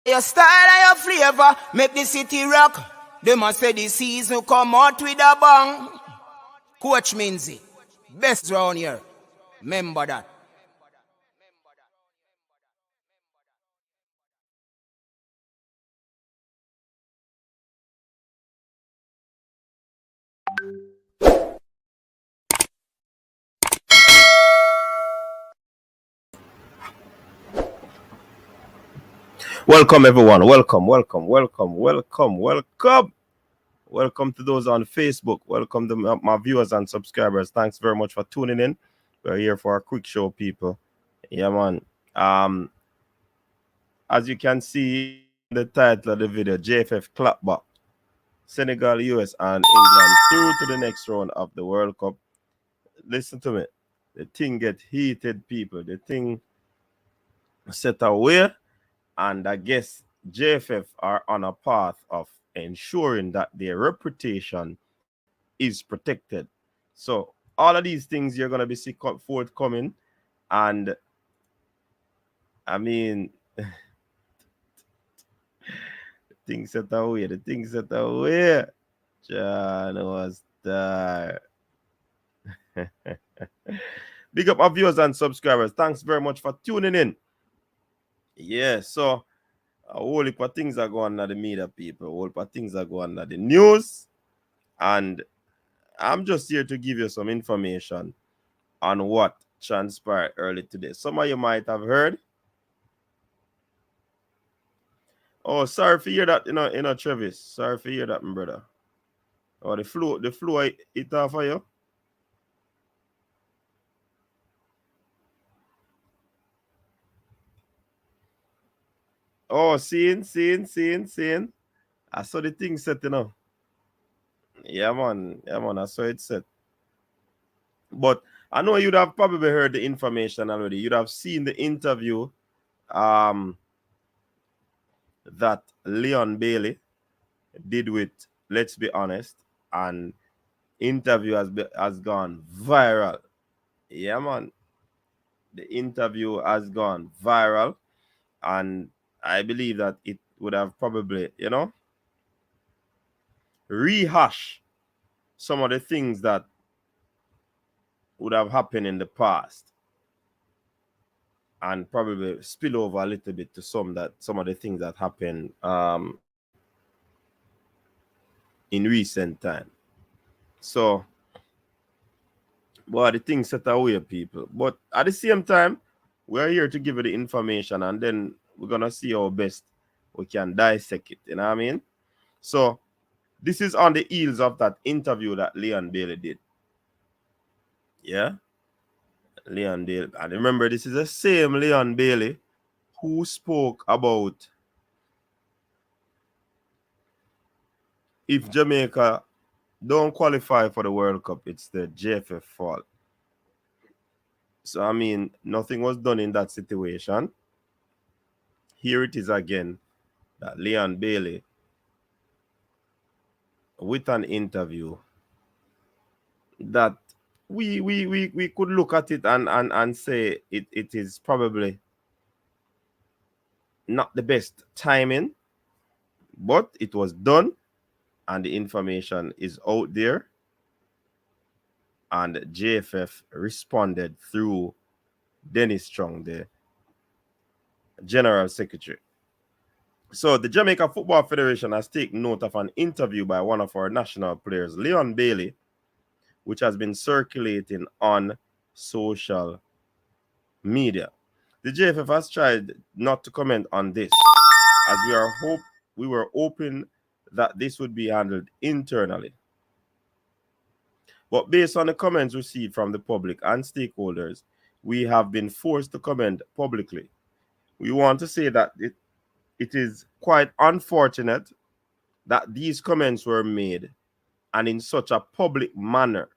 Your style and your flavor make the city rock. They must say the season come out with a bang. Coach Minzy, best round here. Remember that. Welcome everyone. Welcome to those on Facebook. Welcome to my viewers and subscribers. Thanks very much for tuning in. We're here for a quick show, people. Yeah, man. As you can see the title of the video, JFF clapback. Senegal, US, and England through to the next round of the World Cup. Listen to me. The thing get heated, people. The thing set away. And I guess JFF are on a path of ensuring that their reputation is protected. So all of these things you're gonna be see forthcoming, and I mean, the things set away. John was there. Big up our viewers and subscribers. Thanks very much for tuning in. Yeah, so a whole heap of things are going on at the media, people. A whole heap of things are going on at the news, and I'm just here to give you some information on what transpired early today. Some of you might have heard. Oh, sorry for hear that, Travis. Sorry for hear that, my brother. Oh, the flu it off for you. Oh, seeing. I saw the thing set, Yeah, man. I saw it set. But I know you'd have probably heard the information already. You'd have seen the interview that Leon Bailey did with Let's Be Honest, and interview has gone viral. Yeah, man. The interview has gone viral, and I believe that it would have probably, rehash some of the things that would have happened in the past, and probably spill over a little bit to some of the things that happened in recent time. So, but the things set away, people. But at the same time, we're here to give you the information, and then we're gonna see how best we can dissect it. You know what I mean? So this is on the heels of that interview that Leon Bailey did. Yeah, Leon Bailey. And remember, this is the same Leon Bailey who spoke about if Jamaica don't qualify for the World Cup, it's the JFF fault. So I mean, nothing was done in that situation. Here it is again, that Leon Bailey with an interview that we could look at it and say it is probably not the best timing, but it was done and the information is out there, and JFF responded through Dennis Strong, the General Secretary. So the Jamaica Football Federation has taken note of an interview by one of our national players, Leon Bailey, which has been circulating on social media. The JFF has tried not to comment on this, as we were hoping that this would be handled internally. But based on the comments received from the public and stakeholders, we have been forced to comment publicly. We want to say that it is quite unfortunate that these comments were made and in such a public manner,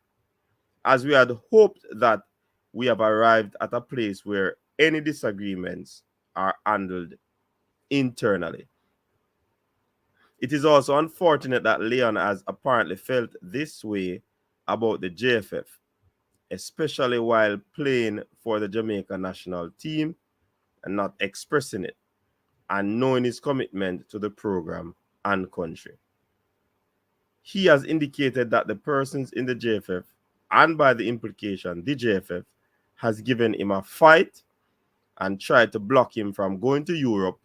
as we had hoped that we have arrived at a place where any disagreements are handled internally. It is also unfortunate that Leon has apparently felt this way about the JFF, especially while playing for the Jamaica national team and not expressing it. and knowing his commitment to the program and country. He has indicated that the persons in the JFF, and by the implication, the JFF, has given him a fight and tried to block him from going to Europe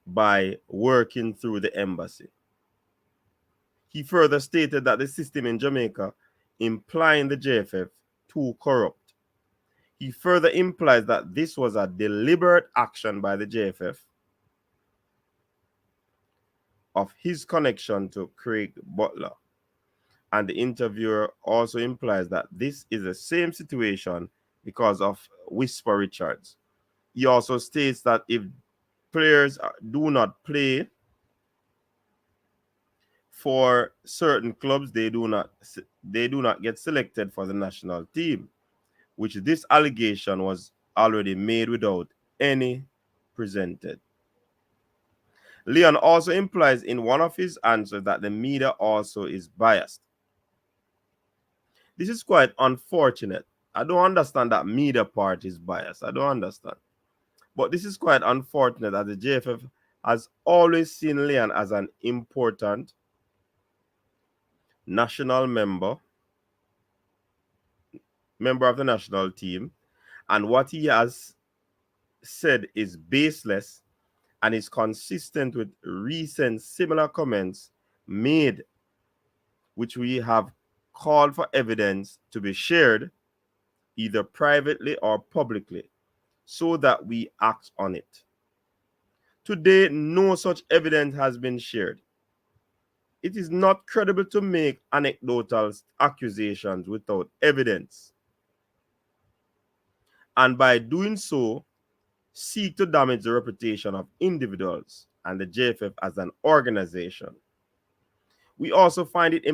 by working through the embassy. He further stated that the system in Jamaica, implying the JFF, too corrupt. He further implies that this was a deliberate action by the JFF of his connection to Craig Butler. And the interviewer also implies that this is the same situation because of Whisper Richards. He also states that if players do not play for certain clubs, they do not get selected for the national team, which this allegation was already made without any presented. Leon also implies in one of his answers that the media also is biased. This is quite unfortunate. I don't understand that media part is biased. I don't understand. But this is quite unfortunate that the JFF has always seen Leon as an important national member of the national team, and what he has said is baseless and is consistent with recent similar comments made, which we have called for evidence to be shared either privately or publicly so that we act on it. Today, no such evidence has been shared. It is not credible to make anecdotal accusations without evidence, and by doing so, seek to damage the reputation of individuals and the JFF as an organization. We also find it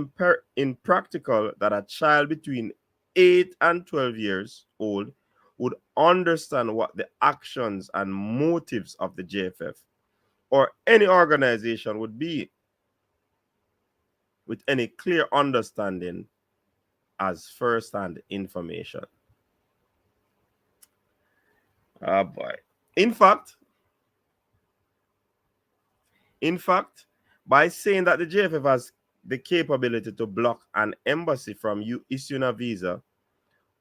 impractical that a child between 8 and 12 years old would understand what the actions and motives of the JFF or any organization would be with any clear understanding as first-hand information. Ah, boy. In fact, by saying that the JFF has the capability to block an embassy from you issuing a visa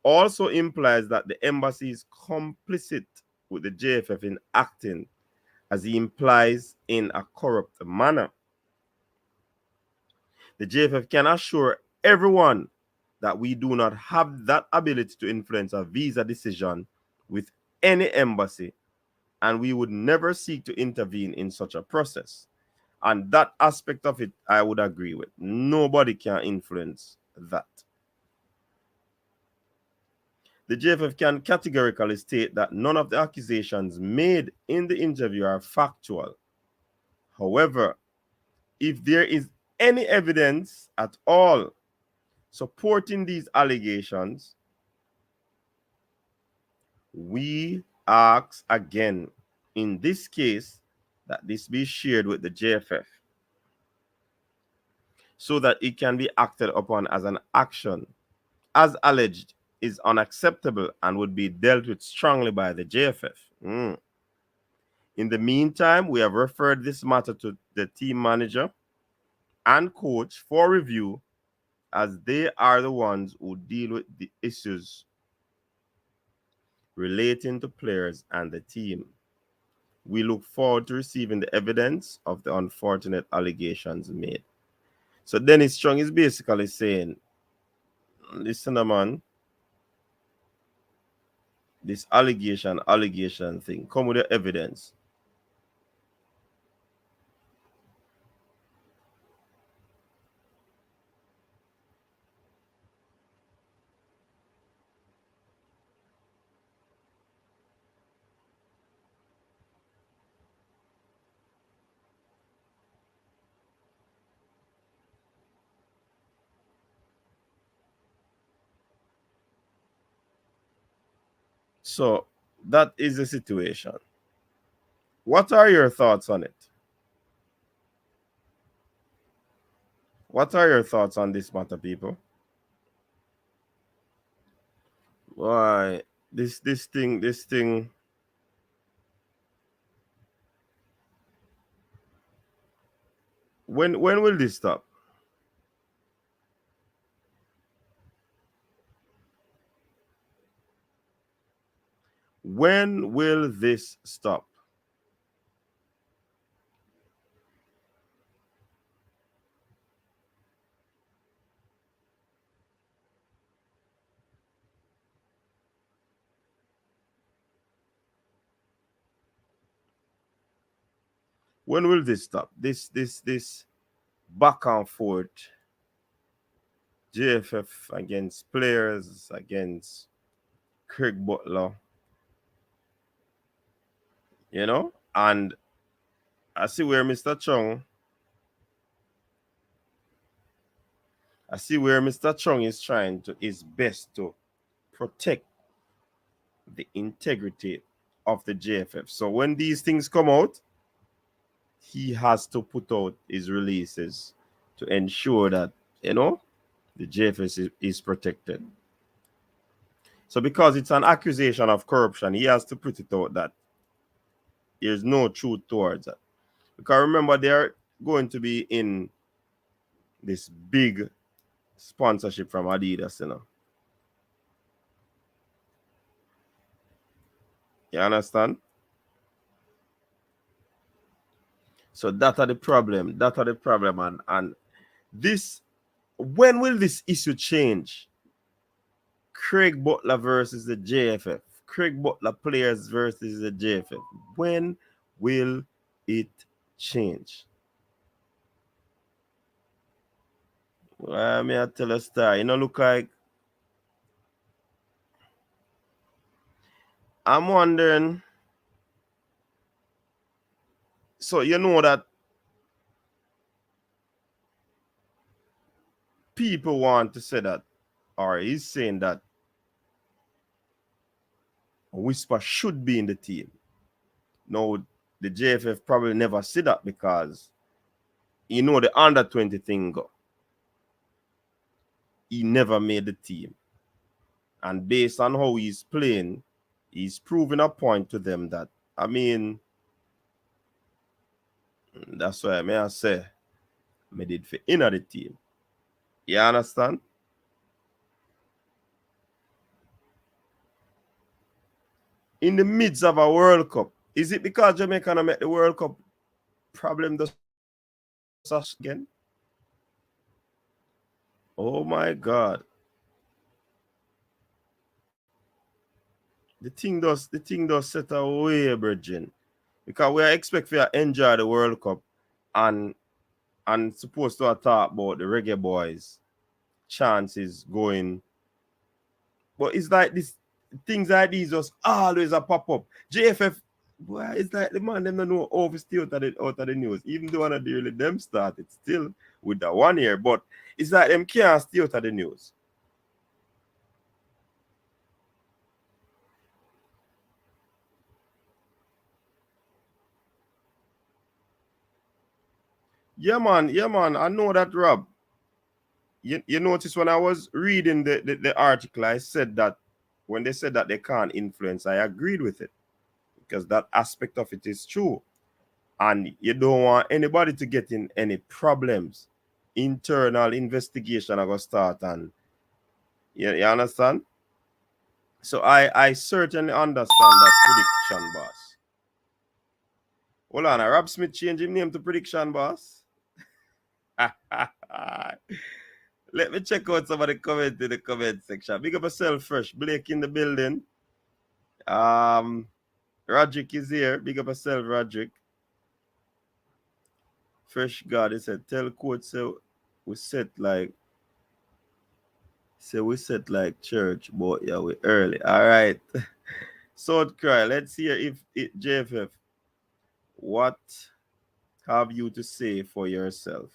also implies that the embassy is complicit with the JFF in acting, as he implies, in a corrupt manner. The JFF can assure everyone that we do not have that ability to influence a visa decision with any embassy, and we would never seek to intervene in such a process. And that aspect of it, I would agree with. Nobody can influence that. The JFF can categorically state that none of the accusations made in the interview are factual. However, if there is any evidence at all supporting these allegations, we ask again, in this case, that this be shared with the JFF so that it can be acted upon as an action, as alleged, is unacceptable and would be dealt with strongly by the JFF. In the meantime, we have referred this matter to the team manager and coach for review, as they are the ones who deal with the issues relating to players and the team. We look forward to receiving the evidence of the unfortunate allegations made. So Dennis Strong is basically saying, listen, man, this allegation thing, come with the evidence. So that is the situation. What are your thoughts on it? What are your thoughts on this matter, people? Why this thing When will this stop? When will this stop? When will this stop? This back and forth JFF against players, against Craig Butler, you know? And I see where Mr. Chung is trying to his best to protect the integrity of the JFF. So when these things come out, he has to put out his releases to ensure that, you know, the JFF is protected. So because it's an accusation of corruption, he has to put it out that there's no truth towards it. Because remember, they're going to be in this big sponsorship from Adidas, you know. You understand? So that are the problem. That are the problem. And this, when will this issue change? Craig Butler versus the JFF. Craig Butler players versus the JFF. When will it change? Well, may I tell a story? You know, look like I'm wondering. So you know that people want to say that, or he's saying that Whisper should be in the team. No, the JFF probably never see that because you know the under 20 thing go. He never made the team. And based on how he's playing, he's proving a point to them that, I mean, that's why I say, I did for inner the team. You understand? In the midst of a World Cup, is it because Jamaican make the World Cup problem does again? Oh my God. The thing does set away, Virgin. Because we are expecting to enjoy the World Cup and supposed to talk about the reggae boys chances going. But it's like this things like these just always a pop up. JFF, boy, it's like the man them don't know overstay out of the news. Even though one of the really them started still with that 1 year, but it's like them can't stay out of the news. Yeah, man. I know that, Rob. You notice when I was reading the article, I said that when they said that they can't influence, I agreed with it because that aspect of it is true. And you don't want anybody to get in any problems. Internal investigation are going to start, and you understand? So I certainly understand that prediction, boss. Hold on, Rob Smith changed his name to prediction, boss. Let me check out some of the comments in the comment section. Big up yourself fresh. Blake in the building. Roderick is here. Big up yourself, Roderick. Fresh God, he said, tell coach so we set like church, but yeah, we early. All right. Sword cry. Let's hear if it JFF. What have you to say for yourself?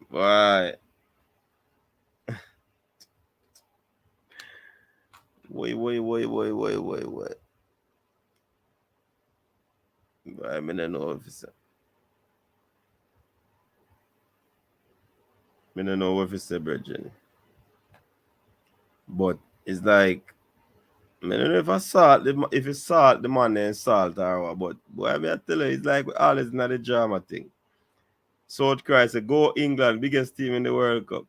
Why? Wait. I mean, I know if it's I don't know if it's a virgin. But It's like, I don't know if I salt, if it's salt, the man then salt or what, but boy, I mean, I tell you, it's like always not the drama thing. South Christ said, go England, biggest team in the World Cup.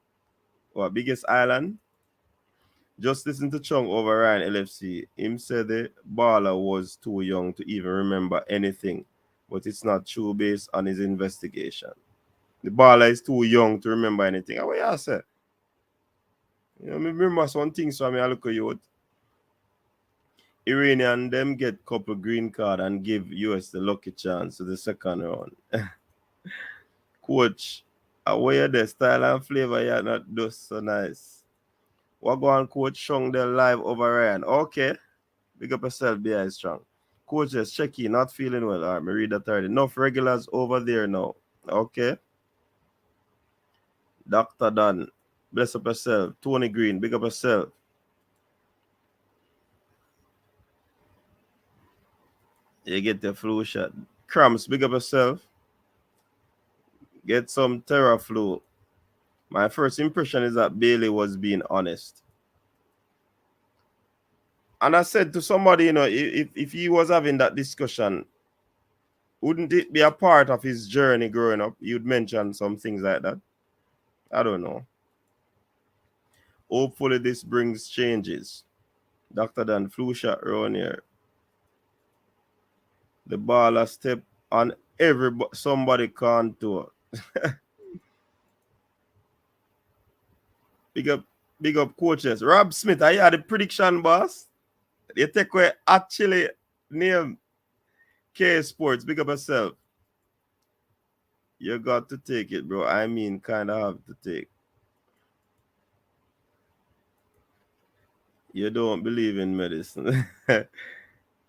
What, biggest island? Just listen to Chung over Ryan LFC. Him said the baller was too young to even remember anything, but it's not true based on his investigation. The baller is too young to remember anything. What you say? You know, me remember some things from me, I look at you. Iranian them get couple green card and give US the lucky chance to the second round. Coach, aware the style and flavor you're not just so nice. What go on, Coach Chung there live over Ryan? Okay. Big up yourself, be strong. Coach just check in, not feeling well. All right, me read that already. Enough regulars over there now. Okay. Dr. Dan, bless up yourself. Tony Green, big up yourself. You get the flu shot. Cramps, big up yourself. Get some Terraflu. My first impression is that Bailey was being honest. And I said to somebody, you know, if he was having that discussion, wouldn't it be a part of his journey growing up? You'd mention some things like that. I don't know. Hopefully this brings changes. Dr. Dan, flu shot around here. The baller step on somebody contour. big up coaches. Rob Smith, are you at the prediction, boss? You take away actually name K Sports. Big up yourself. You got to take it, bro. I mean, kind of have to take. You don't believe in medicine.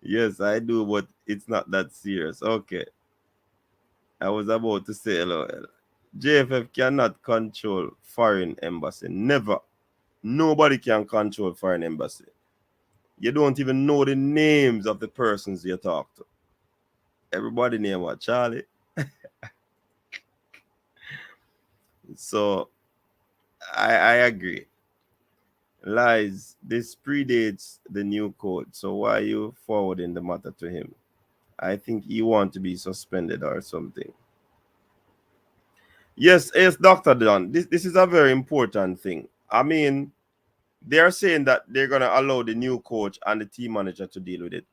Yes, I do, but it's not that serious. Okay. I was about to say LOL. JFF cannot control foreign embassy. Never. Nobody can control foreign embassy. You don't even know the names of the persons you talk to. Everybody name what? Charlie. So I agree. Lies, this predates the new code. So why are you forwarding the matter to him? I think he want to be suspended or something. Yes, Dr. Don. This is a very important thing. I mean, they're saying that they're going to allow the new coach and the team manager to deal with it.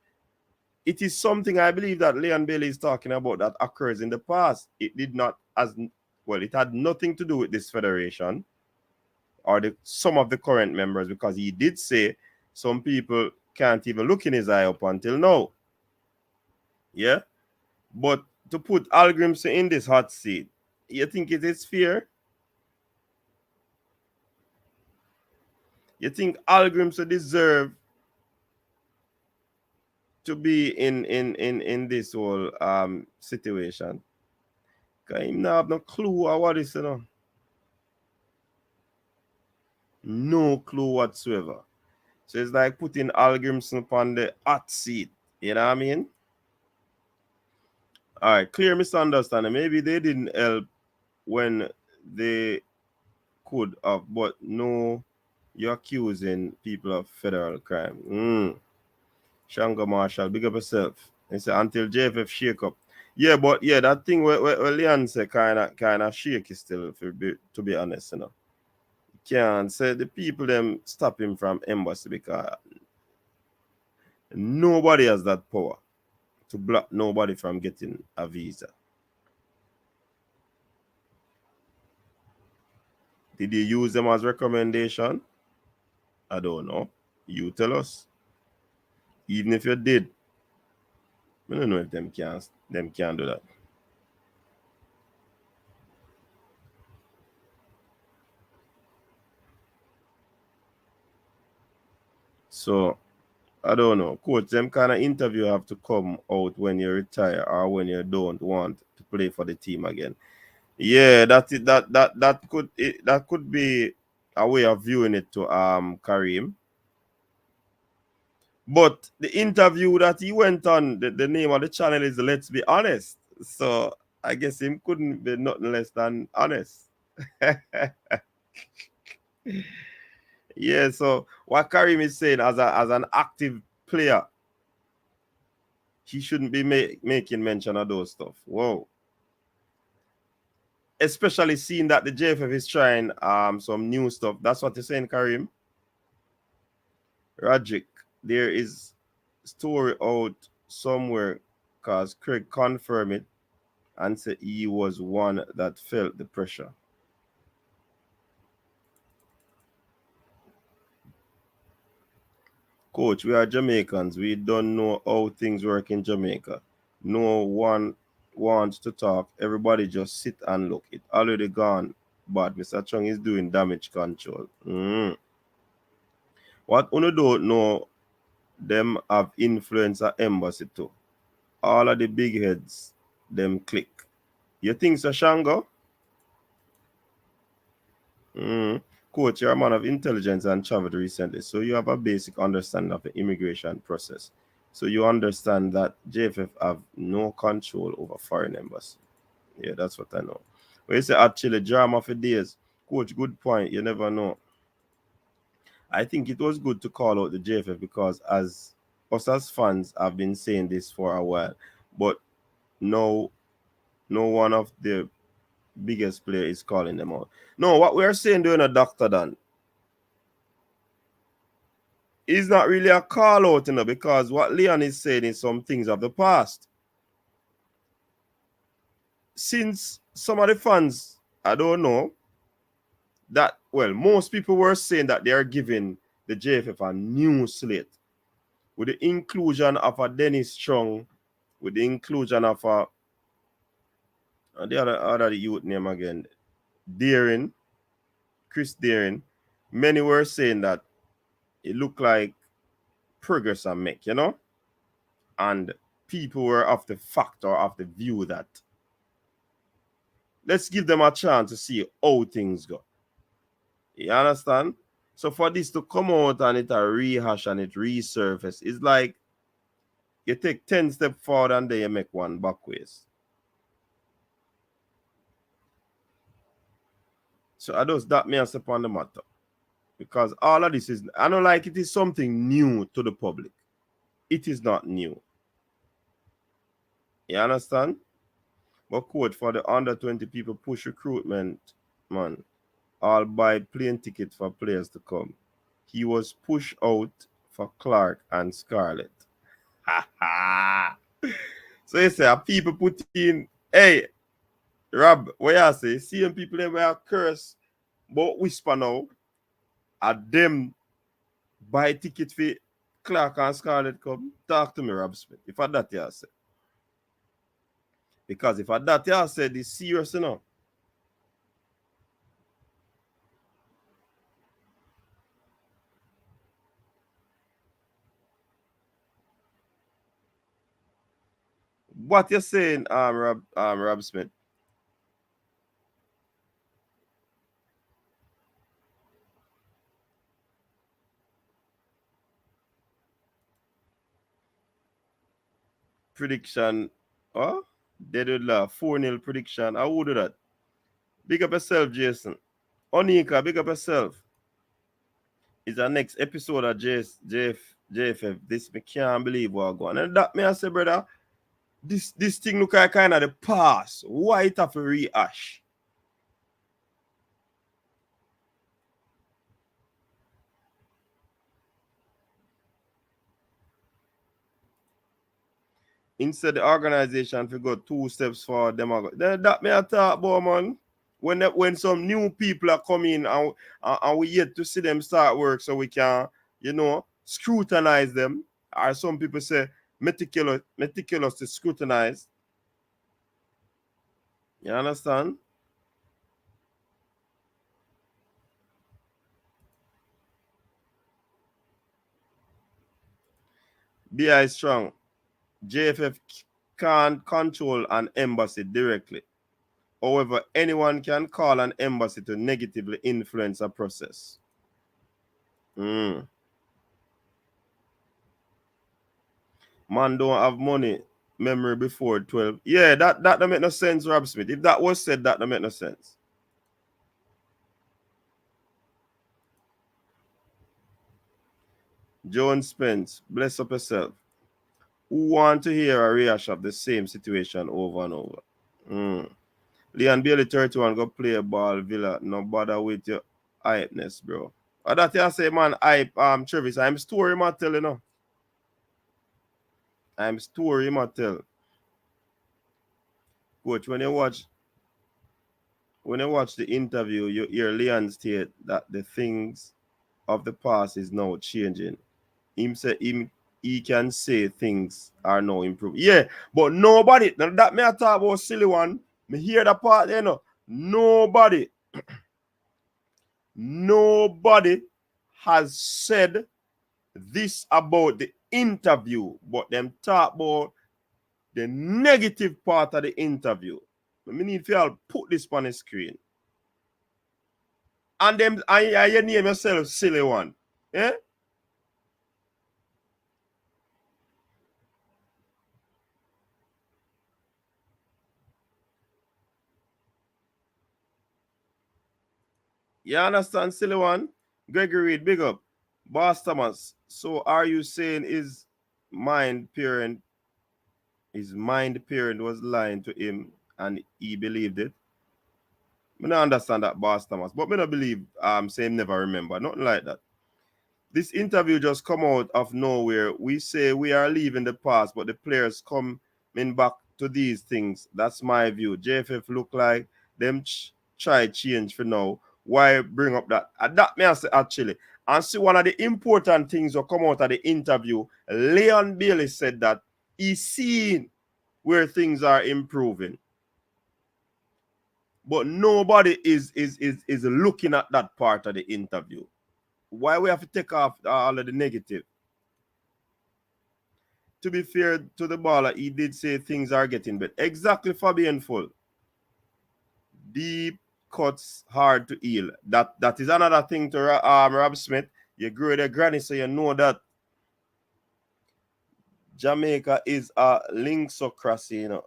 It is something I believe that Leon Bailey is talking about that occurs in the past. It did not, as well, it had nothing to do with this federation or some of the current members, because he did say some people can't even look in his eye up until now. Yeah? But to put Al Grimson in this hot seat, you think it is fair? You think Al Grimson deserve to be in this whole situation? Because he not have no clue of what is, you know. No clue whatsoever. So it's like putting Al Grimson upon the hot seat. You know what I mean? All right, clear misunderstanding. Maybe they didn't help when they could have, but no, you're accusing people of federal crime. Shango Marshall, big up yourself. He said until JFF shake up. Yeah, but yeah, that thing where Leon said kind of shaky still, to be honest, you know. Can't say the people them stop him from embassy because nobody has that power to block nobody from getting a visa. Did you use them as recommendation? I don't know. You tell us. Even if you did, I don't know if them can do that. So I don't know. Coach, them kind of interview have to come out when you retire or when you don't want to play for the team again. Yeah, that could be a way of viewing it to Kareem. But the interview that he went on, the name of the channel is Let's Be Honest. So I guess him couldn't be nothing less than honest. Yeah, so what Karim is saying as an active player, he shouldn't be making mention of those stuff. Whoa. Especially seeing that the JFF is trying some new stuff. That's what you're saying, Karim. Rajic, there is story out somewhere because Craig confirmed it and said he was one that felt the pressure. Coach, we are Jamaicans. We don't know how things work in Jamaica. No one wants to talk. Everybody just sit and look. It already gone. But Mr. Chung is doing damage control. What uno don't know, them have influence at embassy too. All of the big heads, them click. You think so, Shango? Coach, you're a man of intelligence and traveled recently, so you have a basic understanding of the immigration process. So you understand that JFF have no control over foreign embassy. Yeah, that's what I know. When you say actually drama for days, Coach, good point. You never know. I think it was good to call out the JFF because as us as fans have been saying this for a while, but no one of the biggest player is calling them out. No, what we are saying doing a Dr. Dan is not really a call out, because what Leon is saying is some things of the past. Since some of the fans, I don't know, that, well, most people were saying that they are giving the JFF a new slate with the inclusion of a Dennis Strong, with the inclusion of a the other youth name again, Deering, Chris Deering. Many were saying that it looked like progress and make, and people were of the fact or of the view that let's give them a chance to see how things go. You understand? So for this to come out and it a rehash and it resurface, it's like you take 10 steps forward and then you make one backwards. So I just that me a step on the matter. Because all of this is, I don't like it is something new to the public. It is not new. You understand? But quote, for the under 20 people push recruitment, man, all buy plane ticket for players to come. He was pushed out for Clark and Scarlett. So you say people put in, hey, Rob, what you say? Seeing people them were curse, but whisper now, at them buy ticket for Clark and Scarlett come. Talk to me, Rob Smith. If I that you say. Because if I that you say, it's serious, What you're saying, Rob Smith? Prediction. Oh, they did la 4-0 prediction. I would do that. Big up yourself, Jason. Onika, big up yourself. It's the next episode of JFF. This me can't believe what going. And that me I say, brother, this thing look like kind of the past. Why it have to rehash? Instead the organization to go 2 steps forward, then that me I talk about, man. When some new people are coming and we yet to see them start work so we can, scrutinize them. Or some people say meticulous to scrutinize. You understand? BI strong. JFF can't control an embassy directly. However, anyone can call an embassy to negatively influence a process. Man don't have money memory before 12. Yeah, that don't make no sense, Rob Smith. If that was said, that don't make no sense. Joan Spence, bless up yourself. Who want to hear a rehash of the same situation over and over? Leon Bailey 31 go play a ball Villa. No bother with your hypeness, bro. That you say, man, hype, Travis. I'm story Mattel, you know. I'm story Mattel. Coach, when you watch the interview, you hear Leon state that the things of the past is now changing. He can say things are now improving. Yeah, but nobody, now that me I talk about silly one, me hear the part there, you know. Nobody has said this about the interview, but them talk about the negative part of the interview. I need if y'all put this on the screen. And them, you name yourself silly one. Yeah? You understand, silly one? Gregory Reed, big up. Boss Thomas, so are you saying his mind parent was lying to him and he believed it? I don't understand that, Boss Thomas, but I don't believe saying never remember, nothing like that. This interview just come out of nowhere. We say we are leaving the past, but the players coming back to these things. That's my view. JFF look like them try change for now. Why bring up that? That may I say actually. And see, one of the important things that come out of the interview, Leon Bailey said that he's seen where things are improving. But nobody is looking at that part of the interview. Why we have to take off all of the negative? To be fair to the baller, he did say things are getting better. Exactly, Fabian Full. Deep cuts hard to heal. That is another thing to Rob Smith. You grow the granny, so you know that Jamaica is a linksocracy, you know.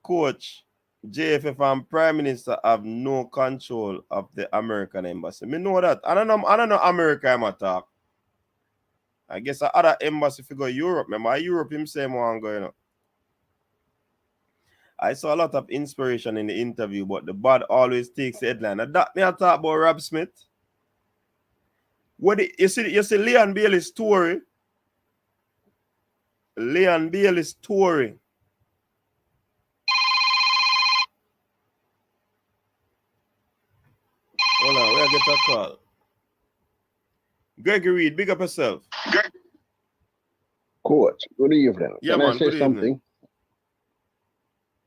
Coach, JFF and Prime Minister have no control of the American embassy. Me know that. I don't know America I'm attack. I guess the other embassy figure Europe. Remember Europe him same one going up. I saw a lot of inspiration in the interview, but the bad always takes the headline. And that me I talk about Rob Smith. You see Leon Bailey's story. Leon Bailey's story. Hold on, where I get a call. Gregory Reed, big up yourself. Coach, good evening. Yeah, Can man, I say good something? evening.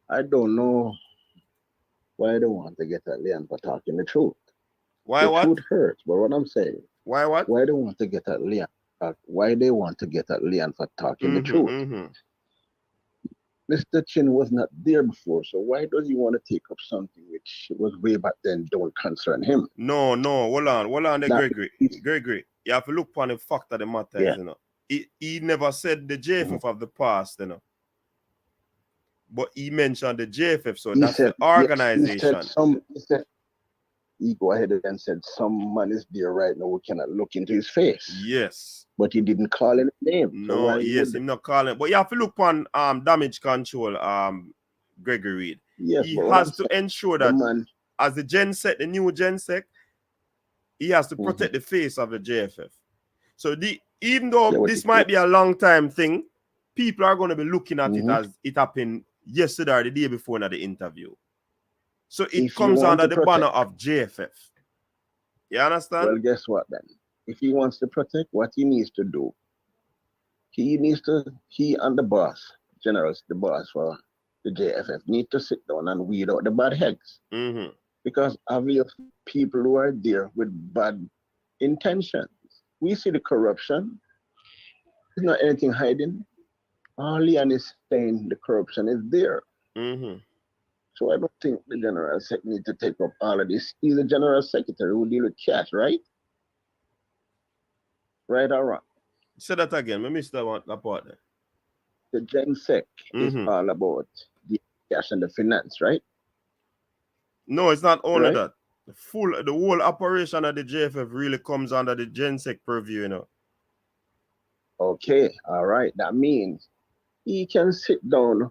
I don't know why they want to get at Leon for talking the truth. Why The what? truth hurts, but what I'm saying, Why what? why they want to get at Leon? Why they want to get at Leon for talking the truth? Mr. Chin was not there before, so why does he want to take up something which was way back then don't concern him? No, hold on there, Now, Gregory. You have to look upon the fact of the matter is, yeah. you know. He never said the JFF of the past, you know. But he mentioned the JFF, so He that's said, the organization. He go ahead and said some man is there right now who cannot look into his face. Yes. But he didn't call any name. No, So yes, him not calling. But you have to look upon damage control, Gregory Reed. Yes, He but has to ensure that man, as the the new GenSec, he has to protect the face of the JFF. So even though this might be a long time thing, people are going to be looking at it as it happened yesterday or the day before in the interview. So it comes under the banner of JFF. You understand? Well, guess what then? If he wants to protect, what he needs to do, he and the boss, the boss for the JFF, need to sit down and weed out the bad heads. Because obviously people who are there with bad intentions. We see the corruption. There's not anything hiding. All Leon is saying the corruption is there. So I don't think the general sec need to take up all of this. He's the general secretary who deal with cash, right? Right or wrong? Say that again. I missed that part there. The Gen Sec is all about the cash and the finance, right? No, it's not only that. The whole operation of the JFF really comes under the GenSec purview, you know. Okay, all right. That means he can sit down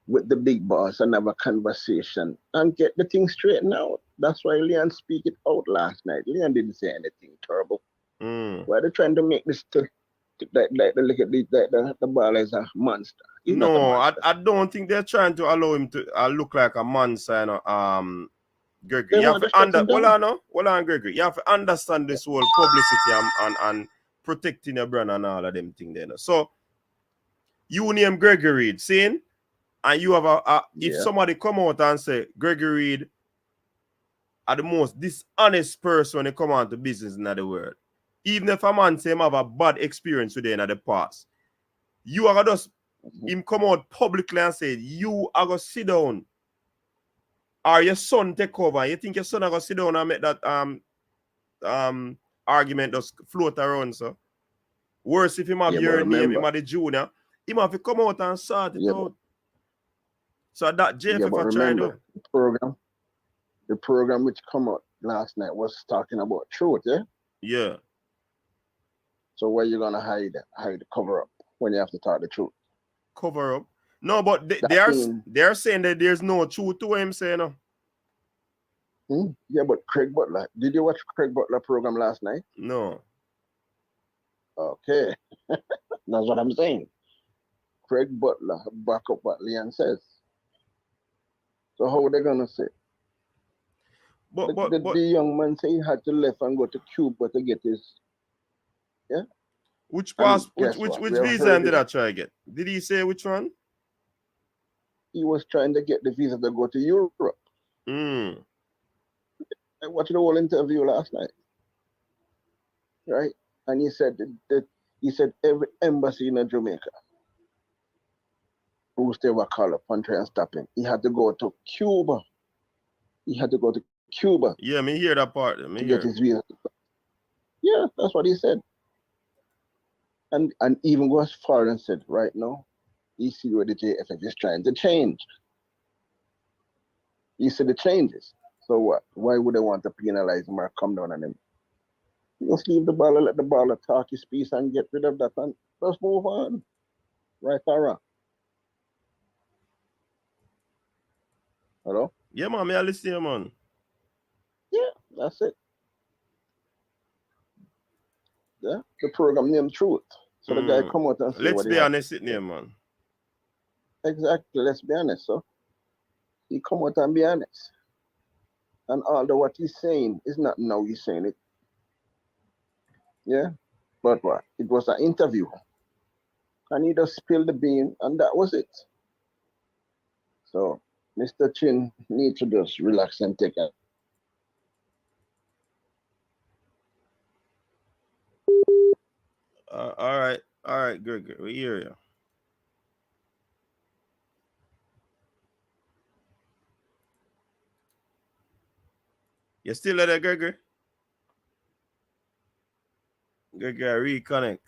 with the big boss and have a conversation and get the thing straightened out. That's why Leon speak it out last night. Leon didn't say anything terrible. Why are they trying to make this like look at the ball as a monster? He's not a monster. I don't think they're trying to allow him to look like a monster, you know. Gregory, They you have want to shut him down. hold on, Gregory. You have to understand this whole publicity and protecting your brand and all of them things there. You know? So you name Gregory Reed, saying, and you have if somebody come out and say Gregory Reed are the most dishonest person when they come on to business in the world. Even if a man say him have a bad experience with them in the past, you are gonna just him come out publicly and say you are gonna sit down. Or your son take over. You think your son are gonna sit down and make that argument just float around, so worse if him have your name, him have the junior, him have to come out and sort it out. So that JFF but remember, the program which come out last night was talking about truth, yeah? Yeah. So where you gonna hide cover up when you have to talk the truth? Cover up? No, but they're saying that there's no truth to what I'm saying. No? Yeah, but Craig Butler. Did you watch Craig Butler program last night? No. Okay. That's what I'm saying. Craig Butler back up what Leon says. So how are they gonna say? But the young man say he had to left and go to Cuba to get his Which visa did I try to get? Did he say which one? He was trying to get the visa to go to Europe. I watched the whole interview last night. Right? And he said that every embassy in Jamaica who's ever call up and try and stop him. He had to go to Cuba. Yeah, me hear that part. To get his visa. Yeah, that's what he said. And even go as far and said, right now, you see where the JFF is trying to change. You see the changes. So what? Why would they want to penalize him or come down on him? Just leave the baller, let the baller talk his piece and get rid of that and just move on. Right or wrong? Hello? Yeah, man, I listen to you, man. Yeah, that's it. Yeah, the program named Truth. So the guy come out and say let's be honest with him, man. Exactly, let's be honest, so he come out and be honest. And although what he's saying is not now he's saying it. Yeah? But what? It was an interview. And he just spilled the bean and that was it. So Mr. Chin needs to just relax and take it. All right, good. We hear you. You still there, Gregory? Gregory, reconnect.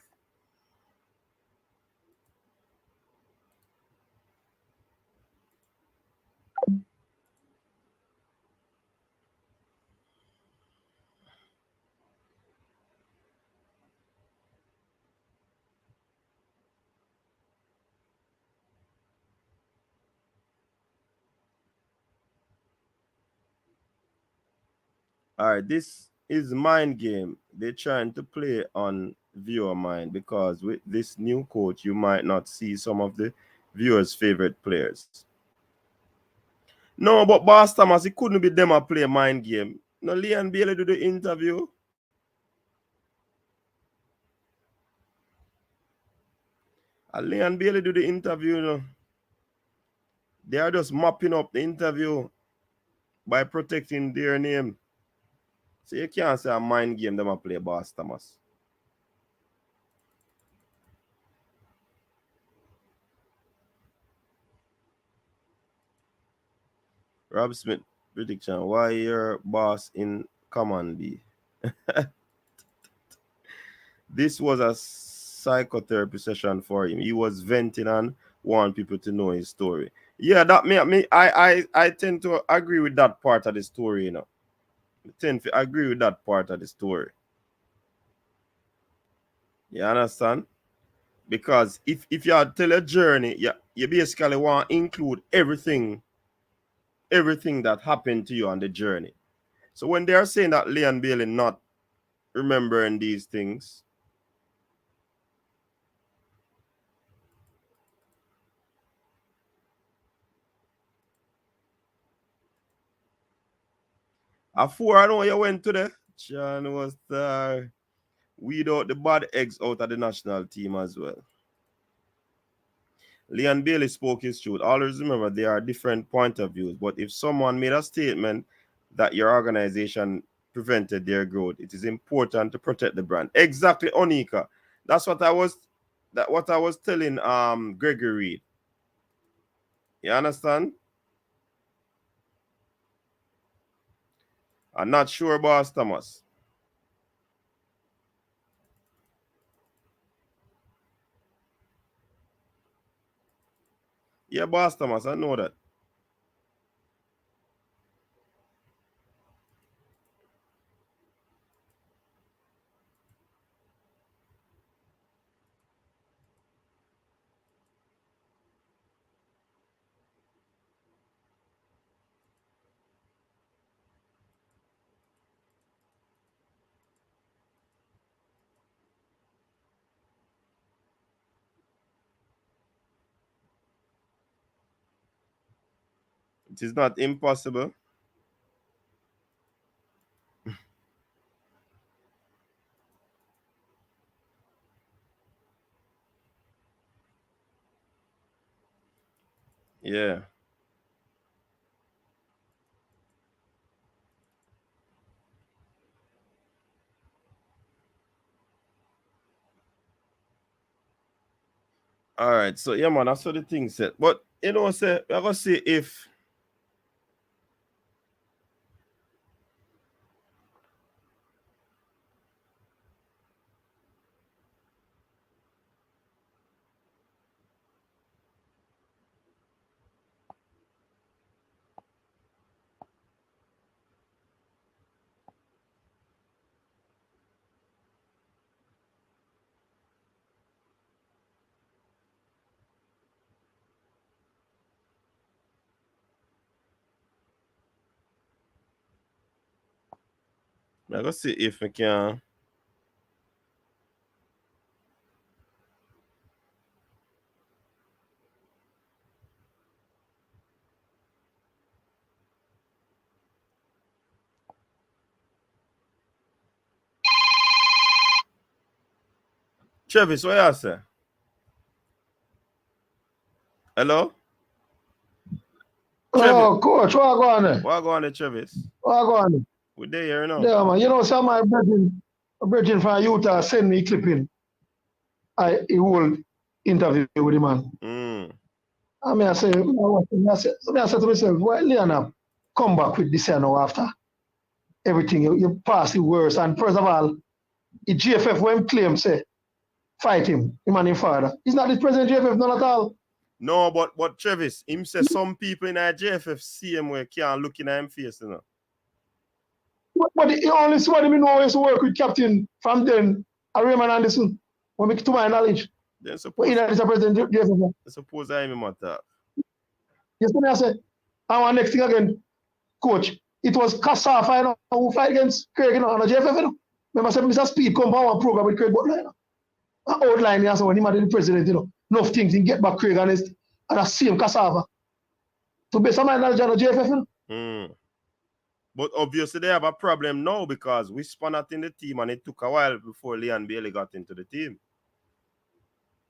All right, this is mind game. They're trying to play on viewer mind because with this new coach, you might not see some of the viewers' favorite players. No, but Boss Thomas, it couldn't be them a play mind game. No, Leon Bailey do the interview. Leon Bailey do the interview, you know. They are just mopping up the interview by protecting their name. So you can't say a mind game them a play Boss Thomas. Rob Smith prediction. Why your boss in command be? This was a psychotherapy session for him. He was venting and want people to know his story. Yeah, that I tend to agree with that part of the story, you know. I tend to agree with that part of the story. You understand? Because if you tell a journey, you basically want to include everything that happened to you on the journey. So when they are saying that Leon Bailey not remembering these things, after I know you went to the John was there. Weed out the bad eggs out of the national team as well. Leon Bailey spoke his truth. Always remember there are different point of views, but if someone made a statement that your organization prevented their growth, it is important to protect the brand. Exactly, Onika. That's what I was telling Gregory Reed. You understand? I'm not sure, Boss Thomas. Yeah, Boss Thomas, I know that. It is not impossible. Yeah. All right. So yeah, man, that's what the thing said. But you know, say I gotta see if we can. Travis, what you say? Hello? Travis, Oh, coach, what go on there? what go on there, Travis? What go on there? We there here now. Yeah, man. You know, some of my brethren from Utah send me clipping. I will interview with the man. I mean, I say to myself, why Leon come back with this now after everything? You pass the worst. And first of all, the JFF when claim say fight him and his father. He's not the president JFF, not at all. No, but Travis, him say some people in our JFF see him where can't look in him face, you know. But the only somebody we know is to work with Captain from then, Raymond Anderson, to my knowledge. Then suppose I'm matter. Yes, I say, and one next thing again, coach, it was Kassafa, you know, who fight against Craig, you know, on the JFF, you know. Remember, say, Mr. Speed come from one program with Craig Butler, you know. Outline, you know, when he was the president, you know, enough things, he get back Craig and the same Kassafa. So based on my knowledge on the JFF, you know. But obviously they have a problem now because we spun out in the team and it took a while before Leon Bailey got into the team.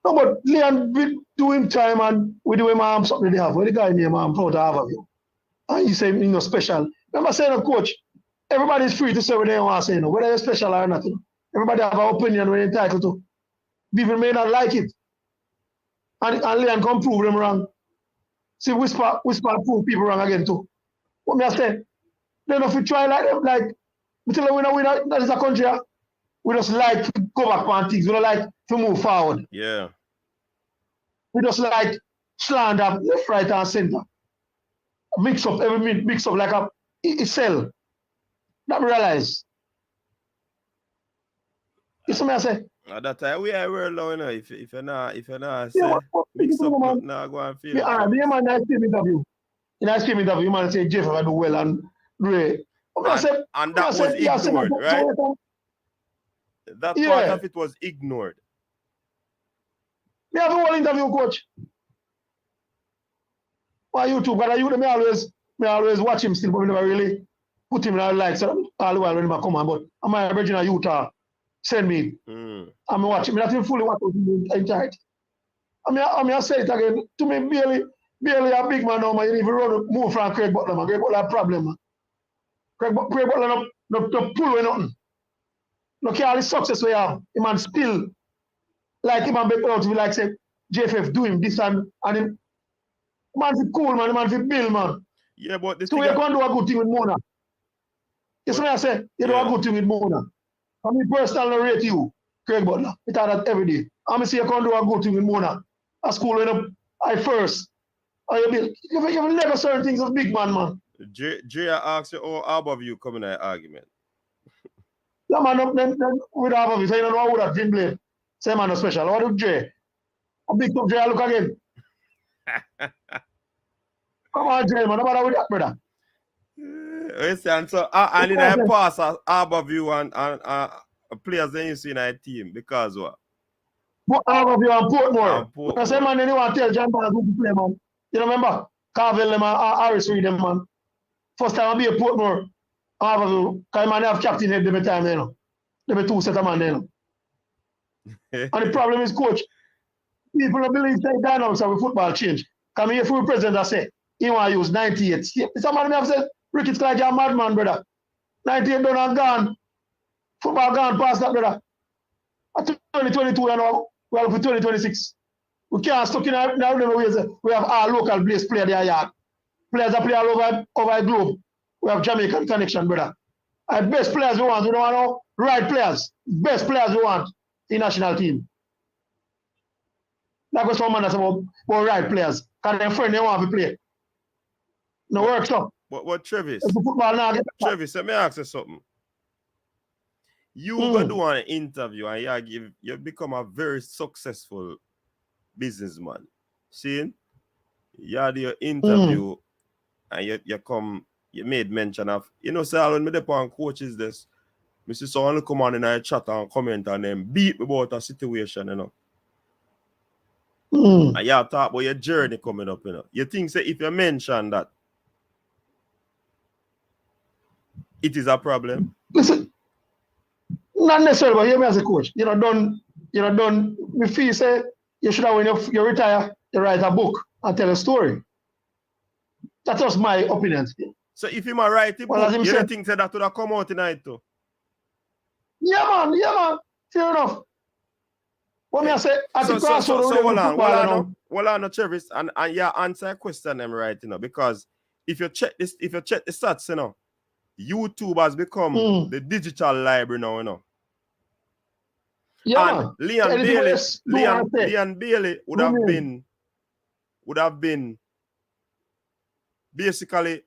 No, but Leon, we do him time and we do him something they have. Where the guy named Proud to have of you. And he say, you know, special. Remember saying, coach, everybody's free to say what they want to say, you know, whether you're special or not. You know. Everybody have an opinion when they're entitled to. People may not like it. And Leon come prove them wrong. See, whisper prove people wrong again too. What me I say? Then if we try like them, like, we tell them we know that is a country, we just like to go back on things. We don't like to move forward. Yeah. We just like slander left, right, and center. Mix up like a cell. That me realize. You see me I say? That time we are low, you know. If you're not Yeah, say mix up, now go and feel. Yeah, the man nice team interview. In ice cream interview, man say JFF I do well and Ray. And that was ignored, right? That part of it was ignored. Me have a whole interview, coach. On YouTube, but me always watch him still, but we never really put him in our likes all the while when he come on. But I'm my original Utah send me. I'm watching. Me not even fully watch him entirety. I say it again. To me, barely a big man now, man. You even run move from Craig Butler, man. Craig Butler a problem, man. Craig Butler no pull with nothing. No care all the success we have. The man still like him and make out to be like say JFF do him this and him. Man fi cool, man. The man fi build, man. Yeah, but this so you can do a good thing with Mona. You see what I say? You do a good thing with Mona. I mean, personally rate you, Craig Butler. It had that every day. I say you can do a good thing with Mona. At school, when I first. You never certain things as big man, man. Jay asks you, oh, how about you coming in an argument? Yeah, man, then with half of it, so you don't know what that Jim Blade. Say, man, no special. What do Jay? A big top Jay, look again. Come on, Jay, man. No matter with that, brother. Listen, so I need a pass above you and players that you see in a team because what? Above you and Portmore. I say, man, anyone tell John Barnes who to play, man. You remember? Carvel them and Harris read them, man. First time I be a Portmore. Above you. Because man, they have captain every time, you know. They be two set of man, you know. And the problem is, coach, people don't believe that dynamics of football change. Come here for the president, I say, he want to use 98. Somebody may have said, Ricketts like a madman, brother. 98 done and gone. Football gone past that, brother. At 2022, you know, well, for 2026. We can't stuck in our ways. We have our local place player there, yard. Players that play all over the globe. We have Jamaican connection, brother. And best players we want, we don't want no right players. Best players we want in national team. That was one man that's about right players. Because their friend they want to play. No works up. But Travis, Travis, let me ask you something. You go do an interview and you become a very successful businessman. See? You had your interview and you made mention of, you know, sir, when me dey on coaches this, I see someone come on in a chat and comment and then beat me about a situation, you know. And you have talk about your journey coming up, you know. You think say if you mention that, it is a problem? Listen, not necessarily, but hear me as a coach. You know, done. Me feel say you should have when you retire, you write a book and tell a story. That's just my opinion. So if you might write a book, you don't think that would have come out tonight too? Yeah, man. Fair enough. What me I say at the crossroads. Hold on, Travis, and yeah, answer a question them right, you know, because if you check the stats, you know, YouTube has become the digital library now, you know. Yeah, and Leon Bailey would have been basically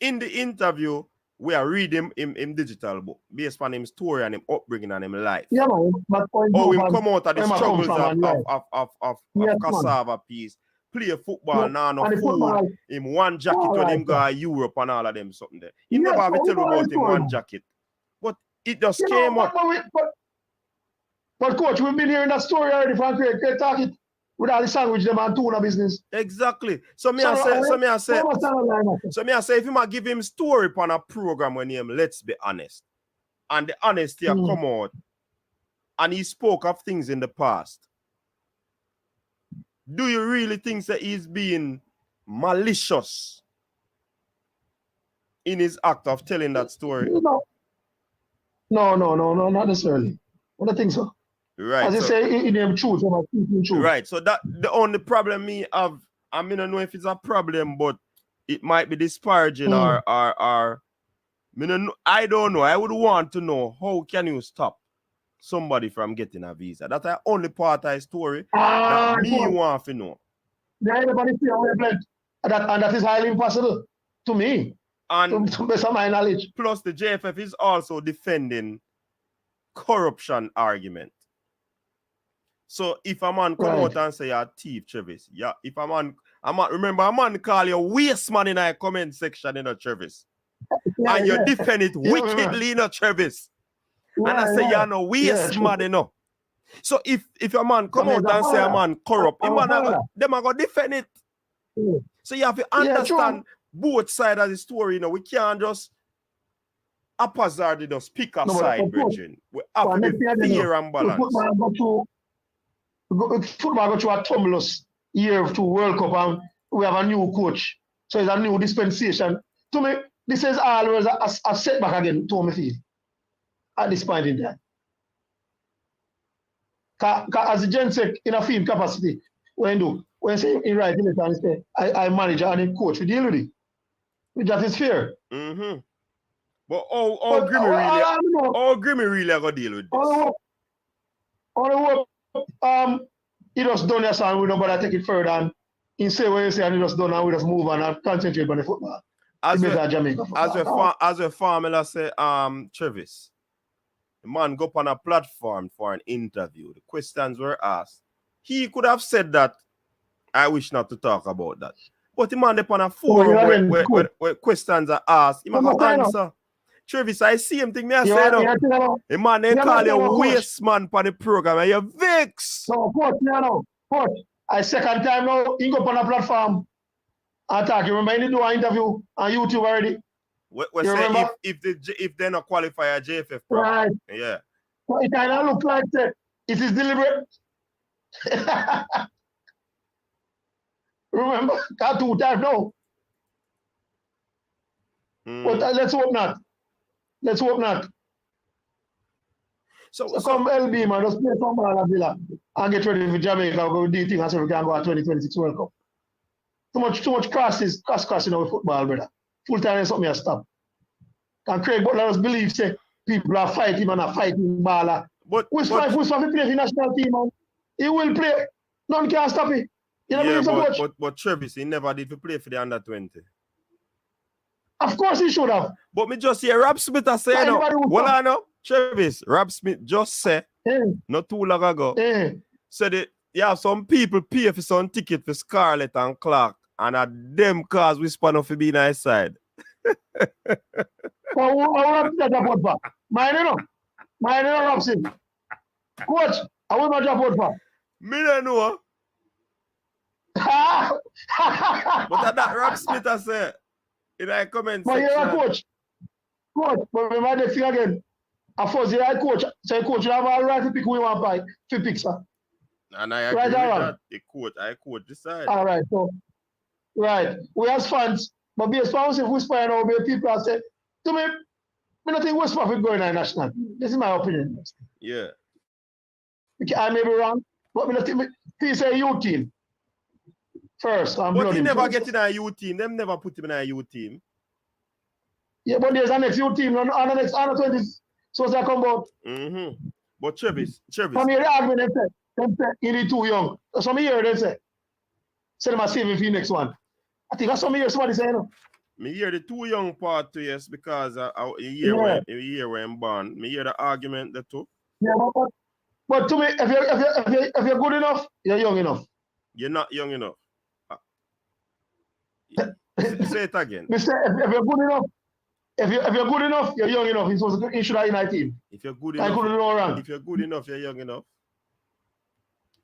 in the interview we are reading him digital book based on his story and him upbringing and him life. Yeah, man. How he come out of the struggles of cassava piece. Play football now, no food. Him one jacket when him go to Europe and all of them something there. He never have to tell you about him one jacket. But it just came up. But coach, we've been hearing that story already from Craig talking with all the sandwich them and tuna business. Exactly. So me I say, if you might give him story on a program when him, let's be honest. And the honesty come out. And he spoke of things in the past. Do you really think that he's being malicious in his act of telling that story? No, not necessarily. I don't think so. Right. As you say, in them truth, right. So that the only problem me have, I mean, I don't know if it's a problem, but it might be disparaging or I don't know. I would want to know how can you stop somebody from getting a visa. That's the only part of the story that me want to know. Everybody feel and that is highly impossible to me. And to best of my knowledge. plus the JFF is also defending corruption argument. So if a man come out and say you're a thief, Travis, yeah, if a man remember a man call you waste man in a comment section in a Travis. And you defend it wickedly in a Travis. And I say you're no waste man, you know. So if a man come out and say a man corrupt, them are gonna defend it. So you have to understand both sides of the story, you know. We can't just haphazardly just pick a side, Bridget. We have to be fair and balanced. Football go through a tumultuous year to World Cup, and we have a new coach. So it's a new dispensation. To me, this is always a setback again, to me feel, at this point in time. As a gen sec in a field capacity, when say in right in it and say I manage and I coach, we deal with it. That is fair. Mm-hmm. But how Grimmy really are gonna deal with this? He just done this and we don't bother take it further, and he say what you say and he just done and we just move on and concentrate on the football. As a formula say, Travis, the man go up on a platform for an interview. The questions were asked. He could have said that I wish not to talk about that. But the man up on a forum where questions are asked, he might go answer. Travis, I see him thing me I say no. The man they call you waste man for the program and you're vexed. No, coach, I second time now, he go up on a platform and talk. You remember he do an interview on YouTube already? We say if they not qualify a JFF program. Right. Yeah. So it kind of look like it is deliberate. Remember, got 2 times now. But let's hope not. Let's hope not. So come LB, man, just play some ball at Villa and get ready for Jamaica. Go do things so we can go at 2026 World Cup. Too much crossing over football, brother. Full time is something to stop. And Craig Butler just believe say people are fighting and are fighting baller. Who's play for the national team, man? He will play. None can stop it. You know but Travis, he never did play for the under 20. Of course he should have. But me just hear Rob Smith say no. Well, I know, Travis, Rob Smith just say not too long ago. Said that you have some people pay for some ticket for Scarlett and Clark, and at them cars whisper no for being nice side. Mine no, Rob Smith. Coach, I will not drop out for. Me don't know. But that Rob Smith I say. In a comment section. But you're a coach, but remember the thing again. Of course, you're a coach. So, coach, you have a right to pick who you want to buy. To pick, sir. And I agree with that. I coach this side. All right, so, right. We as fans, but based on if we spy now, people are saying, to me, I don't think West Africa going to national. This is my opinion. Yeah. I may be wrong, but I don't think he's a youth team. First, but he never get in a youth team. Them never put him in a youth team. Yeah, but there's a next youth team on the next under 20s. So they come out. But Travis. Some year the argument they say he is too young. Some year they say them a save him for the next one. I think that's some year somebody say no. Me hear the too young part too, yes, because a year when I'm born. Me hear the argument that too. Yeah, but to me, if you're good enough, you're young enough. You're not young enough. Say it again. If you're good enough, if you're good enough, you're young enough. You should have in our team. If you're good enough, you're young enough.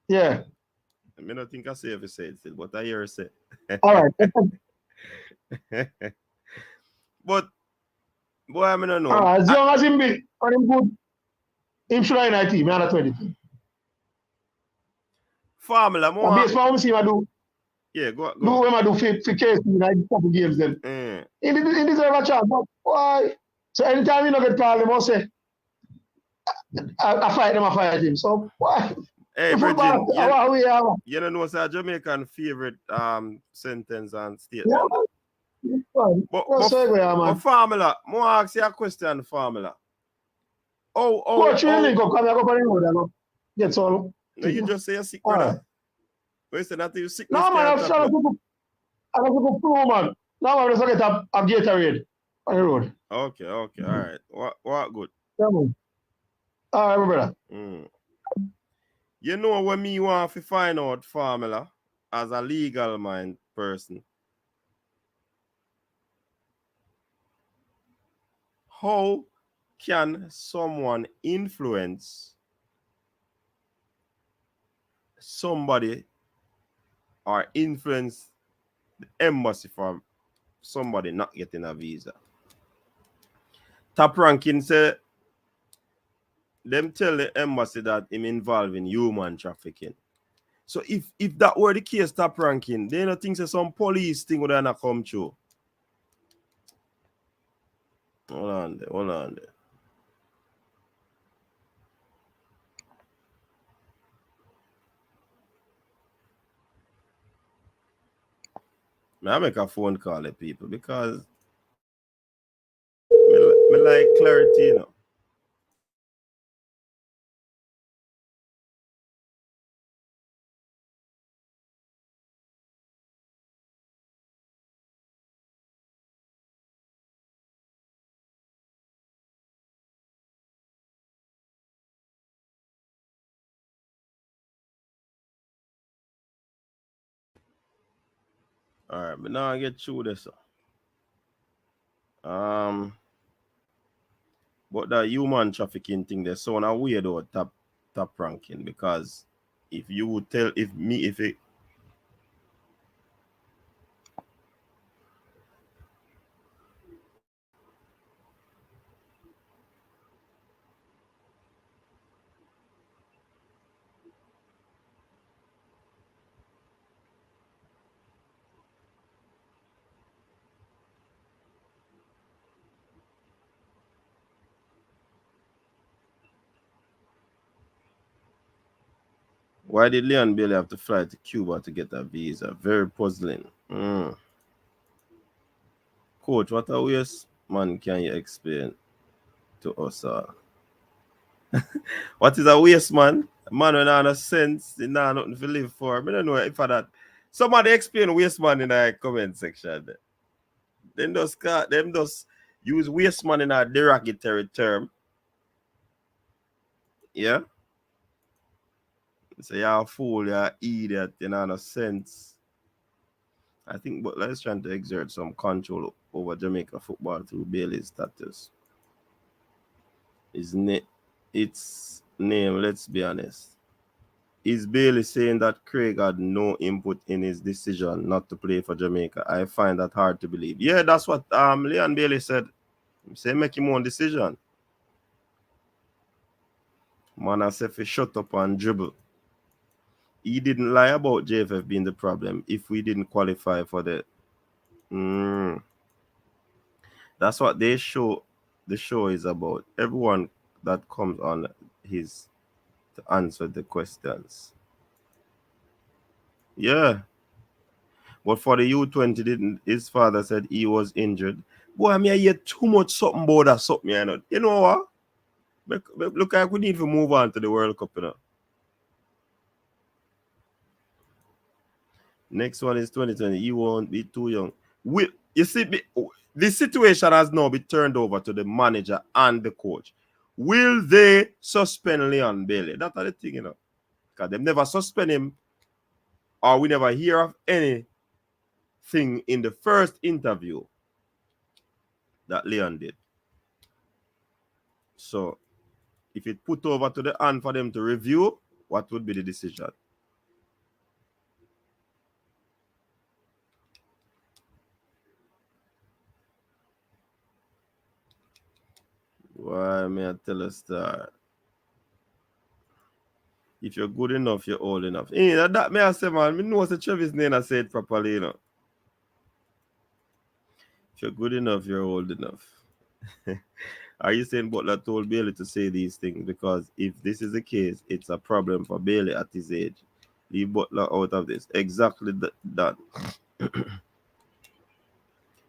Yeah. I may not think I say if I say it still, but I hear it say. All right. But boy, I don't know. As young as him be, and him good, him should have in our team. Under 20. Formula more. Based on what see I do. Yeah, go. Do what I do for case in like couple games then. He deserve a chance, but why? So anytime you don't get called, they must say, I fight him. So why? Hey, Bridget, you don't know what's a Jamaican favorite sentence and statement. Yeah, but Formula, more ask you a question, Formula. Coach, you link up, come here, go for the road, get some. No, you just say you're sick, brother. Wait, say that you sick. No, man, I'm trying to go pro, man. Now I'm just get a Gatorade. on the road. Okay, all right. What good? Yeah, man. All right, my brother. You know when me want to find out formula as a legal mind person, how can someone influence somebody or influence the embassy for somebody not getting a visa? Top ranking say them tell the embassy that him involved in human trafficking. So if that were the case, Top ranking, they don't think some police thing would not come through. Hold on there. I make a phone call to people because me like clarity, you know. All right, but now I get through this. But the human trafficking thing, there's so a weirdo top ranking because if you would tell if it why did Leon Bailey have to fly to Cuba to get a visa? Very puzzling. Coach, what a waste man can you explain to us? What is a waste man? Man when no sense, they not nothing to live for. I don't know if for that. Somebody explain waste man in the comment section. Them just use waste man in a derogatory term. Yeah. So you're a fool, you're an idiot, you know, no sense. I think Butler is trying to exert some control over Jamaica football through Bailey's status. Its name, let's be honest. Is Bailey saying that Craig had no input in his decision not to play for Jamaica? I find that hard to believe. Yeah, that's what Leon Bailey said. He said make him own decision. Man, I said if shut up and dribble. He didn't lie about JFF being the problem if we didn't qualify for the that's what the show is about. Everyone that comes on his to answer the questions. Yeah. But for the U20 didn't his father said he was injured. Boy, I mean I hear too much something about that something, you know. You know what? Look like we need to move on to the World Cup, you know. Next one is 2020. He won't be too young. You see, this situation has now been turned over to the manager and the coach. Will they suspend Leon Bailey? That's the thing, you know. Because they never suspend him, or we never hear of anything in the first interview that Leon did. So, if it put over to the hand for them to review, what would be the decision? Why may I tell us that? If you're good enough, you're old enough. That may I say, man, I know the Travis name I said properly, you know. If you're good enough, you're old enough. Are you saying Butler told Bailey to say these things? Because if this is the case, it's a problem for Bailey at his age. Leave Butler out of this. Exactly that.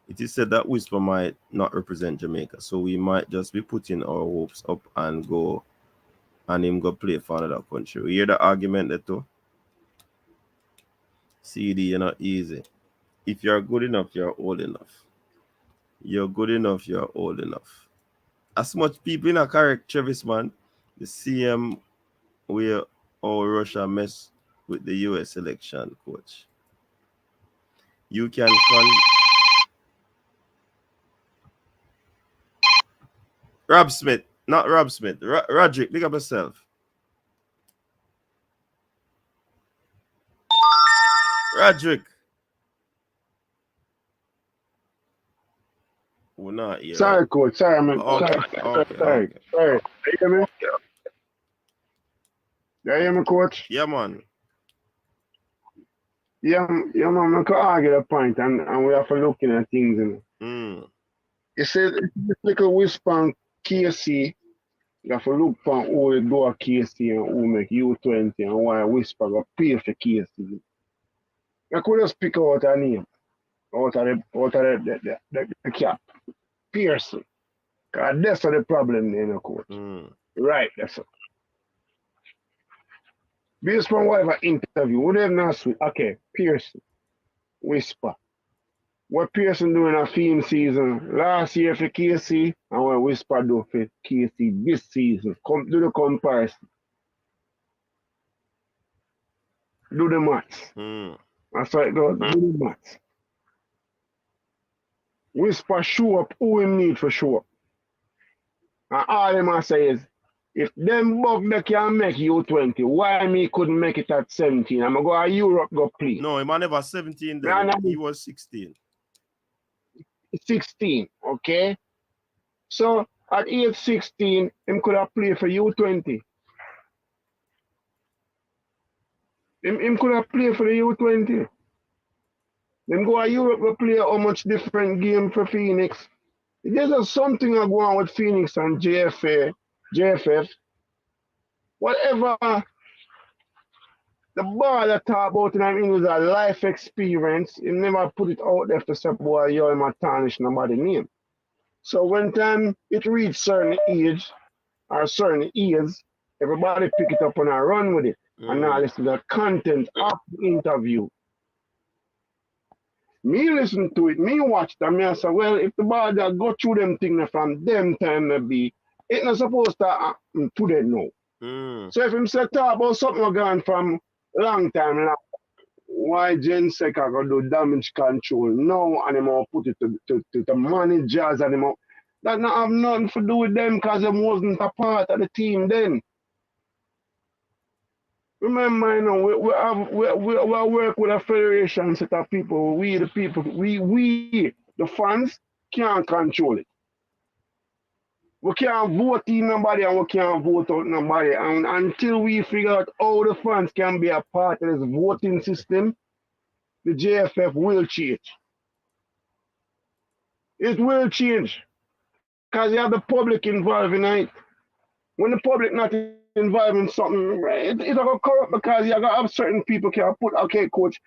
It is said that Whisper might not represent Jamaica, so we might just be putting our hopes up and him go play for another country. We hear the argument there too. CD, you're not easy. If you're good enough, you're old enough. You're good enough, you're old enough. As much people in a correct Travis, man, the CM where all Russia mess with the US election, coach. You can Rob Smith, not Rob Smith. Roderick, look up yourself. Roderick. We're not here. Sorry, coach. Sorry, man. Okay. Sorry. You hear me? You hear me, coach? Yeah, man. Yeah, man. I can argue the point, and we have to looking at things. You know. You said this little whisper on KC. You have to look for who do a KC and who make U20 and why whisper go pay for KC. I could just pick out a name out of the cap. Pearson. Because that's the problem there, you know, coach. Right, that's it. Based on whatever interview, whatever last week, okay, Pearson, whisper. What Pearson doing a theme season last year for KC and what Whisper do for KC this season. Come do the comparison. Do the maths. That's how it goes. Do the maths. Whisper show up who him need for show up. And all them I say is, if them bug they can make U20, why me couldn't make it at 17? I'm going to go to Europe go play. No, he man never 17 then. He was 16. 16, okay? So at age 16, him could have played for U20. Him could have played for the U20. Then go to Europe to play a much different game for Phoenix. There's just something going on with Phoenix and JFF. Whatever the ball that talk about him was a life experience. He never put it out there to say, boy, you're my tarnish nobody name. So when time it reach certain age or certain years, everybody pick it up and I run with it. And now listen to the content of the interview. Me listen to it, me watch them, me I say, well, if the ball that go through them things from them time maybe, it's not supposed to happen to them now. So if him say talk about something gone from long time, like, why Jen Seka go do damage control now and him all put it to the managers and him all, that not have nothing to do with them because them wasn't a part of the team then. Remember, you know, we work with a federation set of people. We the people, we the fans can't control it. We can't vote in nobody and we can't vote out nobody. And until we figure out how the fans can be a part of this voting system, the JFF will change. It will change. Because you have the public involved in it. When the public not involved in something, it's going to corrupt because you got have certain people can put, okay, coach,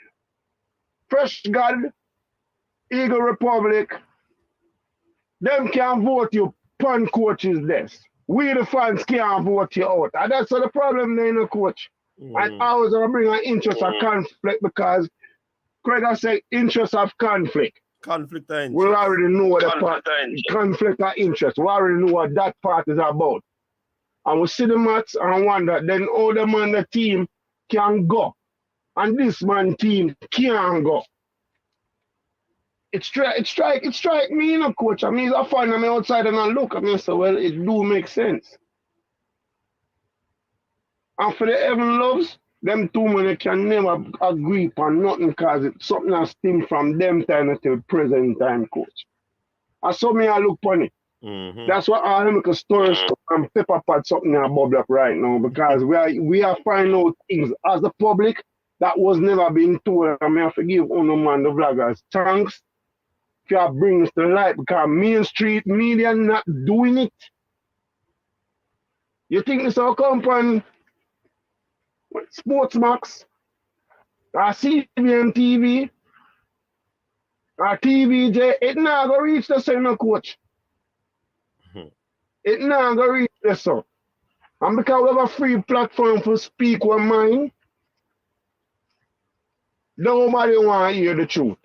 Fresh God, Eagle Republic, them can vote you pun coaches this. We the fans can't vote you out. And that's the problem there, you know, coach. And I was gonna bring an interest of conflict because Craig I say interest of conflict. Conflict of interest. We already know what conflict of interest. We already know what that part is about. And we see the match and wonder then all the man the team can go. And this man team can't go. It strike me, you know, coach. I mean, I find them outside and I look at me and say, well, it do make sense. And for the heaven loves, them two men can never agree on nothing because it's something that stems from them time until present time, coach. And so me I look on it. That's why I make a story and pepper pot something that bubble up right now because we are finding out things as the public that was never been told. I may have to give on man the vloggers thanks. You bring us to light because Main Street media not doing it. You think this will come from Sportsmax or CBN TV or TVJ? It not going to reach the same, coach. It not going to reach the same. And because we have a free platform for speak our mind, nobody want to hear the truth.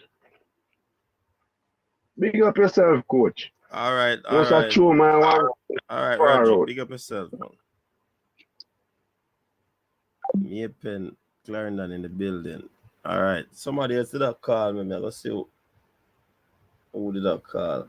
Big up yourself, coach. All right, all Just a right. true man. One All right, far Reggie, out. big up yourself, man. Me pen Clarendon in the building. All right, somebody else did that call me. Let's see who did that call.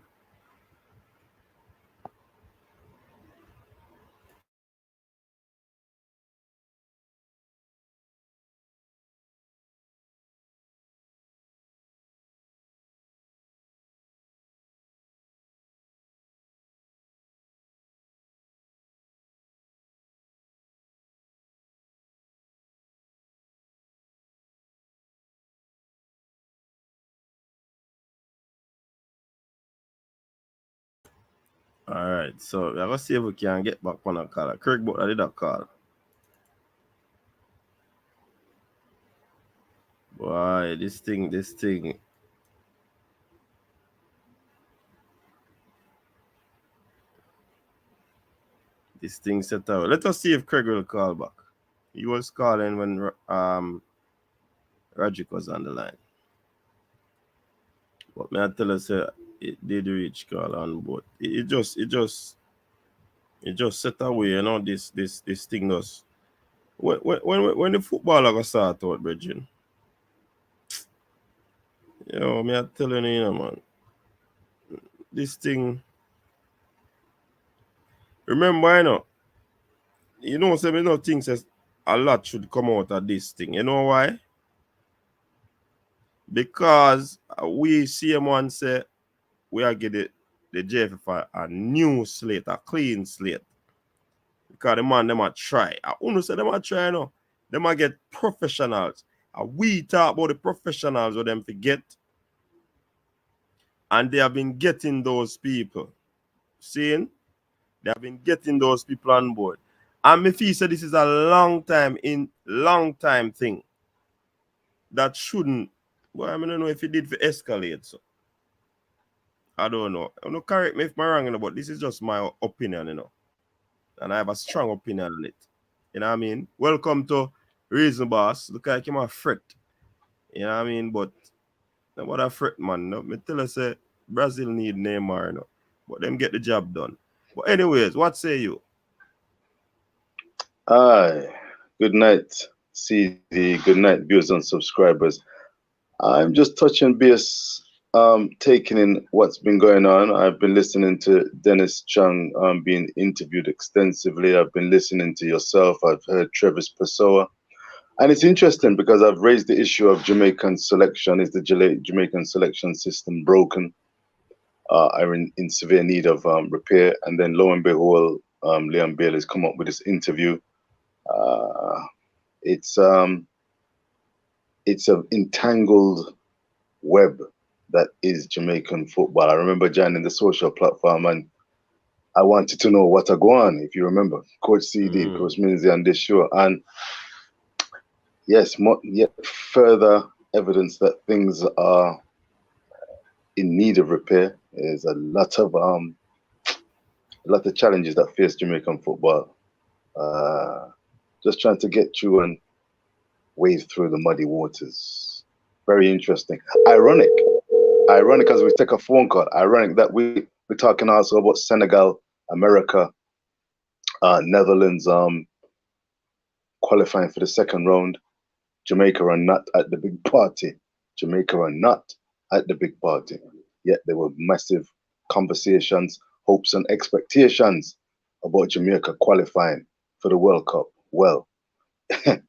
All right, so I'm gonna see if we can get back on a call. Craig Butler did that call. Boy, this thing. This thing set out. Let us see if Craig will call back. He was calling when Rajic was on the line. But may I tell us it did reach call on, but it just set away, you know, this thing does. When the footballer go start out, Bridget. You know, me I telling you, man. This thing. Remember, you know, so many things says a lot should come out of this thing. You know why? Because we see one say we are getting the JFF a new slate, a clean slate. Because the man them a try. I want say them a try, no. Them a get professionals. We talk about the professionals what them forget. And they have been getting those people. Seeing? They have been getting those people on board. And if he said this is a long time thing that shouldn't. Well, I don't know if it did for escalate. So I don't know. I don't correct me if I'm wrong, but this is just my opinion, And I have a strong opinion on it. You know what I mean? Welcome to Reason Boss. Look like you're a fret. You know what I mean? But what a fret, man. No, me tell us Brazil need Neymar, but them get the job done. But anyways, what say you? Hi, good night, CD. Good night, viewers and subscribers. I'm just touching base, taking in what's been going on. I've been listening to Dennis Chung being interviewed extensively. I've been listening to yourself. I've heard Travis Pessoa. And it's interesting because I've raised the issue of Jamaican selection. Is the Jamaican selection system broken? Are in severe need of repair? And then lo and behold, Liam Bale has come up with this interview. It's an entangled web that is Jamaican football. I remember joining the social platform and I wanted to know what I go on, if you remember, Coach CD, Coach Minzy on this show. And yes, yet further evidence that things are in need of repair. There's a lot of challenges that face Jamaican football. Just trying to get through and wade through the muddy waters. Very interesting. Ironic as we take a phone call. Ironic that we're talking also about Senegal, America, Netherlands qualifying for the second round. Jamaica are not at the big party. Yet there were massive conversations, hopes and expectations about Jamaica qualifying for the World Cup. Well,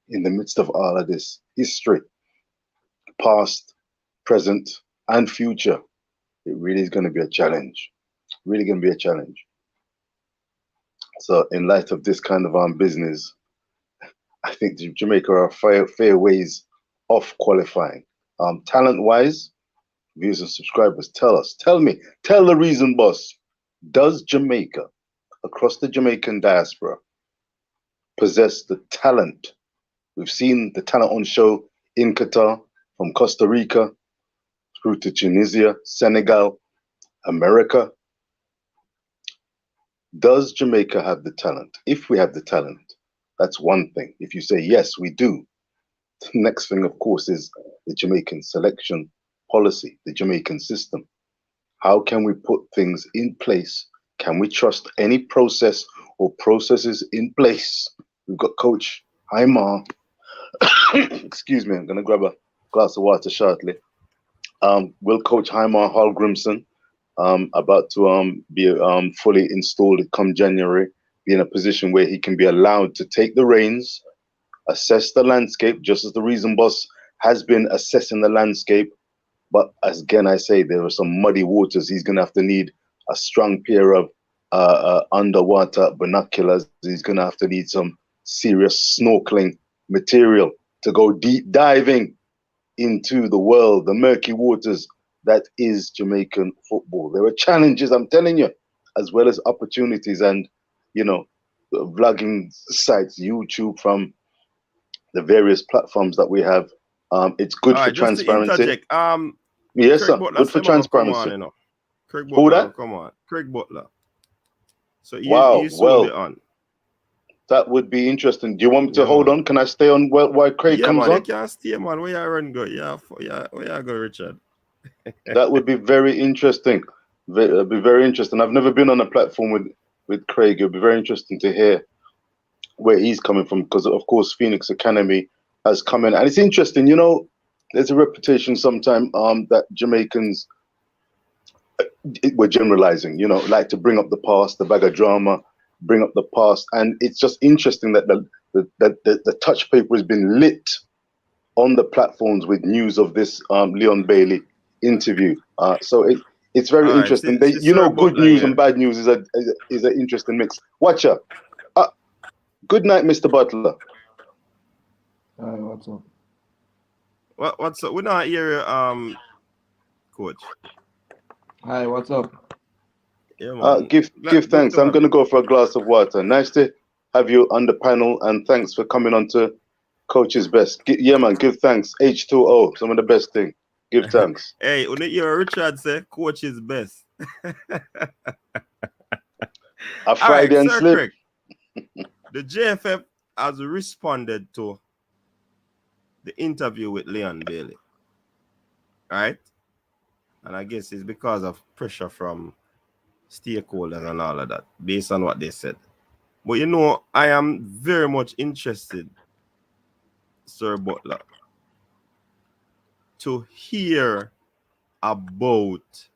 in the midst of all of this history, past, present, and future, it really is going to be a challenge. Really going to be a challenge. So in light of this kind of business, I think Jamaica are fair ways off qualifying. Talent-wise, viewers and subscribers, tell the reason, boss. Does Jamaica, across the Jamaican diaspora, possess the talent? We've seen the talent on show in Qatar, from Costa Rica through to Tunisia, Senegal, America. Does Jamaica have the talent? If we have the talent, that's one thing. If you say, yes, we do, the next thing, of course, is the Jamaican selection policy, the Jamaican system. How can we put things in place? Can we trust any process or processes in place? We've got Coach Haimar. Excuse me, I'm going to grab a glass of water shortly. Will Coach Haimar Hallgrimson about to be fully installed come January, be in a position where he can be allowed to take the reins, assess the landscape, just as the Reason Boss has been assessing the landscape. But as again, I say there are some muddy waters. He's going to have to need a strong pair of underwater binoculars. He's going to have to need some serious snorkeling material to go deep diving into the world, the murky waters that is Jamaican football. There are challenges, I'm telling you, as well as opportunities. And, you know, the vlogging sites, YouTube, from the various platforms that we have. It's good for transparency. Yes, Craig sir. Butler Good for transparency. Come on, you know. Craig Who Butler, that? come on. Craig Butler. So Wow, you sold it well, on. that would be interesting. Do you want me to Yeah, hold man. on? Can I stay on while Craig Yeah, comes man, you on? can't stay, man. Where you run go? Yeah, where you go, Richard? That would be very interesting. It'd be very interesting. I've never been on a platform with Craig. It'd be very interesting to hear where he's coming from, because of course Phoenix Academy has come in, and it's interesting. You know, there's a reputation sometimes that Jamaicans, we're generalizing. You know, like to bring up the past, the bag of drama, bring up the past, and it's just interesting that the touch paper has been lit on the platforms with news of this Leon Bailey interview. So it's very All right, interesting. see You know, Sir good Butler news here. and bad news is an interesting mix. Watch out. Good night, Mr. Butler. Hi, what's up? What's up? We're not here, coach. Hi, what's up? Yeah, man. Give Good thanks. to I'm have going to you. go for a glass of water. Nice to have you on the panel, and thanks for coming on to Coach's Best. Yeah, man, give thanks. H2O, some of the best thing. Give thanks. Hey, when you hear Richard say, coach is best. A Friday and Sir slip. Craig. The JFF has responded to the interview with Leon Bailey. Right? And I guess it's because of pressure from stakeholders and all of that, based on what they said. But you know, I am very much interested, Sir Butler, to hear about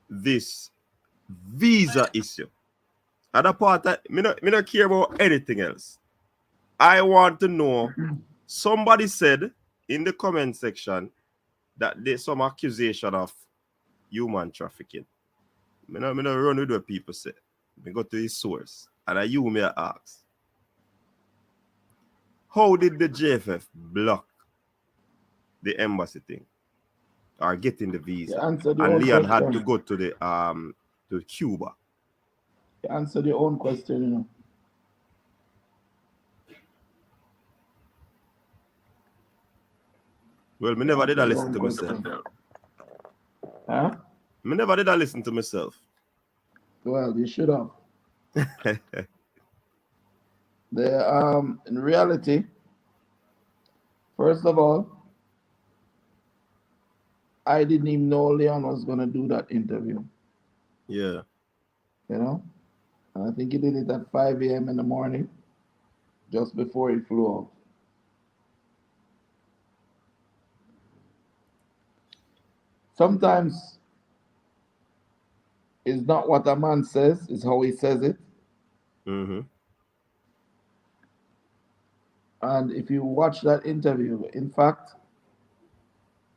this visa issue. And a part that me not care about anything else. I want to know. Somebody said in the comment section that there's some accusation of human trafficking. Me not run with what people say. Me go to his source. And I you may ask. How did the JFF block the embassy thing? Or getting the visa? You answered your And own Leon question. had to go to the to Cuba. You answered your own question, you know. Well, me never did I Answer your listen own to myself. question. Huh? Me never did I listen to myself. Well, you should have. In reality, first of all, I didn't even know Leon was gonna do that interview. Yeah. You know? And I think he did it at 5 a.m. in the morning, just before he flew out. Sometimes it's not what a man says, it's how he says it. Mm-hmm. And if you watch that interview, in fact,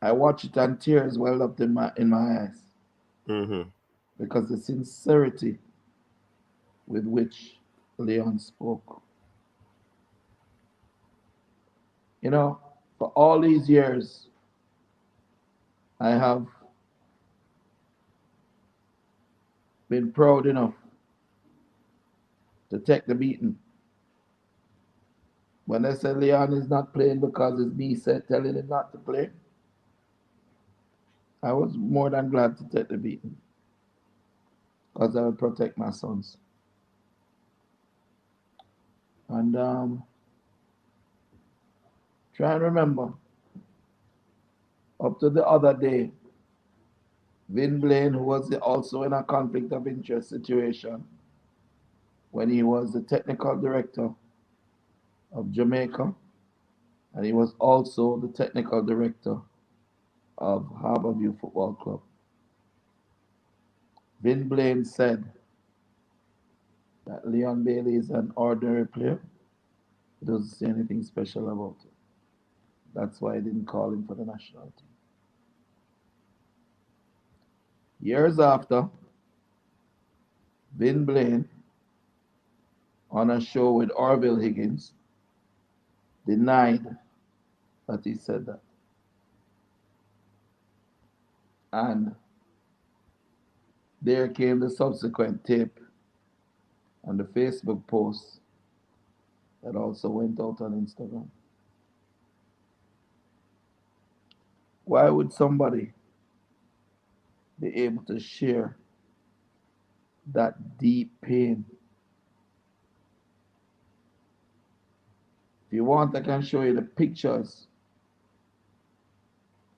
I watched it and tears welled up in my eyes. Mm-hmm. Because the sincerity with which Leon spoke. You know, for all these years, I have been proud enough to take the beating. When they say Leon is not playing because his knee said telling him not to play, I was more than glad to take the beating because I would protect my sons. And try and remember, up to the other day, Vin Blaine, who was also in a conflict of interest situation when he was the technical director of Jamaica, and he was also the technical director of Harborview Football Club. Vin Blaine said that Leon Bailey is an ordinary player. He doesn't say anything special about it. That's why I didn't call him for the national team. Years after, Vin Blaine, on a show with Orville Higgins, denied that he said that. And there came the subsequent tape and the Facebook post that also went out on Instagram. Why would somebody be able to share that deep pain? If you want, I can show you the pictures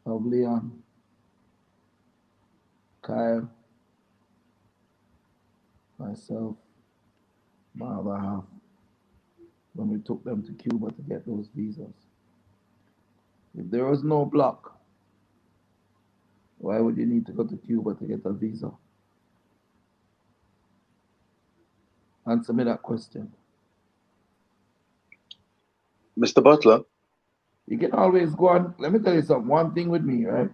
of Leon, Kyle, myself, my other half, when we took them to Cuba to get those visas. If there was no block, why would you need to go to Cuba to get a visa? Answer me that question. Mr. Butler, You can always go on. Let me tell you something. One thing with me, right?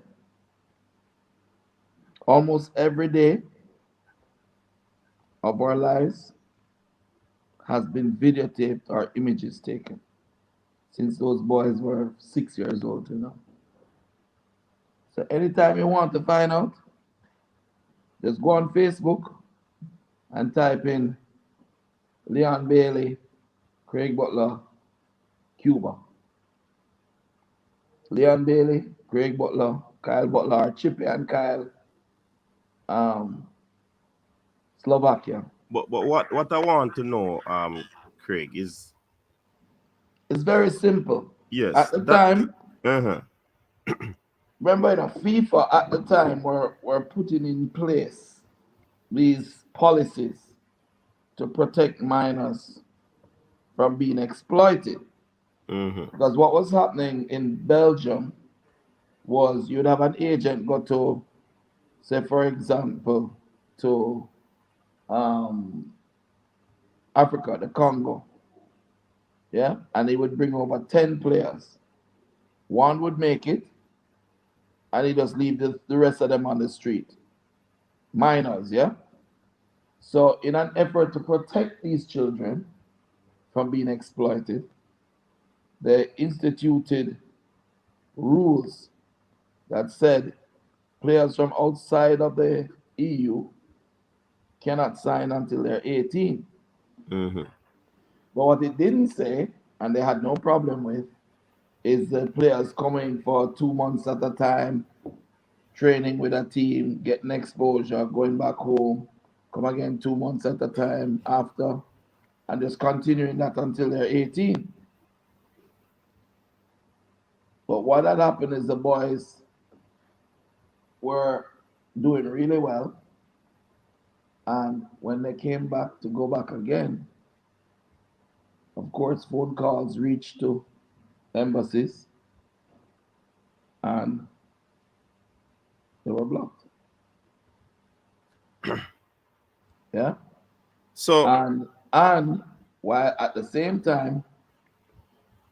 Almost every day of our lives has been videotaped or images taken since those boys were 6 years old, you know. So anytime you want to find out, just go on Facebook and type in Leon Bailey, Craig Butler, Cuba. Leon Bailey, Craig Butler, Kyle Butler, Chippy and Kyle, Slovakia. But what I want to know, Craig, is It's very simple. yes, At the that time, uh-huh. remember, the FIFA at the time were putting in place these policies to protect minors from being exploited. Mm-hmm. Because what was happening in Belgium was you'd have an agent go to, say, for example, to um, Africa, the Congo, yeah, and he would bring over 10 players. One would make it, and he just leave the rest of them on the street. Minors, yeah? So, in an effort to protect these children from being exploited, they instituted rules that said players from outside of the EU cannot sign until they're 18. Mm-hmm. But what it didn't say, and they had no problem with, is the players coming for 2 months at a time, training with a team, getting exposure, going back home, come again 2 months at a time after, and just continuing that until they're 18. But what had happened is the boys were doing really well, and when they came back to go back again, of course, phone calls reached to embassies and they were blocked. Yeah? So And while at the same time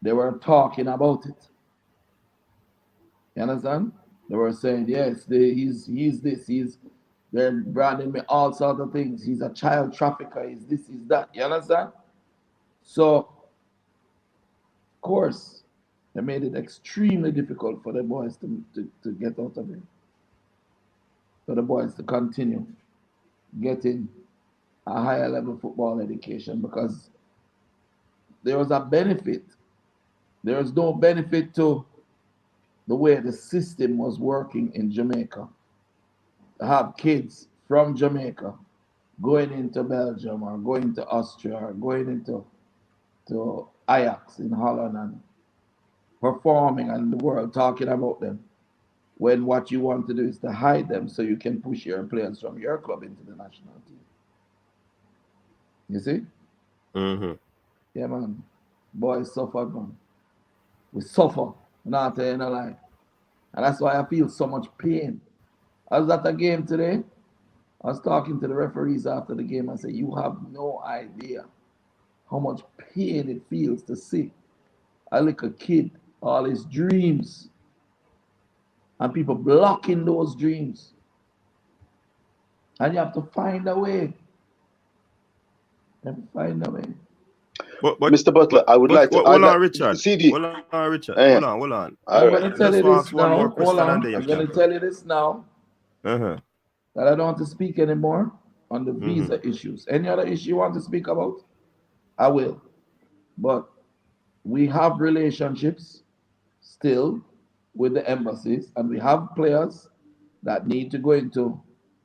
they were talking about it. You understand? They were saying, yes, he's this, they're branding me all sorts of things. He's a child trafficker, he's this, he's that. You understand? So, of course, they made it extremely difficult for the boys to get out of it. For the boys to continue getting a higher level football education because there was a benefit. There was no benefit to the way the system was working in Jamaica. To have kids from Jamaica going into Belgium or going to Austria or going into Ajax in Holland and performing and the world talking about them. when what you want to do is to hide them so you can push your players from your club into the national team. You see? Mm-hmm. Yeah, man. Boys suffer, man. We suffer. Not telling a lie. And that's why I feel so much pain. I was at a game today. I was talking to the referees after the game. I said, you have no idea how much pain it feels to see a little kid, all his dreams, and people blocking those dreams. And you have to find a way. You have to find a way. Mr. Butler, I would like to hold add that on, Richard. CD. Hold on, Richard. Eh, Hold on. all I'm right. going to tell Just you want to this ask one more now. Hold question and on. then you I'm going can to go. tell you this now Uh-huh. that I don't want to speak anymore on the Mm-hmm. visa issues. Any other issue you want to speak about, I will. But we have relationships still with the embassies, and we have players that need to go into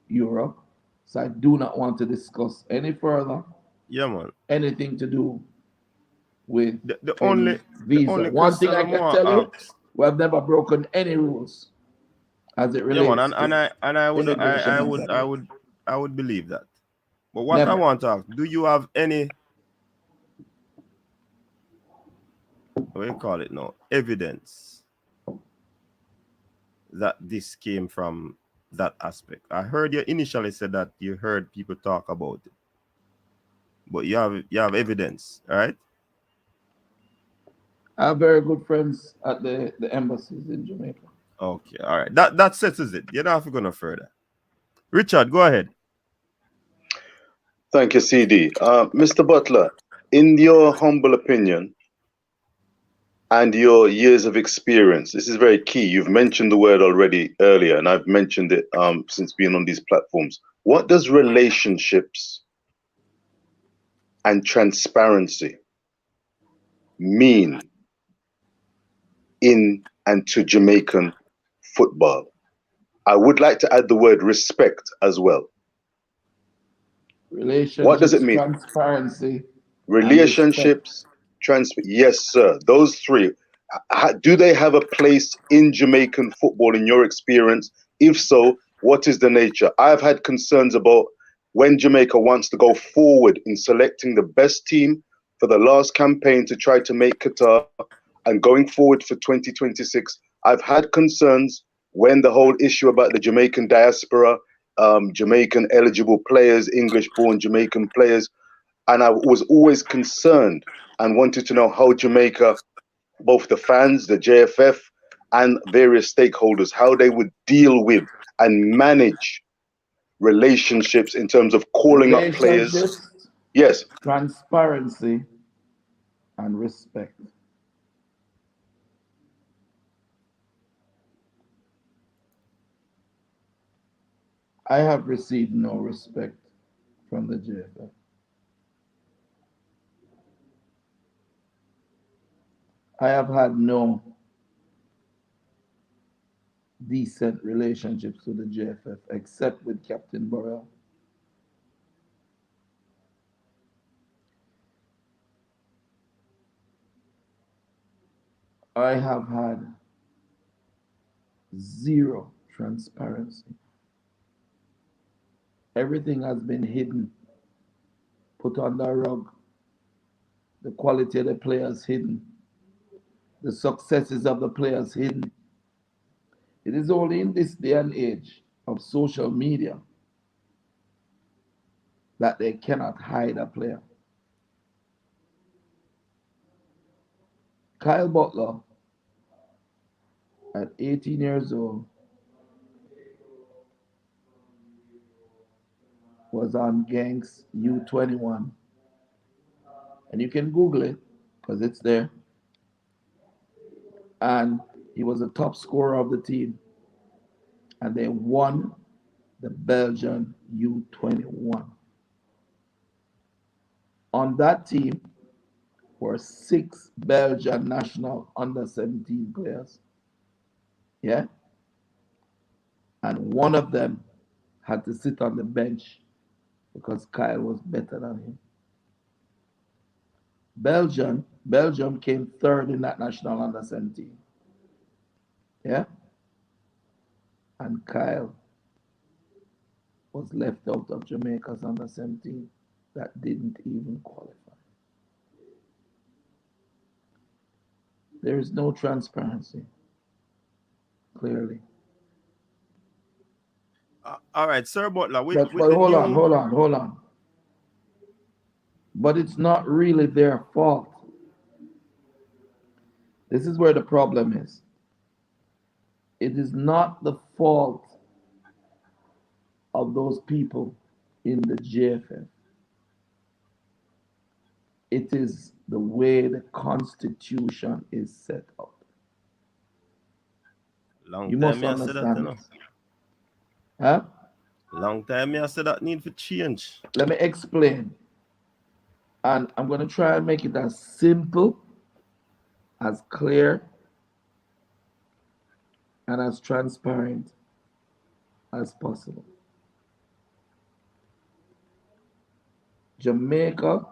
Europe. So I do not want to discuss any further Yeah, man. anything to do with The any visa. only One thing question I I'm can gonna tell you, ask. we have never broken any rules as it Yeah, man, relates to and I would immigration I and would salary. I would believe that. But what I Never. want to ask, do you have any, what do you call it now, evidence that this came from that aspect? I heard you initially said that you heard people talk about it, but you have evidence, right? I have very good friends at the embassies in Jamaica. Okay, all right. That settles it. You don't have to go no further. Richard, go ahead. Thank you, CD. Mr. Butler, in your humble opinion and your years of experience, this is very key. You've mentioned the word already earlier, and I've mentioned it since being on these platforms. What does relationships and transparency mean in and to Jamaican football? I would like to add the word respect as well. What does it Relationships, mean? transparency, and respect. Relationships, yes, sir. Those three. Do they have a place in Jamaican football in your experience? If so, what is the nature? I've had concerns about when Jamaica wants to go forward in selecting the best team for the last campaign to try to make Qatar and going forward for 2026. I've had concerns when the whole issue about the Jamaican diaspora, Jamaican eligible players, English born Jamaican players, and I was always concerned and wanted to know how Jamaica, both the fans, the JFF, and various stakeholders, how they would deal with and manage relationships in terms of calling up players. Relationships, Yes. transparency, and respect. I have received no respect from the JFF. I have had no decent relationships with the JFF except with Captain Burrell. I have had zero transparency. Everything has been hidden, put on the rug. The quality of the players hidden. The successes of the players hidden. It is only in this day and age of social media that they cannot hide a player. Kyle Butler, at 18 years old, was on Genks U21. And you can Google it because it's there. And he was a top scorer of the team. And they won the Belgian U21. On that team were 6 Belgian national under 17 players. Yeah? And one of them had to sit on the bench because Kyle was better than him. Belgium came third in that national under 17. Yeah? and Kyle was left out of Jamaica's under 17 that didn't even qualify. There is no transparency, clearly. All right, Sir Butler, But with the hold on, new. hold on, hold on. But it's not really their fault. This is where the problem is. It is not the fault of those people in the JFF. It is the way the Constitution is set up. Long You time must me I said that, you understand know. this. Huh? Long time me I said that need for change. Let me explain. And I'm going to try and make it as simple, as clear, and as transparent as possible. Jamaica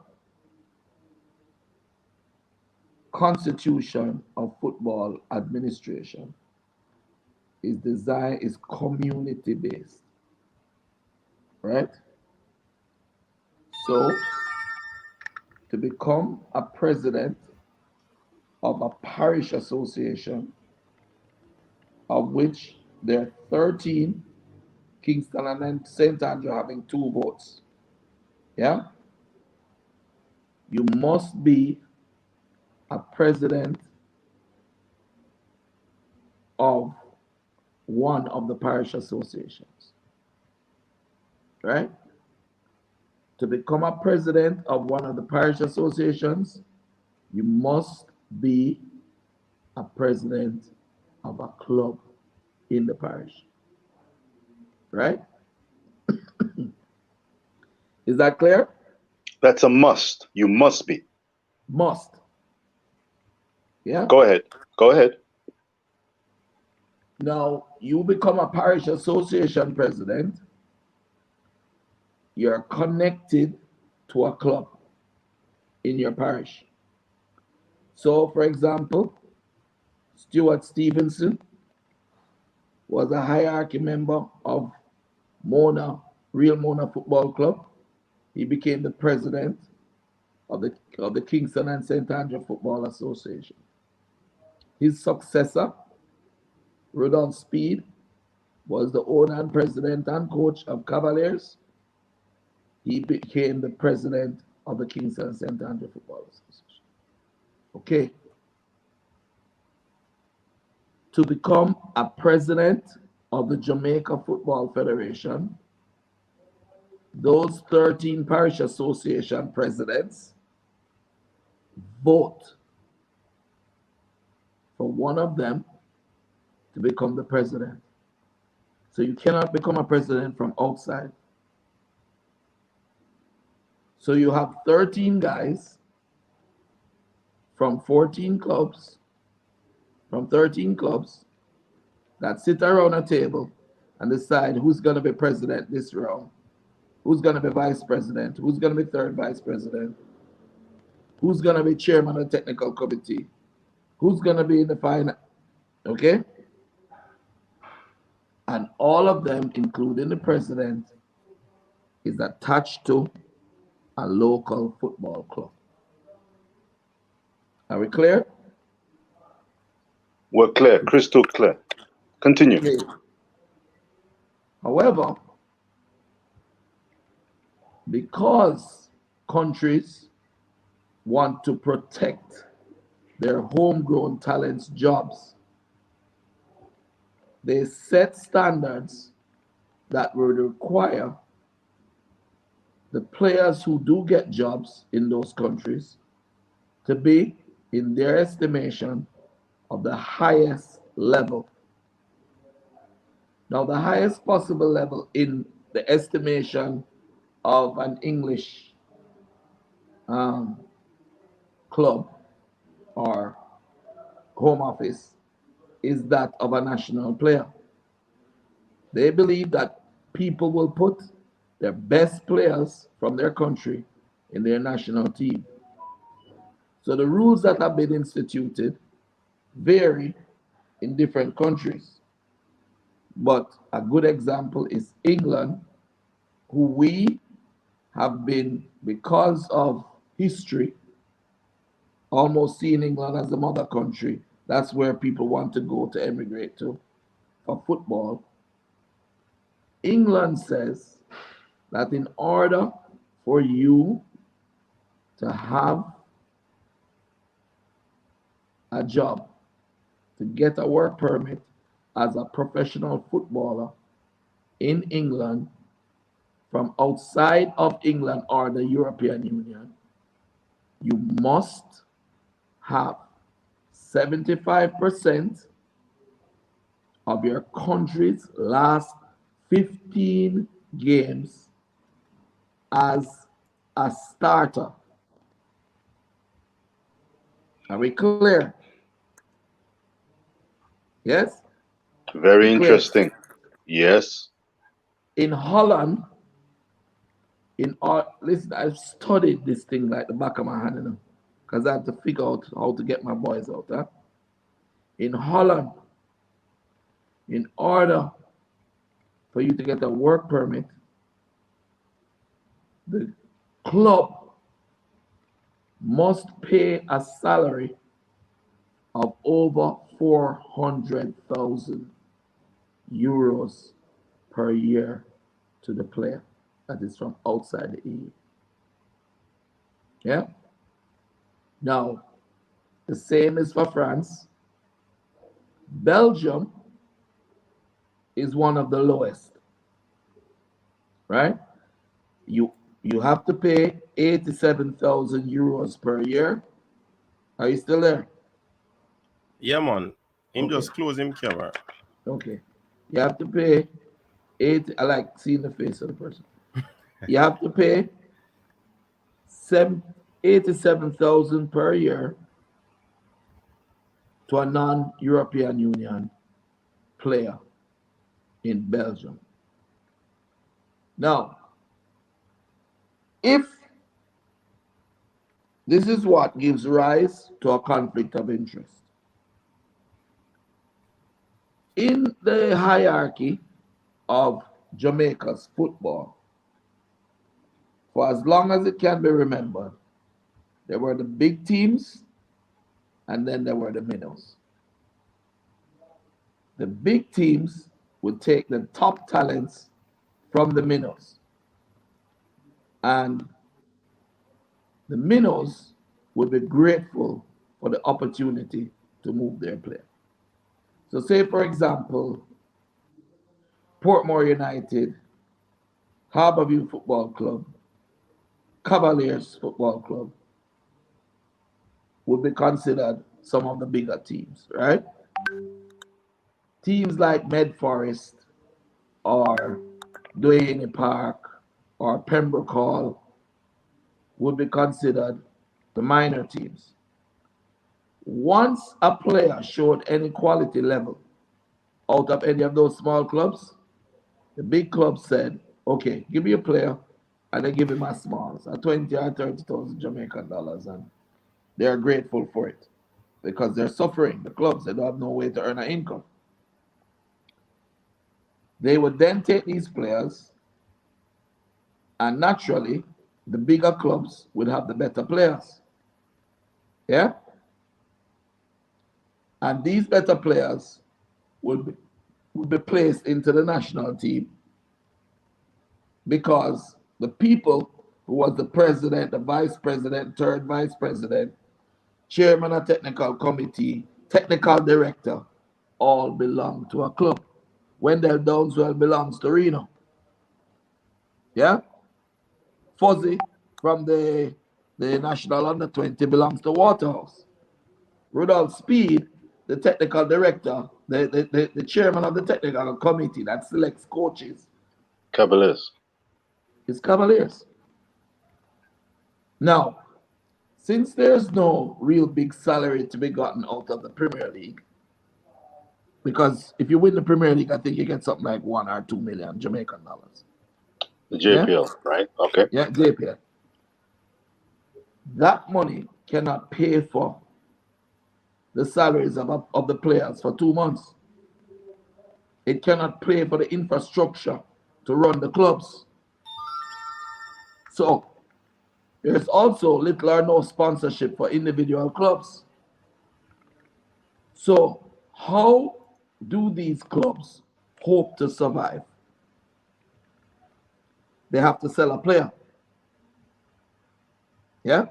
Constitution of Football Administration is community based, right? So to become a president of a parish association, of which there are 13, Kingston and then St. Andrew having 2 votes, yeah? You must be a president of one of the parish associations, right? To become a president of one of the parish associations, you must be a president of a club in the parish, right? Is that clear? That's a must. You must be. Must. Yeah? Go ahead. Go ahead. Now, you become a parish association president, you're connected to a club in your parish. So, for example, Stuart Stevenson was a hierarchy member of Real Mona Football Club. He became the president of the Kingston and St. Andrew Football Association. His successor, Rudolph Speed, was the owner and president and coach of Cavaliers. He became the president of the Kingston and St. Andrew Football Association. Okay. To become a president of the Jamaica Football Federation, those 13 parish association presidents vote for one of them to become the president. So you cannot become a president from outside. So you have 13 guys from 13 clubs that sit around a table and decide who's going to be president this round, who's going to be vice president, who's going to be third vice president, who's going to be chairman of the technical committee, who's going to be in the final, okay? And all of them, including the president, is attached to a local football club. Are we clear? We're clear, crystal clear. Continue. Okay. However, because countries want to protect their homegrown talents' jobs, they set standards that would require the players who do get jobs in those countries to be, in their estimation, of the highest level. Now, the highest possible level in the estimation of an English club or home office is that of a national player. They believe that people will put their best players from their country in their national team. So the rules that have been instituted vary in different countries. But a good example is England, who we have been, because of history, almost seeing England as the mother country. That's where people want to go to emigrate to for football. England says that in order for you to have a job, to get a work permit as a professional footballer in England from outside of England or the European Union, you must have 75% of your country's last 15 games as a starter. Are we clear? Yes? Very Clear. interesting. Yes. In Holland, listen, I've studied this thing like the back of my hand, you know, because I have to figure out how to get my boys out. Huh? In Holland, in order for you to get a work permit, the club must pay a salary of over 400,000 euros per year to the player that is from outside the EU. Yeah? Now, the same is for France. Belgium is one of the lowest, right? You have to pay 87,000 euros per year. Are you still there? Yeah, man. Him Okay. just close him camera. Okay. You have to pay 80. I like seeing the face of the person. You have to pay 87,000 per year to a non-European Union player in Belgium. Now, if this is what gives rise to a conflict of interest. In the hierarchy of Jamaica's football, for as long as it can be remembered, there were the big teams and then there were the minnows. The big teams would take the top talents from the minnows, and the minnows would be grateful for the opportunity to move their player. So say, for example, Portmore United, Harborview Football Club, Cavaliers Football Club would be considered some of the bigger teams, right? Teams like Medforest or Duane Park or Pembroke Hall would be considered the minor teams. Once a player showed any quality level out of any of those small clubs, the big clubs said, okay, give me a player, and they give him a smalls, a 20 or 30,000 Jamaican dollars, and they're grateful for it because they're suffering. The clubs, they don't have no way to earn an income. They would then take these players, and naturally, the bigger clubs would have the better players. Yeah? And these better players would be placed into the national team because the people who was the president, the vice president, third vice president, chairman of technical committee, technical director, all belong to a club. Wendell Downswell belongs to Reno. Yeah? Fuzzy from the National Under 20 belongs to Waterhouse. Rudolph Speed, the technical director, the chairman of the technical committee that selects coaches, Cavaliers. is Cavaliers. Now, since there's no real big salary to be gotten out of the Premier League, because if you win the Premier League, I think you get something like 1 or 2 million Jamaican dollars. The JPL, right? Okay. Yeah, JPL. That money cannot pay for the salaries of the players for 2 months. It cannot pay for the infrastructure to run the clubs. So there's also little or no sponsorship for individual clubs. So how do these clubs hope to survive? They have to sell a player. Yeah?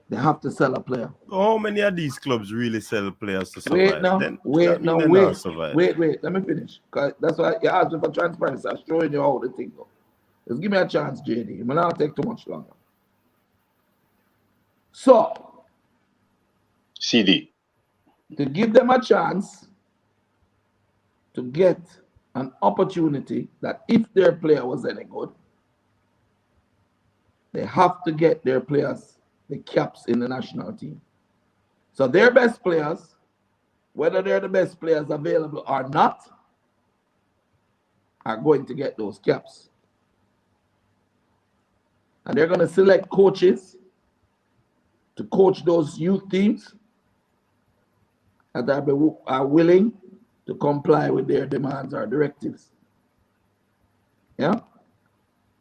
They have to sell a player. How many of these clubs really sell players to Wait survive? now, Then wait that mean now, they're not survive. wait. Let me finish. 'Cause that's why you asked me for transparency. I'm showing you how the thing goes. Just give me a chance, JD. It will not take too much longer. So, CD. to give them a chance to get an opportunity that if their player was any good, they have to get their players the caps in the national team. So their best players, whether they're the best players available or not, are going to get those caps. And they're going to select coaches to coach those youth teams that are willing to comply with their demands or directives. Yeah?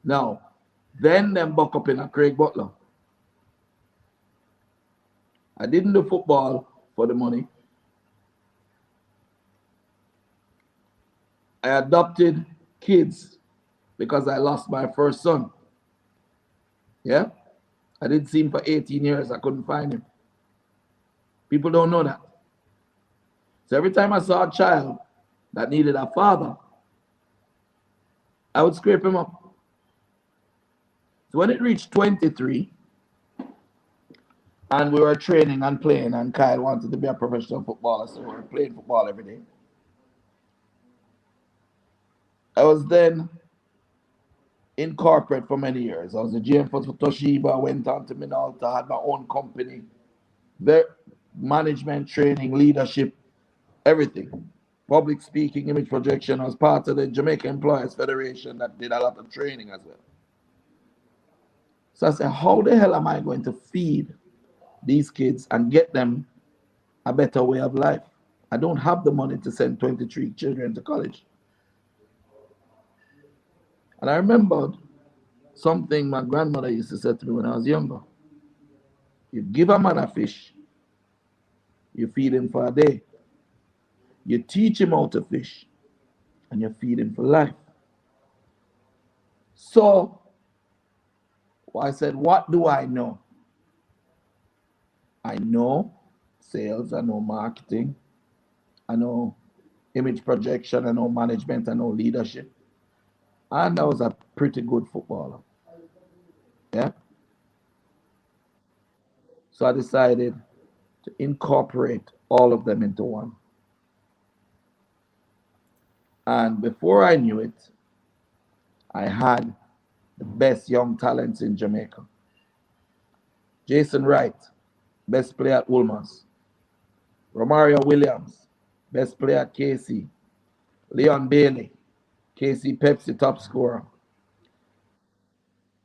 Now, then them buck up in a Craig Butler. I didn't do football for the money. I adopted kids because I lost my first son. Yeah? I didn't see him for 18 years. I couldn't find him. People don't know that. So every time I saw a child that needed a father, I would scrape him up. So when it reached 23, and we were training and playing, and Kyle wanted to be a professional footballer, so we were playing football every day. I was then in corporate for many years. I was a GM for Toshiba, went on to Minolta, had my own company, management, training, leadership, everything. Public speaking, image projection. I was part of the Jamaican Employers Federation that did a lot of training as well. So I said, how the hell am I going to feed these kids and get them a better way of life? I don't have the money to send 23 children to college. And I remembered something my grandmother used to say to me when I was younger. You give a man a fish, you feed him for a day. You teach him how to fish, and you feed him for life. So I said, what do I know? I know sales, I know marketing, I know image projection, I know management, I know leadership. And I was a pretty good footballer. Yeah. So I decided to incorporate all of them into one. And before I knew it, I had the best young talents in Jamaica. Jason Wright, best player at Wolmer's. Romario Williams, best player at KC. Leon Bailey, KC Pepsi top scorer.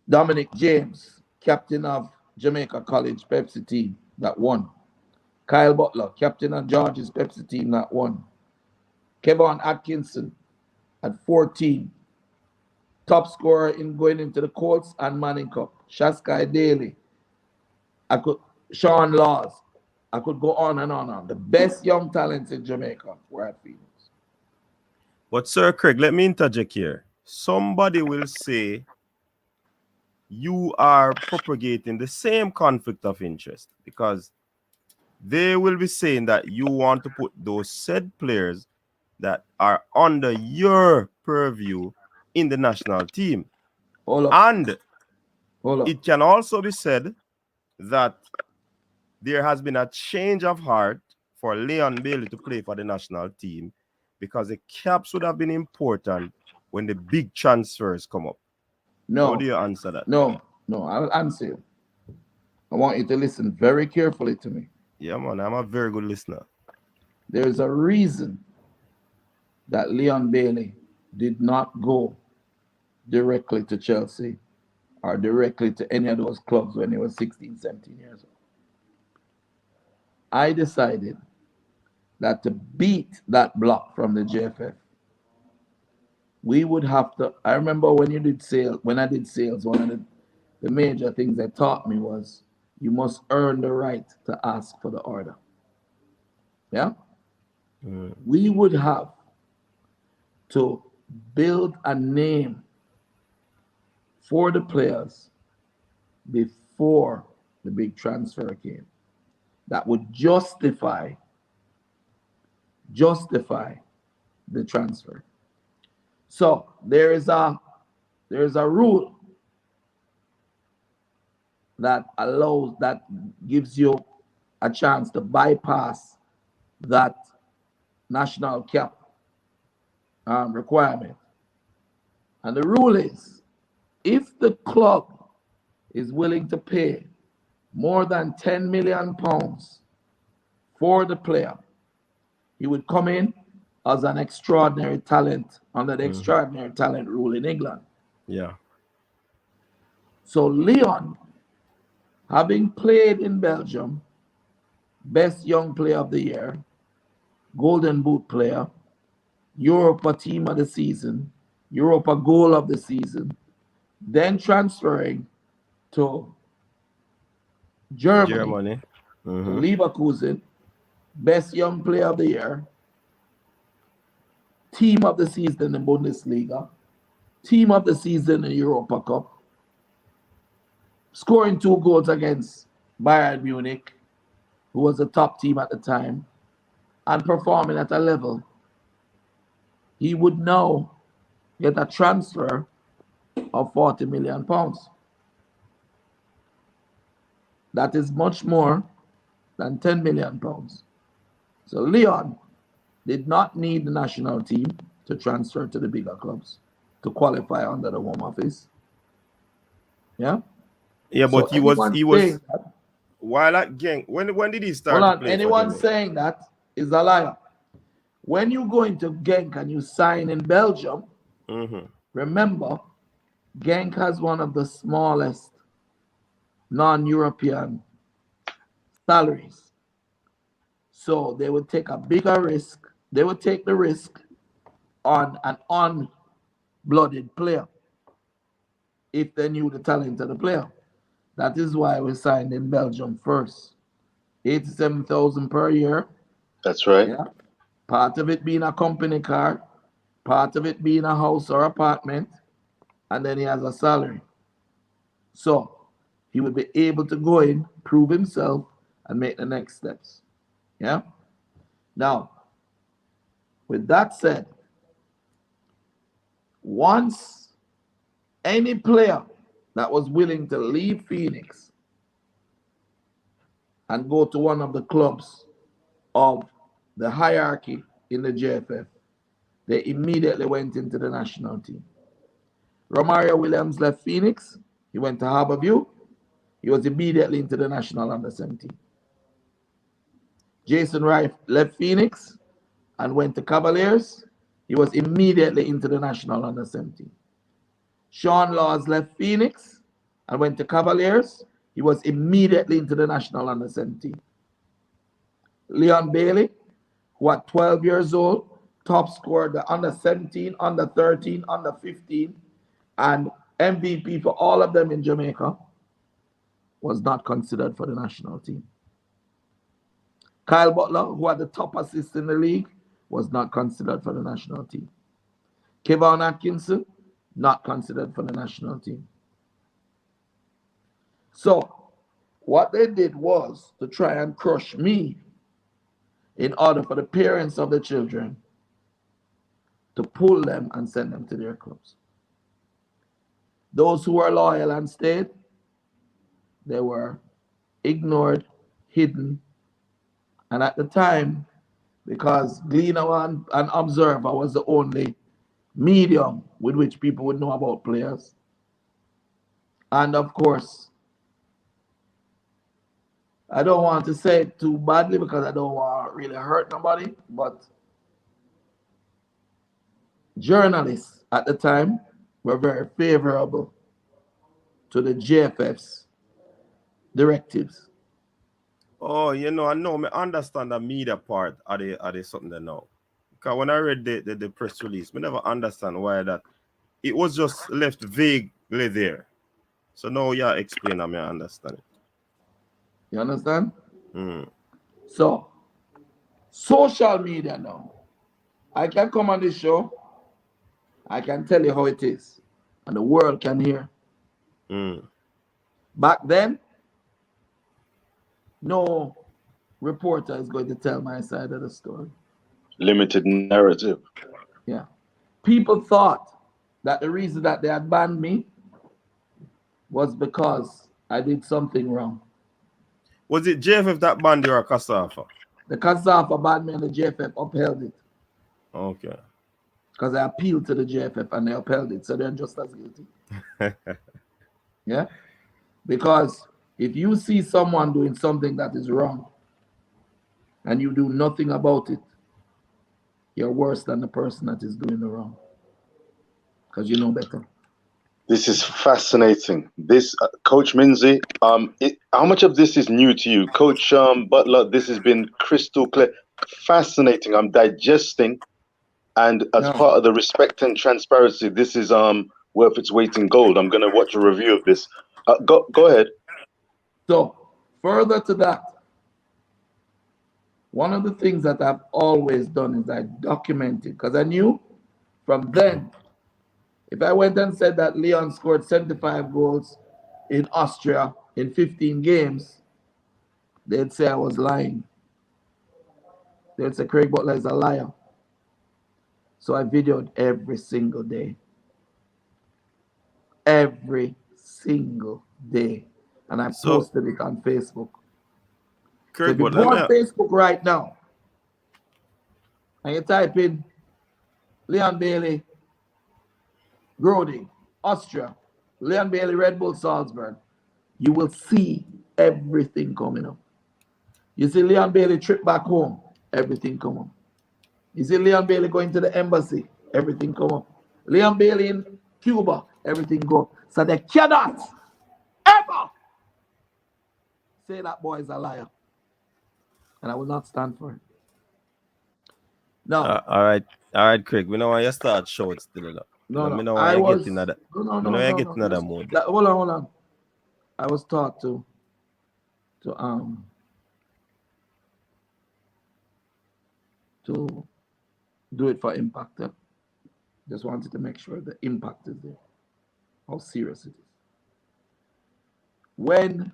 Dominic James, captain of Jamaica College Pepsi team that won. Kyle Butler, captain of George's Pepsi team that won. Kevon Atkinson at 14, top scorer in going into the Colts and Manning Cup. Shaskai Daly, Sean Laws. I could go on and on. The best young talents in Jamaica were at Phoenix. But Sir Craig, let me interject here. Somebody will say you are propagating the same conflict of interest because they will be saying that you want to put those said players that are under your purview in the national team. And it can also be said that there has been a change of heart for Leon Bailey to play for the national team because the caps would have been important when the big transfers come up. No. How do you answer that? No, I'll answer you. I want you to listen very carefully to me. Yeah, man, I'm a very good listener. There's a reason that Leon Bailey did not go directly to Chelsea or directly to any of those clubs when he was 16, 17 years old. I decided that to beat that block from the JFF, we would have to. I remember when you did sales, when I did sales, one of the major things they taught me was you must earn the right to ask for the order. Yeah? We would have to build a name for the players before the big transfer came that would justify the transfer. So there is a rule that gives you a chance to bypass that national cap requirement. And the rule is, if the club is willing to pay more than £10 million for the player, he would come in as an extraordinary talent under the extraordinary talent rule in England. Yeah. So Leon, having played in Belgium, best young player of the year, Golden Boot player, Europa team of the season, Europa goal of the season, then transferring to Germany. Leverkusen, best young player of the year, team of the season in Bundesliga, team of the season in Europa Cup, scoring 2 goals against Bayern Munich, who was the top team at the time, and performing at a level. He would now get a transfer of £40 million. That is much more than £10 million. So Leon did not need the national team to transfer to the bigger clubs to qualify under the Home Office. Yeah? Yeah, So but he was that, while at Genk. When did he start hold to on, play anyone for Jamaica? saying that is a liar. When you go into Genk and you sign in Belgium, remember, Genk has one of the smallest non-European salaries. So they would take a bigger risk. They would take the risk on an unblooded player if they knew the talent of the player. That is why we signed in Belgium first. 87,000 per year. That's right. Yeah. Part of it being a company car, part of it being a house or apartment, and then he has a salary. So he would be able to go in, prove himself, and make the next steps. Yeah? Now, with that said, once any player that was willing to leave Phoenix and go to one of the clubs of the hierarchy in the JFF, they immediately went into the national team. Romario Williams left Phoenix. He went to Harborview. He was immediately into the national under-17. Jason Wright left Phoenix and went to Cavaliers. He was immediately into the national under-17. Sean Laws left Phoenix and went to Cavaliers. He was immediately into the national under-17. Leon Bailey, who at 12 years old, top scorer the under-17, under-13, under-15, and MVP for all of them in Jamaica, was not considered for the national team. Kyle Butler, who had the top assist in the league, was not considered for the national team. Kevon Atkinson, not considered for the national team. So, what they did was to try and crush me in order for the parents of the children to pull them and send them to their clubs. Those who were loyal and stayed, they were ignored, hidden, and at the time, because Gleaner and Observer was the only medium with which people would know about players, and of course, I don't want to say it too badly because I don't want to really hurt nobody, but journalists at the time were very favorable to the JFF's directives. Oh, I know, me understand the media part are they something they know. Because when I read the press release, I never understand why that. It was just left vaguely there. So now you explain, I understand it. You understand? Mm. So, social media now. I can come on this show. I can tell you how it is. And the world can hear. Mm. Back then, no reporter is going to tell my side of the story. Limited narrative. Yeah. People thought that the reason that they had banned me was because I did something wrong. Was it JFF that banned you or Kasafa? The Kasafa banned me and the JFF upheld it. Okay. Because I appealed to the JFF and they upheld it. So they're just as guilty. Yeah? Because if you see someone doing something that is wrong and you do nothing about it, you're worse than the person that is doing the wrong. Because you know better. This is fascinating. This Coach Minzy, how much of this is new to you, Coach Butler? This has been crystal clear, fascinating. I'm digesting, and as part of the respect and transparency, this is worth its weight in gold. I'm going to watch a review of this. Go ahead. So further to that, one of the things that I've always done is I documented, because I knew from then, if I went and said that Leon scored 75 goals in Austria in 15 games, they'd say I was lying. They'd say Craig Butler is a liar. So I videoed every single day. Every single day. And I posted it on Facebook. So if you go on Facebook right now, and you type in Leon Bailey, Grody, Austria, Leon Bailey, Red Bull Salzburg, you will see everything coming up. You see Leon Bailey trip back home, everything come up. You see Leon Bailey going to the embassy, everything come up. Leon Bailey in Cuba, everything go up. So they cannot ever say that boy is a liar. And I will not stand for it. No. All right, Craig. We know why you start short still. No. I was get another. No. Get another mode. Hold on. I was taught to do it for impact. Just wanted to make sure the impact is there. How serious it is. When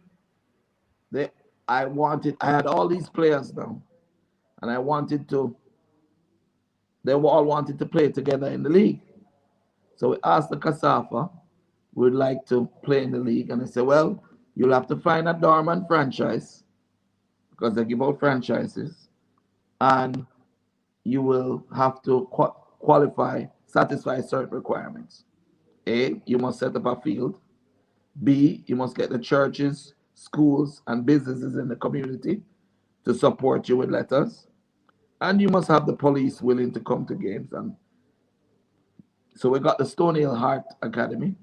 I had all these players now, and they all wanted to play together in the league. So we asked the Kasafa, we'd like to play in the league. And they said, well, you'll have to find a dormant franchise because they give out franchises. And you will have to satisfy certain requirements. A, you must set up a field. B, you must get the churches, schools, and businesses in the community to support you with letters. And you must have the police willing to come to games. And so we got the Stonehill Heart Academy.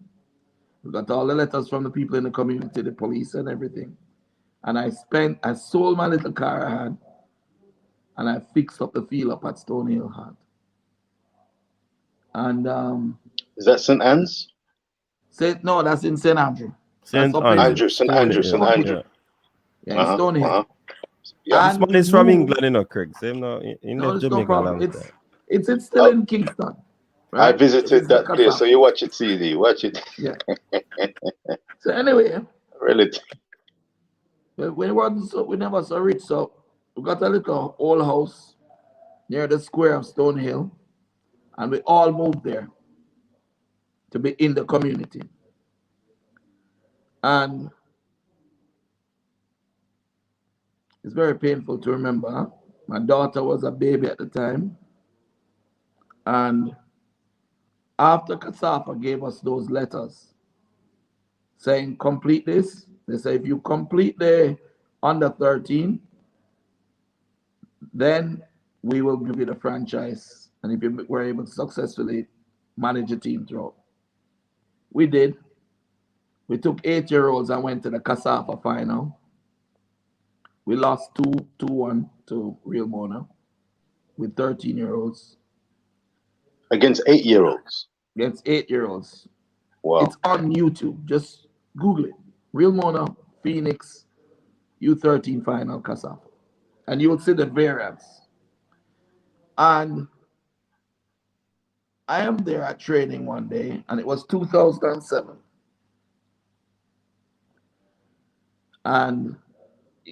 We got all the letters from the people in the community, the police and everything. And I sold my little car I had, and I fixed up the field up at Stonehill Heart. And is that St. Anne's? No, that's in St. Andrew. St. Andrew. Yeah, in Stonehill. Yeah. This man is from England, you know, Craig. Same no, in Jamaica. It's still in Kingston. Right? I visited that place, so you watch it, CD. Watch it. Yeah. So anyway, really, we never so rich, so we got a little old house near the square of Stonehill, and we all moved there to be in the community. And it's very painful to remember. Huh? My daughter was a baby at the time, and after Kasafa gave us those letters saying complete this, they say if you complete the under 13, then we will give you the franchise. And if you were able to successfully manage a team throughout. We did. We took 8-year-olds and went to the Kasafa final. We lost 2-1 to Real Mona. with 13-year-olds. Against 8-year-olds. Against 8-year-olds. Wow. It's on YouTube. Just Google it. Real Mona, Phoenix, U13 final, Kasaf. And you will see the variance. And I am there at training one day, and it was 2007. And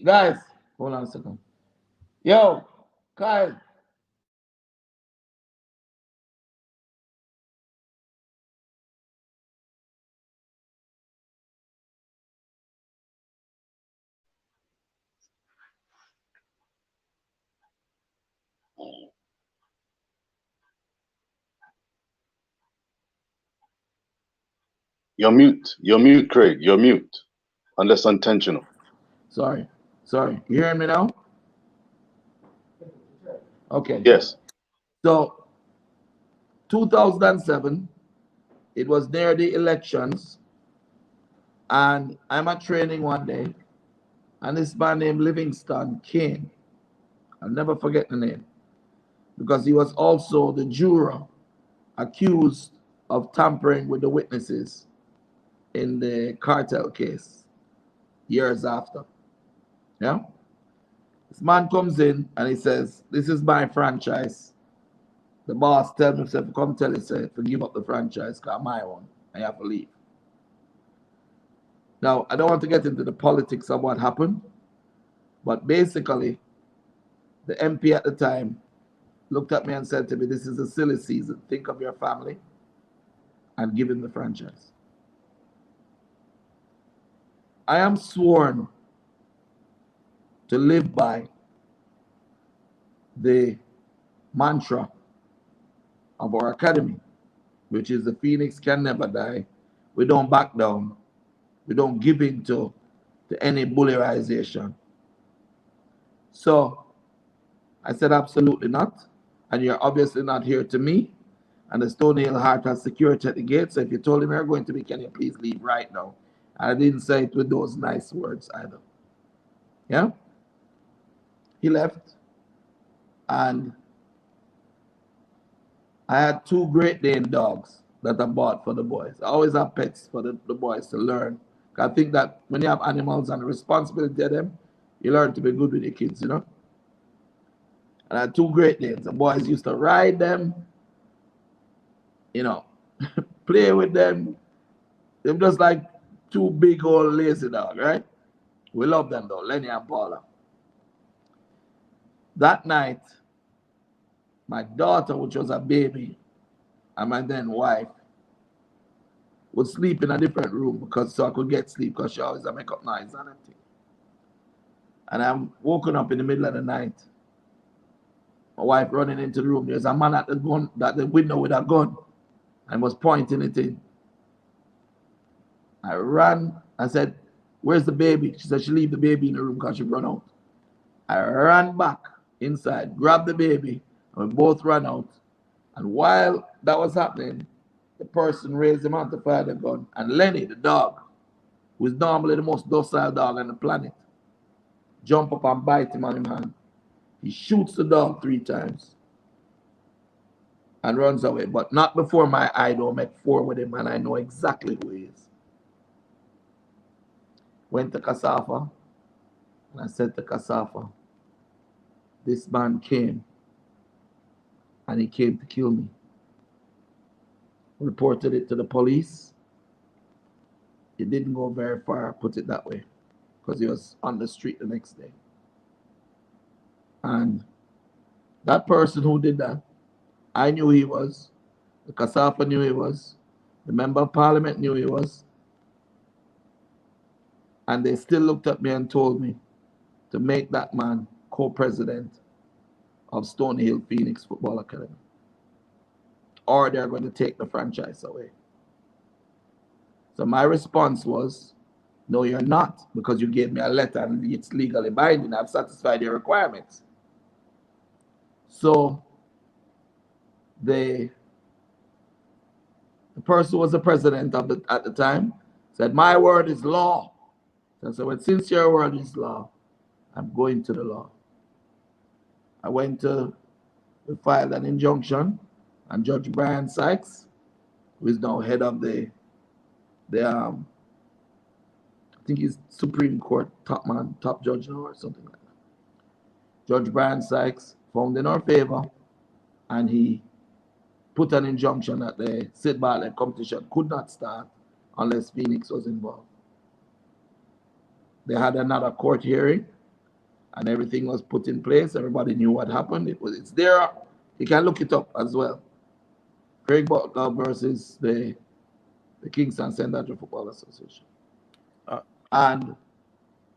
guys, hold on a second. Yo, Kyle. You're mute, Craig. You're mute. Unless intentional. Sorry. You hearing me now? Okay. Yes. So 2007, it was near the elections, and I'm at training one day, and this man named Livingston came. I'll never forget the name, because he was also the juror accused of tampering with the witnesses in the cartel case years after. Yeah? This man comes in and he says, "This is my franchise. The boss tells me to come tell you to give up the franchise because my one. I have to leave." Now, I don't want to get into the politics of what happened, but basically, the MP at the time looked at me and said to me, "This is a silly season. Think of your family and give him the franchise." I am sworn to live by the mantra of our academy, which is the Phoenix can never die. We don't back down. We don't give in to any bullerization. So I said, absolutely not. And you're obviously not here to me. And the Stony Hill Heart has security at the gate. So if you told him you're going to be, can you please leave right now? And I didn't say it with those nice words either. Yeah? He left. And I had 2 Great Dane dogs that I bought for the boys. I always have pets for the boys to learn. I think that when you have animals and the responsibility of them, you learn to be good with your kids, you know? And I had 2 Great Danes. The boys used to ride them, you know, play with them. They're just like 2 big old lazy dogs, right? We love them though, Lenny and Paula. That night, my daughter, which was a baby, and my then wife, would sleep in a different room because so I could get sleep because she always make up noise and everything. And I'm woken up in the middle of the night. My wife running into the room. There's a man at the window with a gun. I was pointing it in. I ran. I said, "Where's the baby?" She said she leave the baby in the room because she run out. I ran back inside, grabbed the baby, and we both ran out. And while that was happening, the person raised him out to fire the gun. And Lenny, the dog, who is normally the most docile dog on the planet, jump up and bite him on his hand. He shoots the dog 3 times and runs away, but not before my eye don't make 4 with him and I know exactly who he is. Went to Kasafa and I said to Kasafa, "This man came and he came to kill me." Reported it to the police. It didn't go very far, put it that way, because he was on the street the next day. And that person who did that, I knew he was. The Kasafa knew he was. The member of parliament knew he was. And they still looked at me and told me to make that man co-president of Stony Hill Phoenix Football Academy, or they're going to take the franchise away. So my response was, "No, you're not, because you gave me a letter and it's legally binding. I've satisfied your requirements." So the person who was the president of at the time said, "My word is law." So I said, "Well, since your word is law, I'm going to the law." I went to we filed an injunction, and Judge Brian Sykes, who is now head of the I think he's Supreme Court top judge now or something like that. Judge Brian Sykes found in our favor, and he put an injunction that the Sid Bartlett competition could not start unless Phoenix was involved. They had another court hearing, and everything was put in place. Everybody knew what happened. It's there. You can look it up as well. Craig Butler versus the Kingston St. Andrew Football Association. And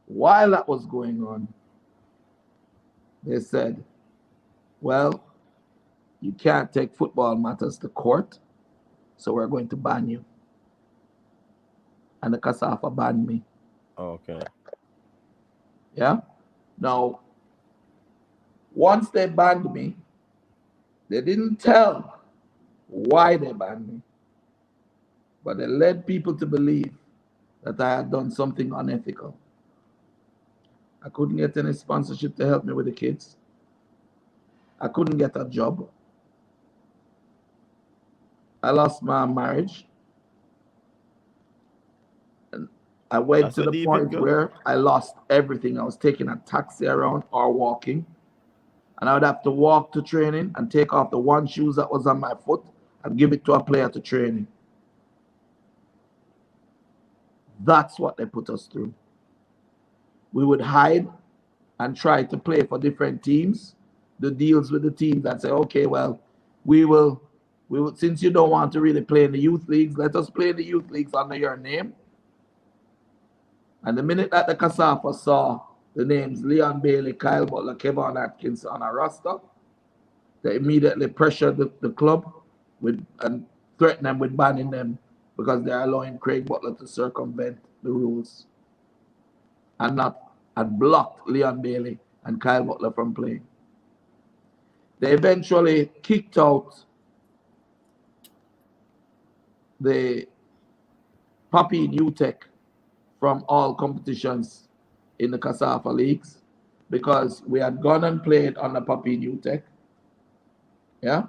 while that was going on, they said, well, you can't take football matters to court, so we're going to ban you. And the CASAFA banned me. Okay. Yeah? Now, once they banned me, they didn't tell why they banned me, but they led people to believe that I had done something unethical. I couldn't get any sponsorship to help me with the kids. I couldn't get a job. I lost my marriage. And I went That's to so the deep it point go. where I lost everything. I was taking a taxi around or walking. And I would have to walk to training and take off the one shoes that was on my foot and give it to a player to training. That's what they put us through. We would hide and try to play for different teams, the deals with the teams that say, okay, well, we will, since you don't want to really play in the youth leagues, let us play in the youth leagues under your name. And the minute that the CASAFA saw the names Leon Bailey, Kyle Butler, Kevin Atkins on a roster, they immediately pressured the club and threatened them with banning them because they're allowing Craig Butler to circumvent the rules and blocked Leon Bailey and Kyle Butler from playing. They eventually kicked out the Papi New Tech from all competitions in the CASAFA leagues because we had gone and played on the Papi New Tech. Yeah?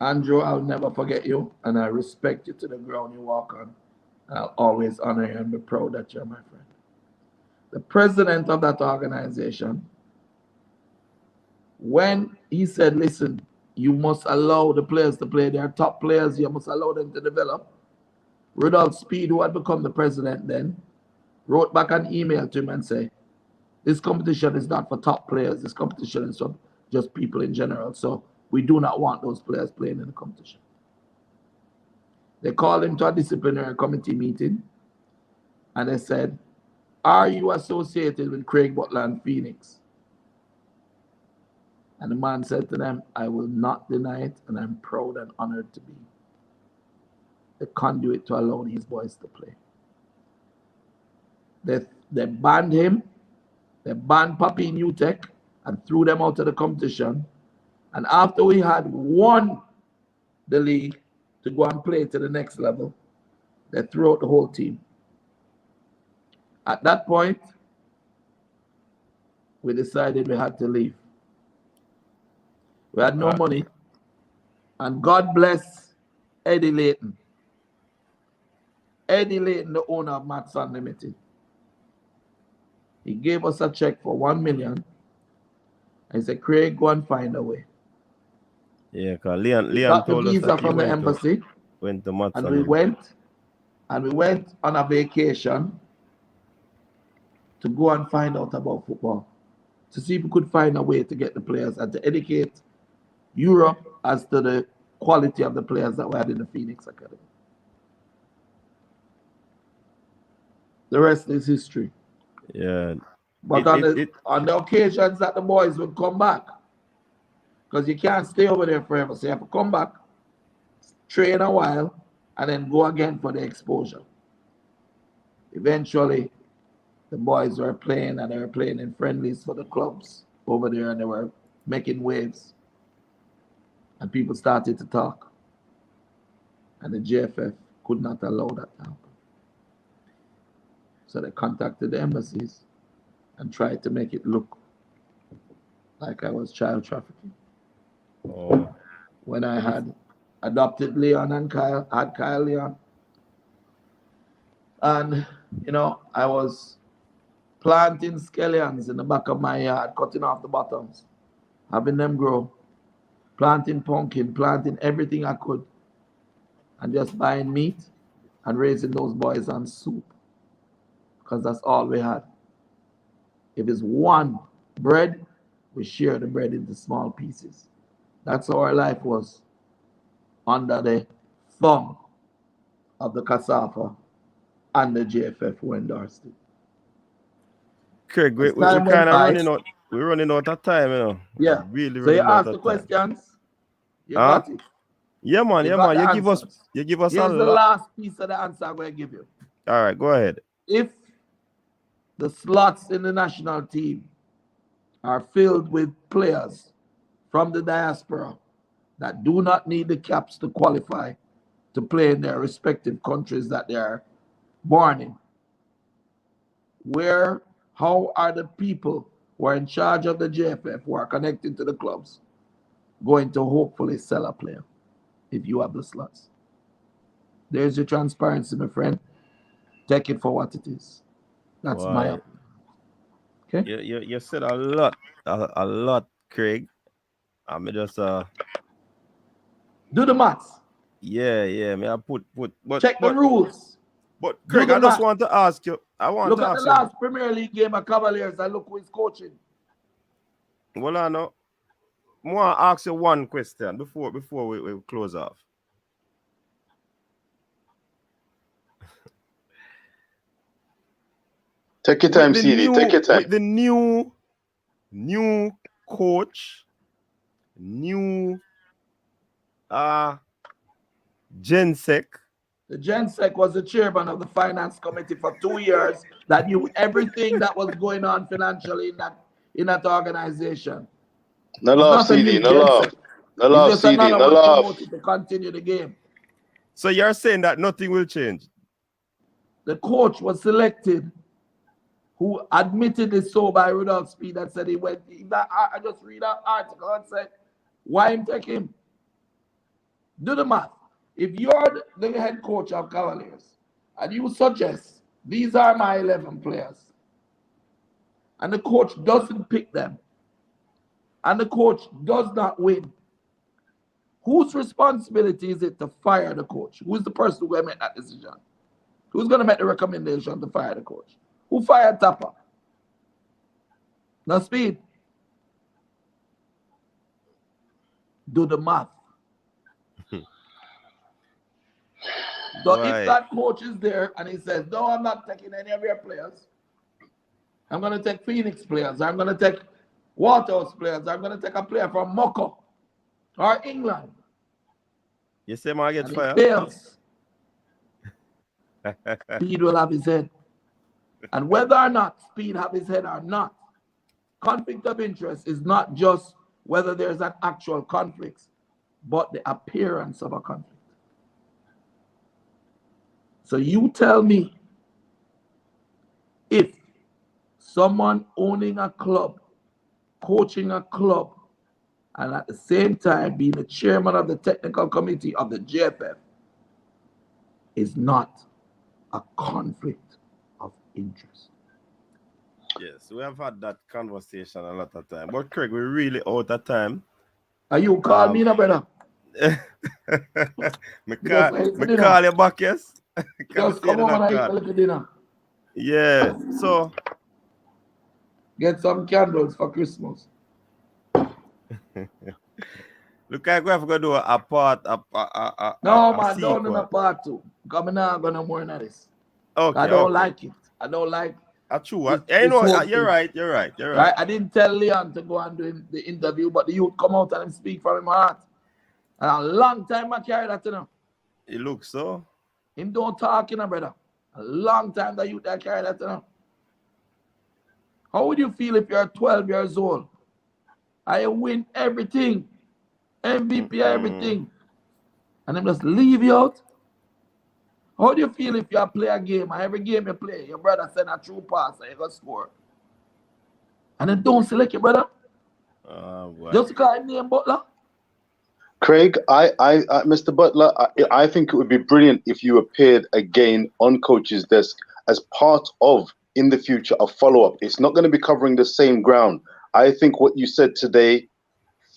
Andrew, I'll never forget you, and I respect you to the ground you walk on. I'll always honor you and be proud that you're my friend. The president of that organization, when he said, listen, you must allow the players to play, their top players, you must allow them to develop. Rudolph Speed, who had become the president then, wrote back an email to him and said, this competition is not for top players, this competition is for just people in general, so we do not want those players playing in the competition. They called him to a disciplinary committee meeting, and they said, are you associated with Craig Butler and Phoenix? And the man said to them, I will not deny it, and I'm proud and honored to be the conduit to allow these boys to play. They banned him, they banned Papi New Tech, and threw them out of the competition. And after we had won the league to go and play to the next level, they threw out the whole team. At that point, we decided we had to leave. We had no money. And God bless Eddie Layton. Eddie Layton, the owner of Max Unlimited. He gave us a check for $1 million. I said, Craig, go and find a way. Yeah, because Leon got the told us visa that he from the embassy. went to Max and we went on a vacation to go and find out about football, to see if we could find a way to get the players and to educate Europe as to the quality of the players that we had in the Phoenix Academy. The rest is history. Yeah. But on the occasions that the boys would come back, because you can't stay over there forever, so you have to come back, train a while, and then go again for the exposure. Eventually, the boys were playing, and they were playing in friendlies for the clubs over there, and they were making waves. And people started to talk. And the JFF could not allow that to happen. So they contacted the embassies and tried to make it look like I was child trafficking. Oh. When I had adopted Leon and Kyle Leon. And, you know, I was planting scallions in the back of my yard, cutting off the bottoms, having them grow, planting pumpkin, planting everything I could, and just buying meat and raising those boys on soup, because that's all we had. If it's one bread, we share the bread into small pieces. That's how our life was, under the thumb of the CASAFA and the JFF who endorsed it. Craig, we Time kind went of by. running out. We're running out of time, you know. Yeah. Really So you running out asked the of time. questions. You Huh? got it. Yeah, man. You Yeah, got man. the You give us answers. a Here's the lot. last piece of the answer I'm going to give you. All right, go ahead. If the slots in the national team are filled with players from the diaspora that do not need the caps to qualify to play in their respective countries that they are born in, how are the people who are in charge of the JFF, who are connected to the clubs, going to hopefully sell a player if you have the slots? There's your transparency, my friend. Take it for what it is. That's my opinion. Okay? You said a lot, Craig. I'm just do the maths. Yeah. Me I put but check the rules. But Craig, I just want to ask you. Look at the last Premier League game of Cavaliers and look who is coaching. Well, I know. I want to ask you one question before we close off. Take your time, CD. Take your time. With the new coach, new Gensec. The Gensec was the chairman of the finance committee for 2 years that knew everything that was going on financially in that organization. No love, CD. No love. No love, CD. No love. To continue the game. So you're saying that nothing will change? The coach was selected, who admitted it so by Rudolph Speed, that said he went. I just read that article and said, why him take him? Do the math. If you're the head coach of Cavaliers and you suggest these are my 11 players, and the coach doesn't pick them, and the coach does not win, whose responsibility is it to fire the coach? Who's the person who's going to make that decision? Who's going to make the recommendation to fire the coach? Who fired Tapper? Now, Speed. Do the math. So if that coach is there and he says, no, I'm not taking any of your players, I'm going to take Phoenix players, I'm going to take Waterhouse players, I'm going to take a player from Moko or England. You say man get fired? Fails. Speed will have his head. And whether or not Speed have his head or not, conflict of interest is not just whether there's an actual conflict, but the appearance of a conflict. So you tell me, if someone owning a club, coaching a club, and at the same time being the chairman of the technical committee of the JFF is not a conflict of interest. Yes, we have had that conversation a lot of time. But Craig, we're really out of time. Are you call me now, brother? me call you back, yes? Just come over and eat a little dinner. Yeah, so get some candles for Christmas. Look like we have to do a part. No, man, don't do a part two. Come now, I'm gonna more than this. Okay, I don't like it. I don't like. True. You're right. Right. I didn't tell Leon to go and do the interview, but the youth come out and speak from his heart. And a long time I carry that, you know. It looks so. Him don't talk, you know, brother. A long time that youth I carry that, you know. How would you feel if you're 12 years old? I win everything, MVP, everything, and them just leave you out? How do you feel if you play a game and every game you play, your brother send a true pass and you go score? And then don't select your brother? Boy. Just because his name Butler? Craig, Mr. Butler, I think it would be brilliant if you appeared again on Coach's desk as part of, in the future, a follow-up. It's not going to be covering the same ground. I think what you said today,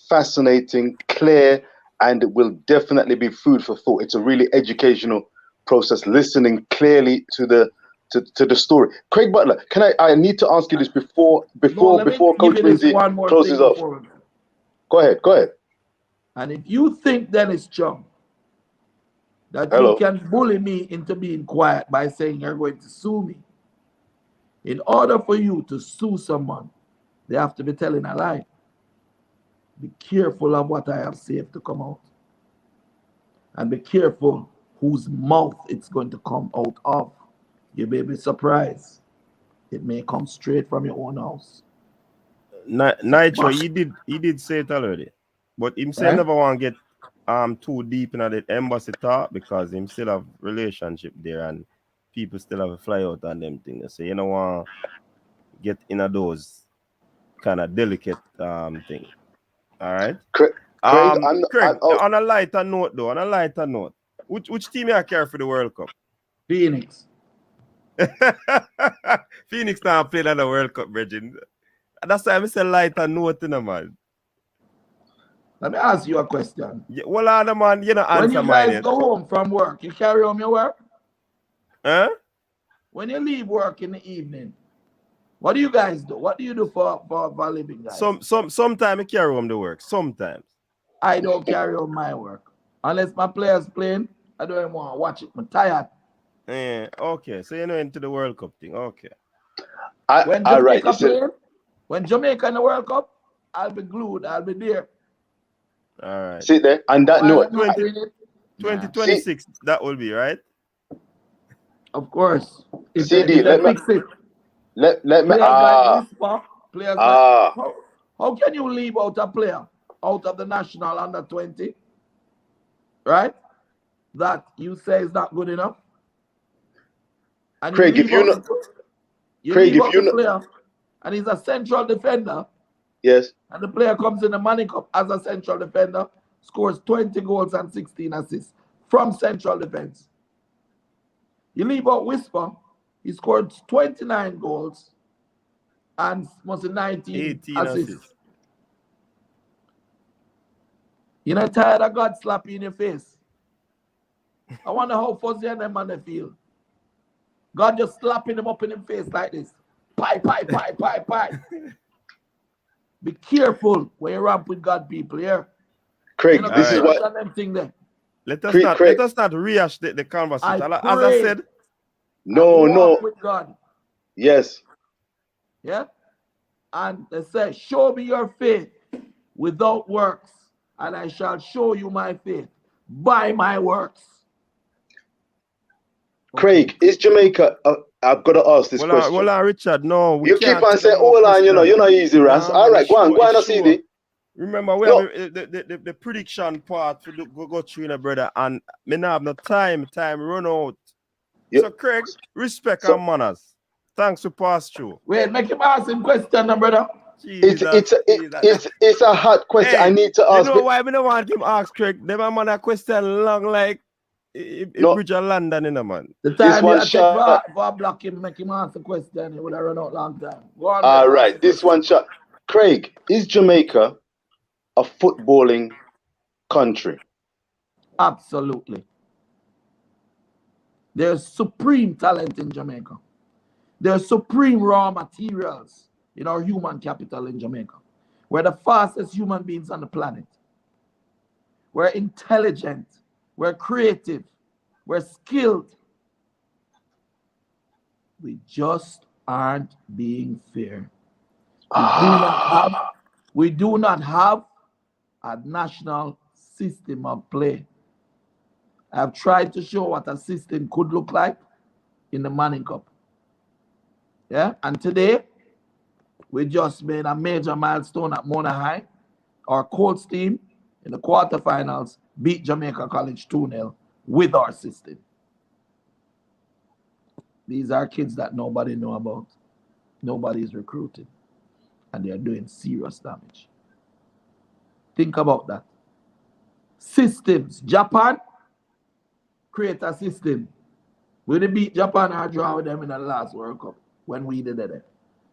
fascinating, clear, and it will definitely be food for thought. It's a really educational process, listening clearly to the story. Craig Butler, I need to ask you this before Coach Lindsay closes off. Go ahead. And if you think, Dennis Chung, that Hello. you can bully me into being quiet by saying you're going to sue me, in order for you to sue someone, they have to be telling a lie. Be careful of what I have said to come out. And be careful whose mouth it's going to come out of. You may be surprised. It may come straight from your own house. Nitro, he did say it already. But him say never want to get too deep into the embassy talk because him still have relationship there and people still have a fly out on them things. So you don't want to get into those kind of delicate thing. All right. Craig, on a lighter note though, which team you care for the World Cup? Phoenix. Phoenix now played on the World Cup, Virgin. That's why I say lighter note, man. Let me ask you a question. Yeah, well, man, you know, answer when you guys go home from work, you carry home your work? Huh? When you leave work in the evening, what do you guys do? What do you do for a living, guys? Sometimes I carry home the work. Sometimes. I don't carry home my work. Unless my players playing, I don't even want to watch it. I'm tired. Yeah, okay. So you're not into the World Cup thing. Okay. When Jamaica playing, when Jamaica in the World Cup, I'll be glued. I'll be there. All right. See there, and that note, 2026, that will be right. Of course. CD, let me. Players like Whisper, players like, how can you leave out a player out of the national under 20, right? That you say is not good enough. And Craig, if you know, Craig, if you know, player, and he's a central defender. Yes. And the player comes in the Money Cup as a central defender, scores 20 goals and 16 assists from central defense. You leave out Whisper, he scored 29 goals and must have 19 assists. You're not tired of God slapping in your face? I wonder how Fuzzy and them man feel. God just slapping them up in the face like this. Pie. Be careful when you ramp with God people here. Craig, this is what. Let us not rehash the conversation. As I said. No. With God. Yes. Yeah. And they say, show me your faith without works, and I shall show you my faith by my works. Craig, is Jamaica? I've got to ask this question. Well, Richard, no. You keep on saying, "Oh, line, you're not easy, Ras." All right, go on, CD. Remember, we have the prediction part to go through, brother, and me not have no time run out. Yep. So, Craig, respect and manners. Thanks for pass through. Wait, make him ask him question, brother. It's a hot question. Hey, I need to ask. You know why we don't want him ask Craig? Never man a question long like Bridge of London, you know, man. The time you take for block him, make him answer the question, he would have run out long time. Go on. All right, this one shot. Craig, is Jamaica a footballing country? Absolutely. There's supreme talent in Jamaica. There's supreme raw materials in our human capital in Jamaica. We're the fastest human beings on the planet. We're intelligent. We're creative. We're skilled. We just aren't being fair. We do not have a national system of play. I've tried to show what a system could look like in the Manning Cup. Yeah, and today we just made a major milestone at Mona High. Our Colts team in the quarterfinals beat Jamaica College 2-0 with our system. These are kids that nobody know about. Nobody's recruiting. And they are doing serious damage. Think about that. systems. Japan create a system. We didn't beat Japan or draw with them in the last World Cup when we did it.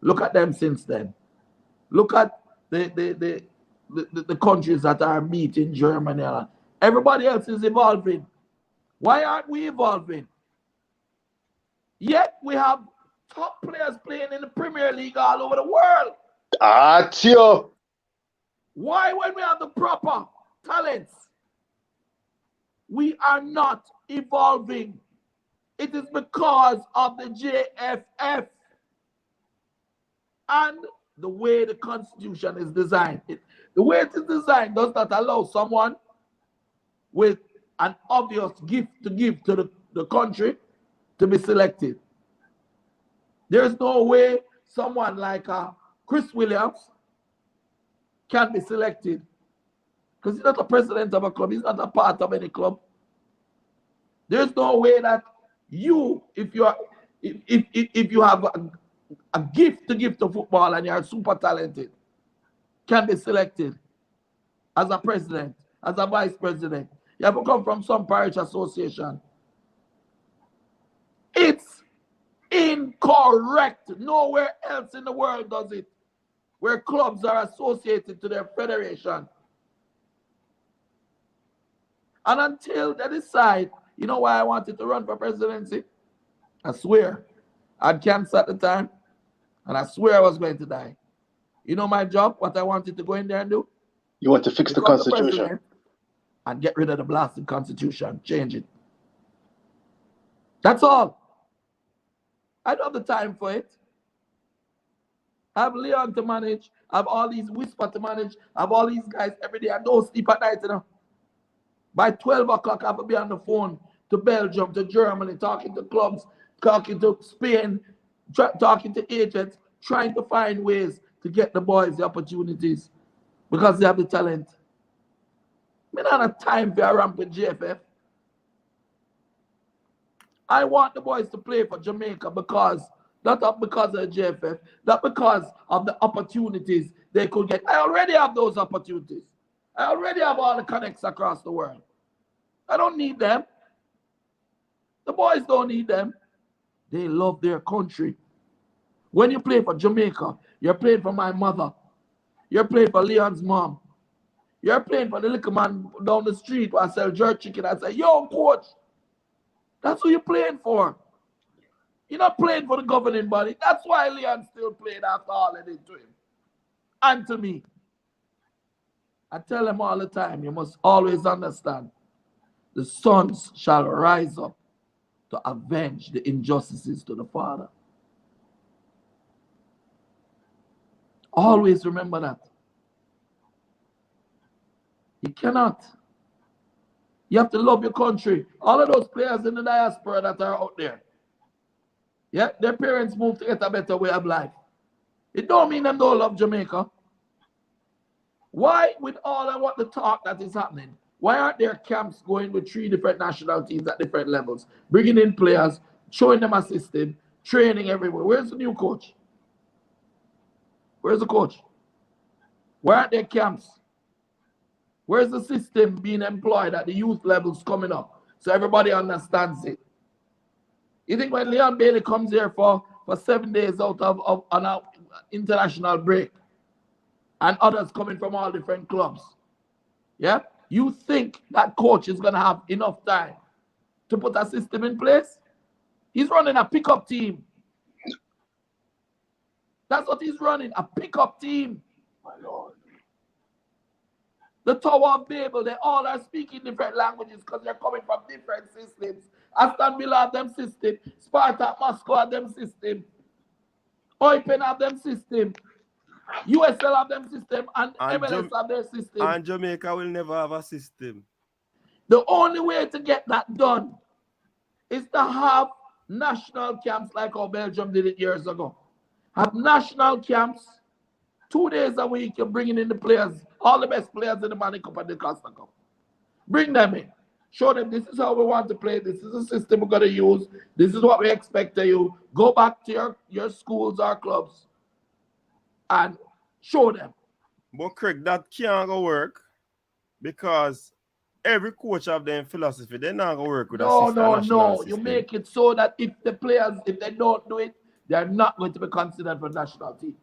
Look at them since then. Look at the countries that are beating Germany. Everybody else is evolving. Why aren't we evolving? Yet we have top players playing in the Premier League all over the world. Atio. Why, when we have the proper talents, we are not evolving? It is because of the JFF and the way the Constitution is designed. The way it is designed does not allow someone with an obvious gift to give to the country to be selected. There's no way someone like Chris Williams can be selected because he's not a president of a club. He's not a part of any club. There's no way that you, if you have a gift to give to football and you're super talented, can be selected as a president, as a vice president. You have to come from some parish association. It's incorrect. Nowhere else in the world does it, where clubs are associated to their federation. And until they decide, you know why I wanted to run for presidency? I swear. I had cancer at the time, and I swear I was going to die. You know my job, what I wanted to go in there and do? You want to fix the Constitution? And get rid of the blasted Constitution, change it. That's all. I don't have the time for it. I have Leon to manage. I have all these Whisper to manage. I have all these guys every day. I don't sleep at night, you know. By 12 o'clock, I have to be on the phone to Belgium, to Germany, talking to clubs, talking to Spain, talking to agents, trying to find ways to get the boys the opportunities because they have the talent. I don't have time for a ramp with JFF. I want the boys to play for Jamaica because, not because of the JFF, not because of the opportunities they could get. I already have those opportunities. I already have all the connects across the world. I don't need them. The boys don't need them. They love their country. When you play for Jamaica, you're playing for my mother. You're playing for Leon's mom. You're playing for the little man down the street who I sell jerk chicken. I say, yo, coach, that's who you're playing for. You're not playing for the governing body. That's why Leon still playing after all they did to him. And to me. I tell them all the time, you must always understand, the sons shall rise up to avenge the injustices to the father. Always remember that. You cannot. You have to love your country. All of those players in the diaspora that are out there, yeah, their parents moved to get a better way of life. It don't mean them don't love Jamaica. Why, with all of what the talk that is happening, why aren't there camps going with 3 different national teams at different levels, bringing in players, showing them a system, training everywhere? Where's the new coach? Where's the coach? Where aren't there camps? Where's the system being employed at the youth levels coming up so everybody understands it? You think when Leon Bailey comes here for 7 days out of an international break and others coming from all different clubs, yeah, you think that coach is going to have enough time to put a system in place? He's running a pickup team. That's what he's running, a pickup team. My Lord. The Tower of Babel, they all are speaking different languages because they're coming from different systems. Aston Villa have them system. Spartak Moscow have them system. Eupen have them system. USL have them system. And MLS have their system. And Jamaica will never have a system. The only way to get that done is to have national camps like how Belgium did it years ago. Have national camps, 2 days a week, you're bringing in the players, all the best players in the Money Cup and the Costa Cup. Bring them in. Show them this is how we want to play. This is the system we're going to use. This is what we expect of you. Go back to your schools or clubs and show them. But Craig, that can't go work because every coach have their philosophy. They're not gonna work with a No, national no. system. You make it so that if the players, if they don't do it, they are not going to be considered for the national team.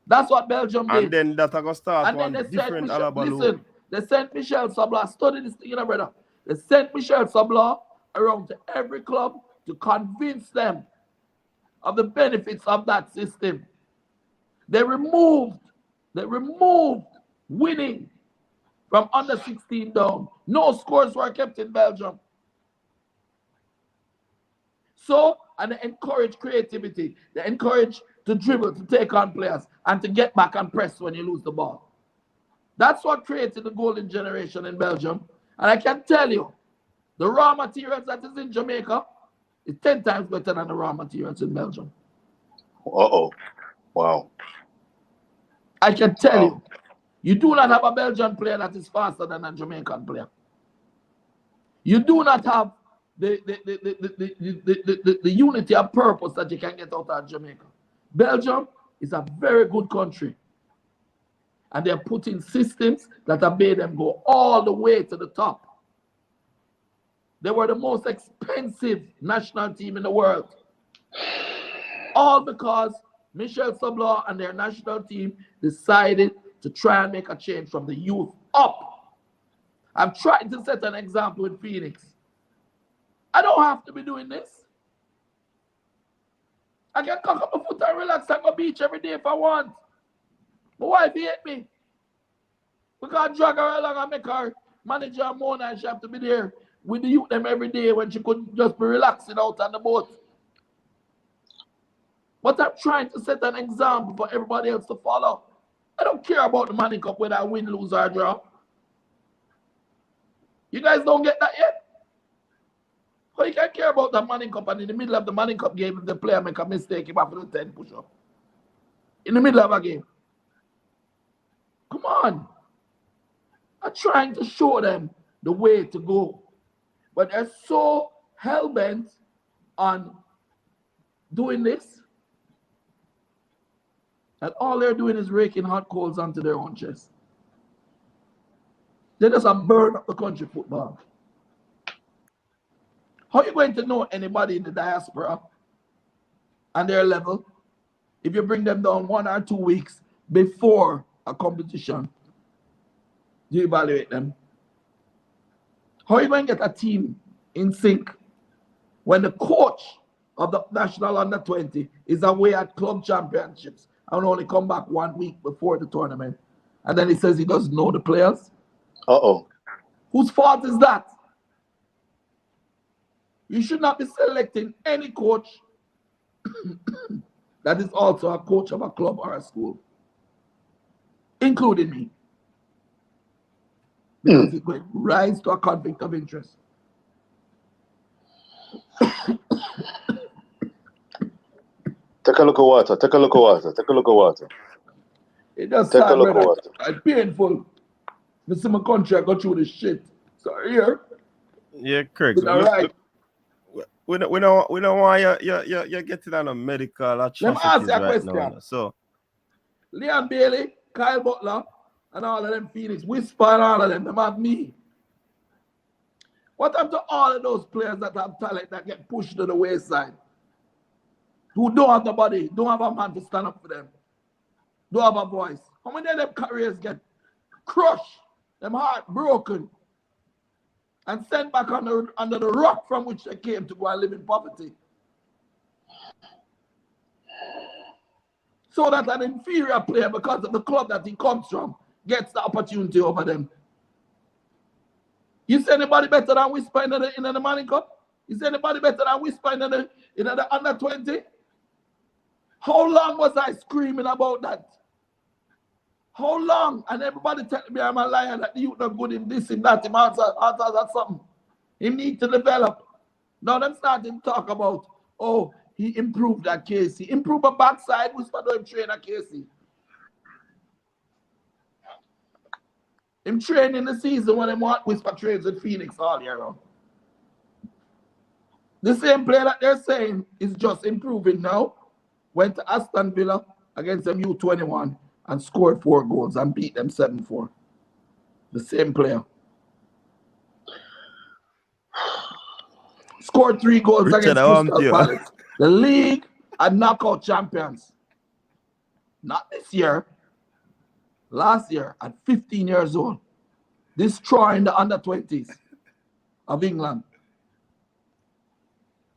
That's what Belgium did. And then that are gonna start And then one they different sent Alabalu. listen, they sent Michel Sabla, study this thing, you know, brother. They sent Michel Sabla around to every club to convince them of the benefits of that system. They removed winning from under 16 down. No scores were kept in Belgium. So, and they encourage creativity. They encourage to dribble, to take on players, and to get back and press when you lose the ball. That's what created the golden generation in Belgium. And I can tell you, the raw materials that is in Jamaica is 10 times better than the raw materials in Belgium. Uh-oh. Wow. I can tell you, you do not have a Belgian player that is faster than a Jamaican player. You do not have the unity of purpose that you can get out of Jamaica. Belgium is a very good country. And they're putting systems that have made them go all the way to the top. They were the most expensive national team in the world. All because Michel Sabla and their national team decided to try and make a change from the youth up. I'm trying to set an example with Phoenix. I don't have to be doing this. I can cock up my foot and relax and go beach every day if I want. My wife hate me. We can't drag her along and make her manager and Mona, and she have to be there with the youth them every day when she could just be relaxing out on the boat. But I'm trying to set an example for everybody else to follow. I don't care about the Manning Cup whether I win, lose, or draw. You guys don't get that yet? How you can care about the Manning Cup and in the middle of the Manning Cup game if the player make a mistake, he have to do 10 push-up? In the middle of a game. Come on. I'm trying to show them the way to go. But they're so hell-bent on doing this that all they're doing is raking hot coals onto their own chest. They just burn up the country football. How are you going to know anybody in the diaspora and their level if you bring them down 1 or 2 weeks before a competition? Do you evaluate them? How are you going to get a team in sync when the coach of the national under-20 is away at club championships and only come back 1 week before the tournament? And then he says he doesn't know the players? Uh-oh. Whose fault is that? You should not be selecting any coach that is also a coach of a club or a school, including me. Because it will rise to a conflict of interest. Take a look at water. Take a look at water. Take a look at water. It does Take a sound look at water. it's painful. You see my country, I go through this shit. So here. Yeah, Craig. All right. We don't want you're getting on a medical atrocities right now. So Leon Bailey, Kyle Butler, and all of them Phoenix, Whisper and all of them have me. What happened to all of those players that have talent that get pushed to the wayside? Who don't have nobody, don't have a man to stand up for them. Don't have a voice. How many of them careers get crushed, them heart broken, and sent back under the rock from which they came to go and live in poverty? So that an inferior player, because of the club that he comes from, gets the opportunity over them. You see anybody better than Whisper in the Manning Cup? You see anybody better than Whisper in the under-20? How long was I screaming about that? How long? And everybody telling me I'm a liar, that the youth not good in this, in that, him answer something. He need to develop. Now them starting to talk about, oh, he improved at KC. Improve a backside, Whisper don't train at KC. Him train in the season when him want Whisper trains with Phoenix all year round. The same player that they're saying is just improving now went to Aston Villa against them U21 and scored 4 goals and beat them 7-4. The same player. Scored 3 goals Richard, against Crystal Palace. The league are knockout champions. Not this year. Last year, at 15 years old, destroying the under-20s of England.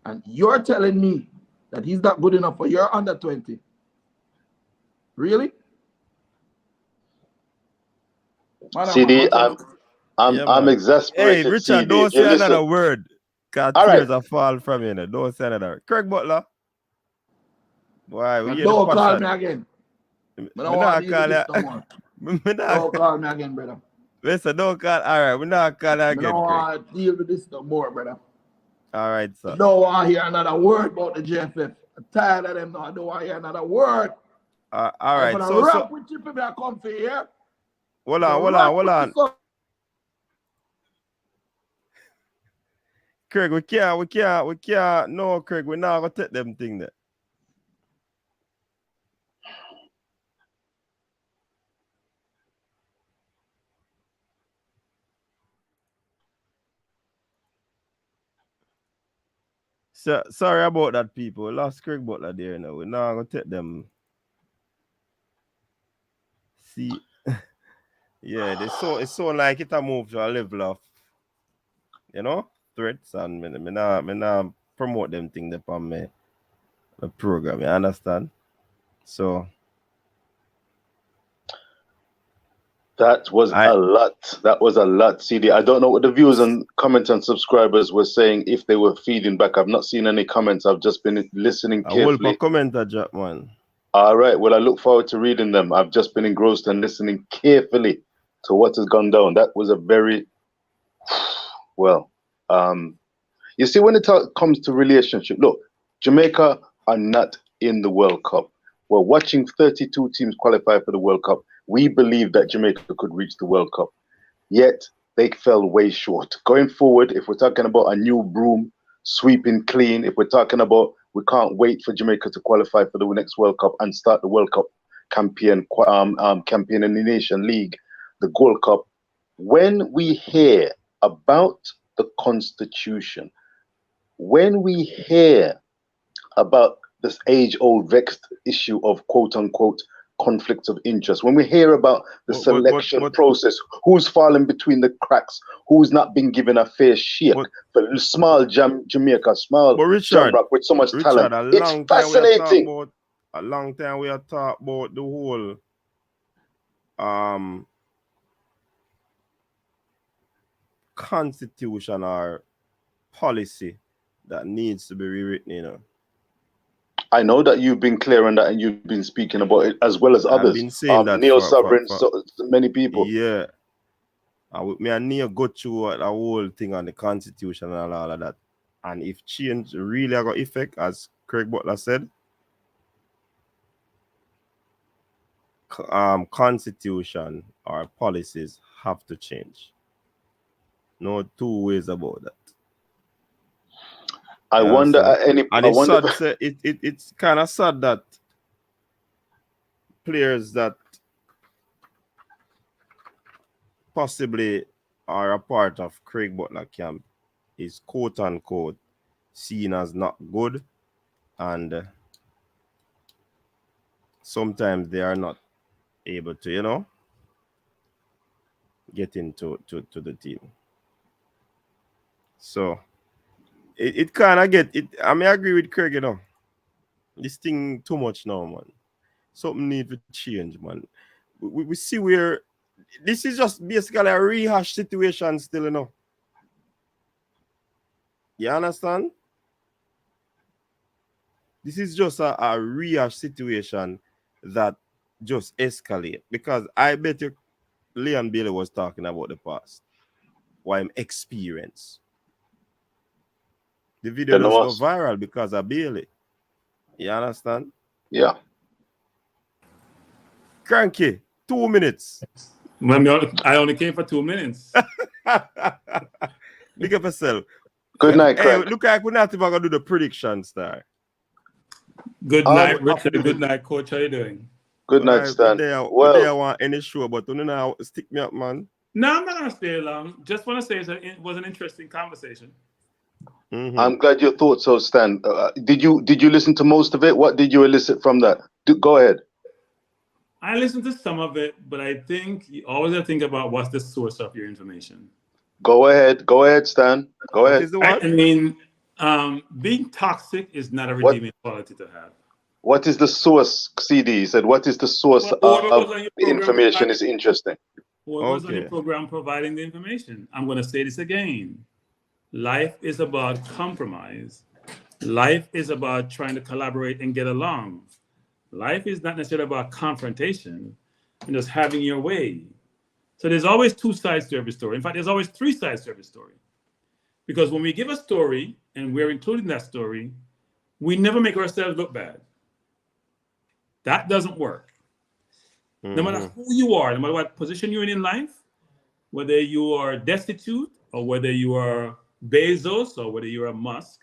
And you're telling me that he's not good enough for your under-20? Really? CD, I'm exasperated. Hey, Richard, CD. don't say another word. Cause All tears right. are fall from you. Don't say another word. Craig Butler. Why? We Don't call me again. I don't want to deal with this no more. Don't call me again, brother. Listen, don't call. All right, we're not calling again. I don't want to deal with this no more, brother. All right, sir. I don't want to hear another word about the JFF. I'm tired of them now. I don't want to hear another word. All right. I'm going to rap with you people that come for here. Hold on. Craig, we can't. No, Craig, we're not going to take them thing there. So, sorry about that, people. We lost Craig Butler there now. We're not going to take them. See, yeah, it's so like it a move to a level of, threats, and me not promote them things upon me the program. You understand? So that was a lot. That was a lot, CD. I don't know what the views and comments and subscribers were saying if they were feeding back. I've not seen any comments. I've just been listening carefully. I will comment a drop, man. All right. Well, I look forward to reading them. I've just been engrossed and listening carefully to what has gone down. That was a very well. You see, when it comes to relationship, look, Jamaica are not in the World Cup. We're watching 32 teams qualify for the World Cup. We believe that Jamaica could reach the World Cup, yet they fell way short. Going forward, if we're talking about a new broom sweeping clean, if we're talking about we can't wait for Jamaica to qualify for the next World Cup and start the World Cup campaign in the Nation League, the Gold Cup. When we hear about the Constitution, when we hear about this age-old vexed issue of quote-unquote conflicts of interest, when we hear about the selection process, who's falling between the cracks, who's not been given a fair shake for small Jamaica, small Jamrock with so much talent, it's fascinating. A long time we have talked about the whole constitution or policy that needs to be rewritten, I know that you've been clear on that and you've been speaking about it as well as others. I've been saying that neo-sovereign, so many people. Yeah. I need to go through the whole thing on the Constitution and all of that. And if change really got effect, as Craig Butler said, Constitution or policies have to change. No two ways about that. I wonder at any point. It's kind of sad that players that possibly are a part of Craig Butler camp is quote unquote seen as not good, and sometimes they are not able to, get into the team. So it kind of get it. I agree with Craig, this thing too much now, man. Something need to change, man. We see where this is just basically a rehash situation still, You understand? This is just a rehash situation that just escalate, because I bet you Leon Bailey was talking about the past. Why I'm experienced. The video just go viral because of Bailey. You understand? Yeah. Cranky, 2 minutes. I only came for 2 minutes. Look at yourself. Good night, Crank. Hey, look like we're not even going to do the predictions there. Good night, Richard. Good night, Coach. How you doing? Good night, Stan. I want any show, but don't know stick me up, man. No, I'm not going to stay long. Just want to say it was an interesting conversation. I'm glad you thought so, Stan. Did you listen to most of it? What did you elicit from that? Go ahead. I listened to some of it, but I think you always have to think about what's the source of your information. Go ahead, Stan. Go ahead. What is the what? I mean, being toxic is not a redeeming quality to have. What is the source, CD? He said, what is the source of the information is interesting. Whoever's on your program providing the information. I'm going to say this again. Life is about compromise. Life is about trying to collaborate and get along. Life is not necessarily about confrontation and just having your way. So there's always two sides to every story. In fact, there's always three sides to every story. Because when we give a story and we're including that story, we never make ourselves look bad. That doesn't work. No matter who you are, no matter what position you're in life, whether you are destitute or whether you are Bezos or whether you're a Musk,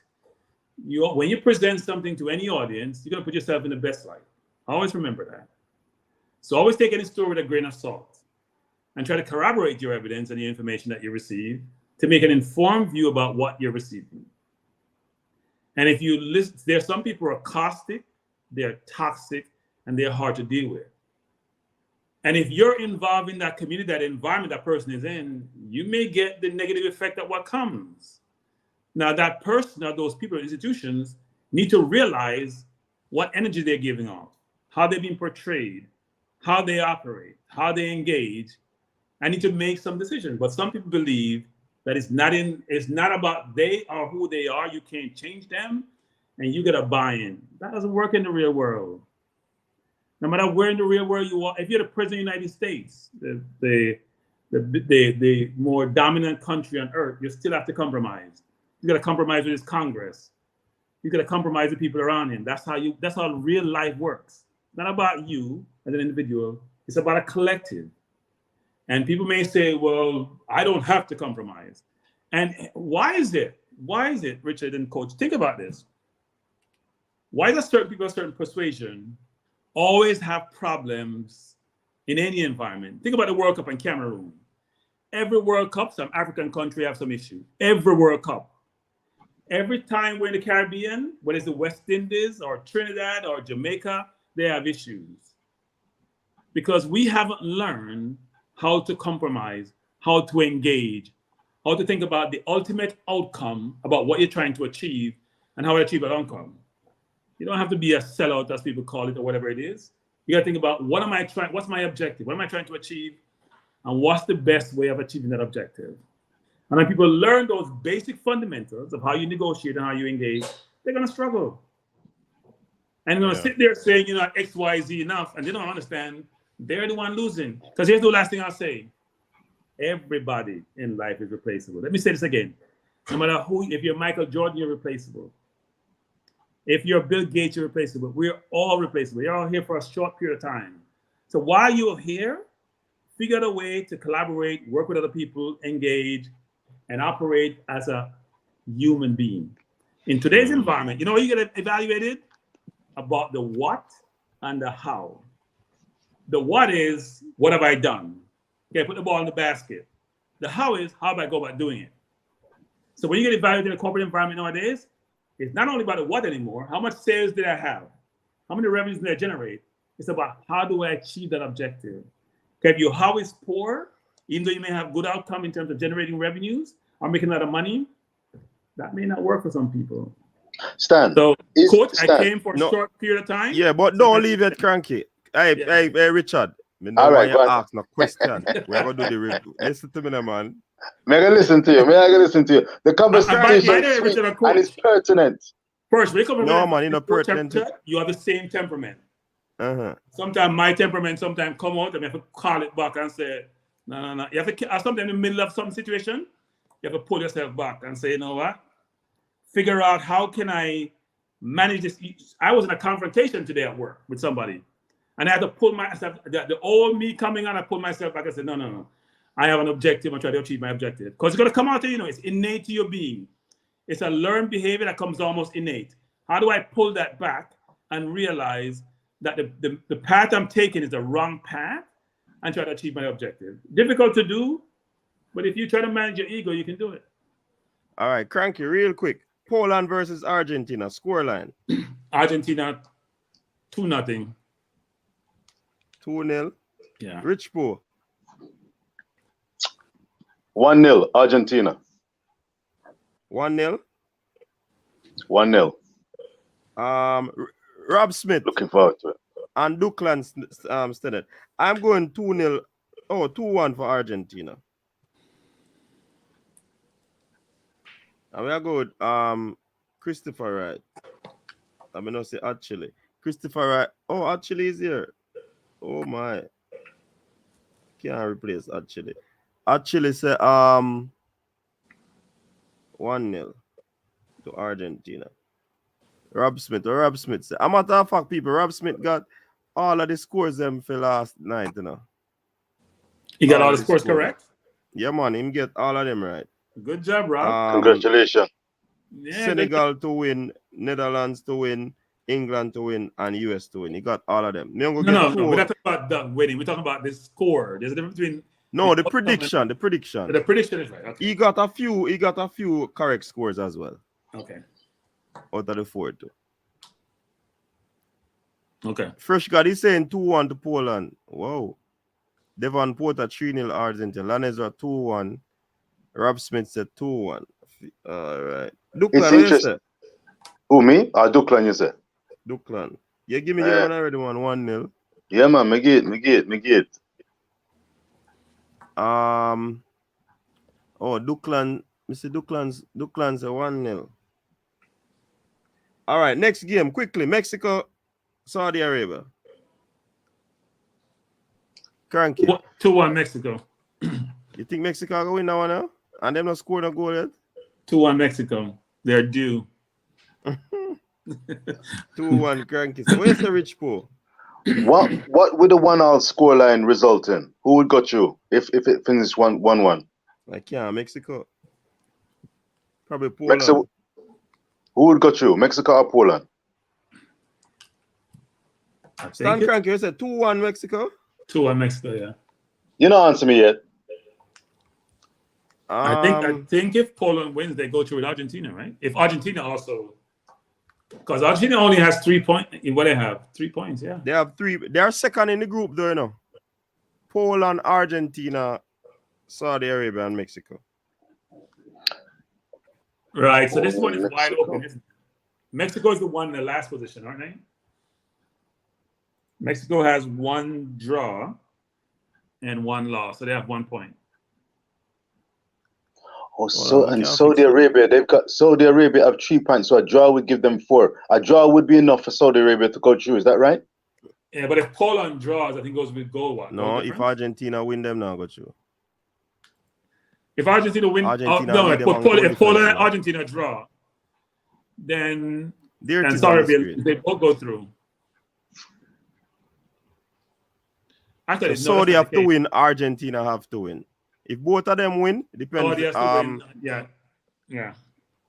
when you present something to any audience, you're going to put yourself in the best light. Always remember that. So always take any story with a grain of salt and try to corroborate your evidence and the information that you receive to make an informed view about what you're receiving. And if you listen, there are some people who are caustic, they're toxic, and they're hard to deal with. And if you're involved in that community, that environment that person is in, you may get the negative effect of what comes. Now that person or those people or institutions need to realize what energy they're giving off, how they're being portrayed, how they operate, how they engage. I need to make some decisions. But some people believe that it's not about they are who they are. You can't change them and you get a buy-in. That doesn't work in the real world. No matter where in the real world you are, if you're the president of the United States, the more dominant country on earth, you still have to compromise. You got to compromise with his Congress. You got to compromise with people around him. That's how real life works. It's not about you as an individual. It's about a collective. And people may say, well, I don't have to compromise. And why is it? Why is it, Richard and Coach? Think about this. Why does certain people of certain persuasion always have problems in any environment? Think about the World Cup in Cameroon. Every World Cup, some African country have some issue. Every World Cup. Every time we're in the Caribbean, whether it's the West Indies or Trinidad or Jamaica, they have issues. Because we haven't learned how to compromise, how to engage, how to think about the ultimate outcome, about what you're trying to achieve and how to achieve an outcome. You don't have to be a sellout, as people call it, or whatever it is. You got to think about what's my objective? What am I trying to achieve? And what's the best way of achieving that objective? And when people learn those basic fundamentals of how you negotiate and how you engage, they're going to struggle. And they're going to sit there saying, X, Y, Z enough, and they don't understand they're the one losing. Because here's the last thing I'll say. Everybody in life is replaceable. Let me say this again. No matter who, if you're Michael Jordan, you're replaceable. If you're Bill Gates, you're replaceable. We're all replaceable. You're all here for a short period of time. So while you're here, figure out a way to collaborate, work with other people, engage, and operate as a human being. In today's environment, you know what you get evaluated? About the what and the how. The what is, what have I done? Okay, put the ball in the basket. The how is, how do I go about doing it? So when you get evaluated in a corporate environment nowadays, it's not only about the what anymore. How much sales did I have? How many revenues did I generate? It's about how do I achieve that objective? Okay, if your how is poor, even though you may have good outcome in terms of generating revenues or making a lot of money, that may not work for some people. Stan. So, Coach, I came for a short period of time. Yeah, but don't leave it cranky. Hey, Richard. All right, go ask no question. We're going to do the review. Listen to me, man. May I listen to you? The conversation is sweet and it's pertinent. First, when you come no, man, you're not pertinent. You have the same temperament. Sometimes my temperament come out and I have to call it back and say, no. You have to, sometimes in the middle of some situation, you have to pull yourself back and say, you know what? Figure out how can I manage this. I was in a confrontation today at work with somebody. And I had to pull myself, the old me coming on, I pulled myself back and said, no. I have an objective and try to achieve my objective. Because it's going to come out to you, it's innate to your being. It's a learned behavior that comes almost innate. How do I pull that back and realize that the path I'm taking is the wrong path and try to achieve my objective? Difficult to do, but if you try to manage your ego, you can do it. All right, Cranky, real quick. Poland versus Argentina, scoreline. Argentina 2-0. 2-0. Yeah. Rich Po. 1-0 Argentina. 1-0. 1-0. Rob Smith Looking forward to it. and Duclan Stennett. I'm going 2-0. Oh, 2-1 for Argentina. And we are good. Christopher Wright. I'm gonna say actually. Christopher Wright. Oh, actually is here. Oh my. Can't replace actually. Actually say 1-0 to Argentina. Rob Smith. Rob Smith say. A matter of fact, people, Rob Smith got all of the scores them for last night, you know. You got all the scores correct? Yeah, man, him get all of them right. Good job, Rob. Congratulations. Yeah, Senegal to win, Netherlands to win, England to win, and US to win. He got all of them. No, we're not talking about the winning. We're talking about the score. There's a difference between the prediction. The prediction. The prediction is right. Okay. He got a few correct scores as well. Okay. Out of the 4 too. Okay. Fresh God, he's saying 2-1 to Poland. Whoa. Devon Porter 3-0 Argentina. Lanezra 2-1. Rob Smith said 2-1. All right. Duclan, It's interesting. Who, me? Duclan, you say? Duclan. Yeah, give me your one already, 1-0. Yeah, man, me get. Duclan, Mr. Duclan's a 1-0. All right, next game, quickly. Mexico, Saudi Arabia. Cranky. 2-1 Mexico. You think Mexico will win that one now? And them not scored a goal yet? 2-1 Mexico. They're due. 2-1 Cranky. So where's the Rich Po? What would the 1-all scoreline result in? Who would got you if it finished 1-1? Mexico. Probably Poland. Who would got you? Mexico or Poland? Stan Cranky, you said 2-1 Mexico? 2-1 Mexico, yeah. You don't answer me yet. I think if Poland wins, they go through with Argentina, right? If Argentina also, because Argentina only has 3 points. What they have? 3 points, yeah. They have 3. They are second in the group, though, you know. Poland, Argentina, Saudi Arabia, and Mexico. Right. So this one is wide open, isn't it? Mexico is the one in the last position, aren't they? Mexico has 1 draw and 1 loss, so they have 1 point. Saudi Arabia, Saudi Arabia have 3 points, so a draw would give them 4. A draw would be enough for Saudi Arabia to go through. Is that right? Yeah, but if Poland draws, I think goes with goal one. No, if Argentina win them now, go through. If Argentina win, if Poland and Argentina draw, then Saudi Arabia, they both go through. So Saudi have to win, Argentina have to win. If both of them win, it depends. Yeah.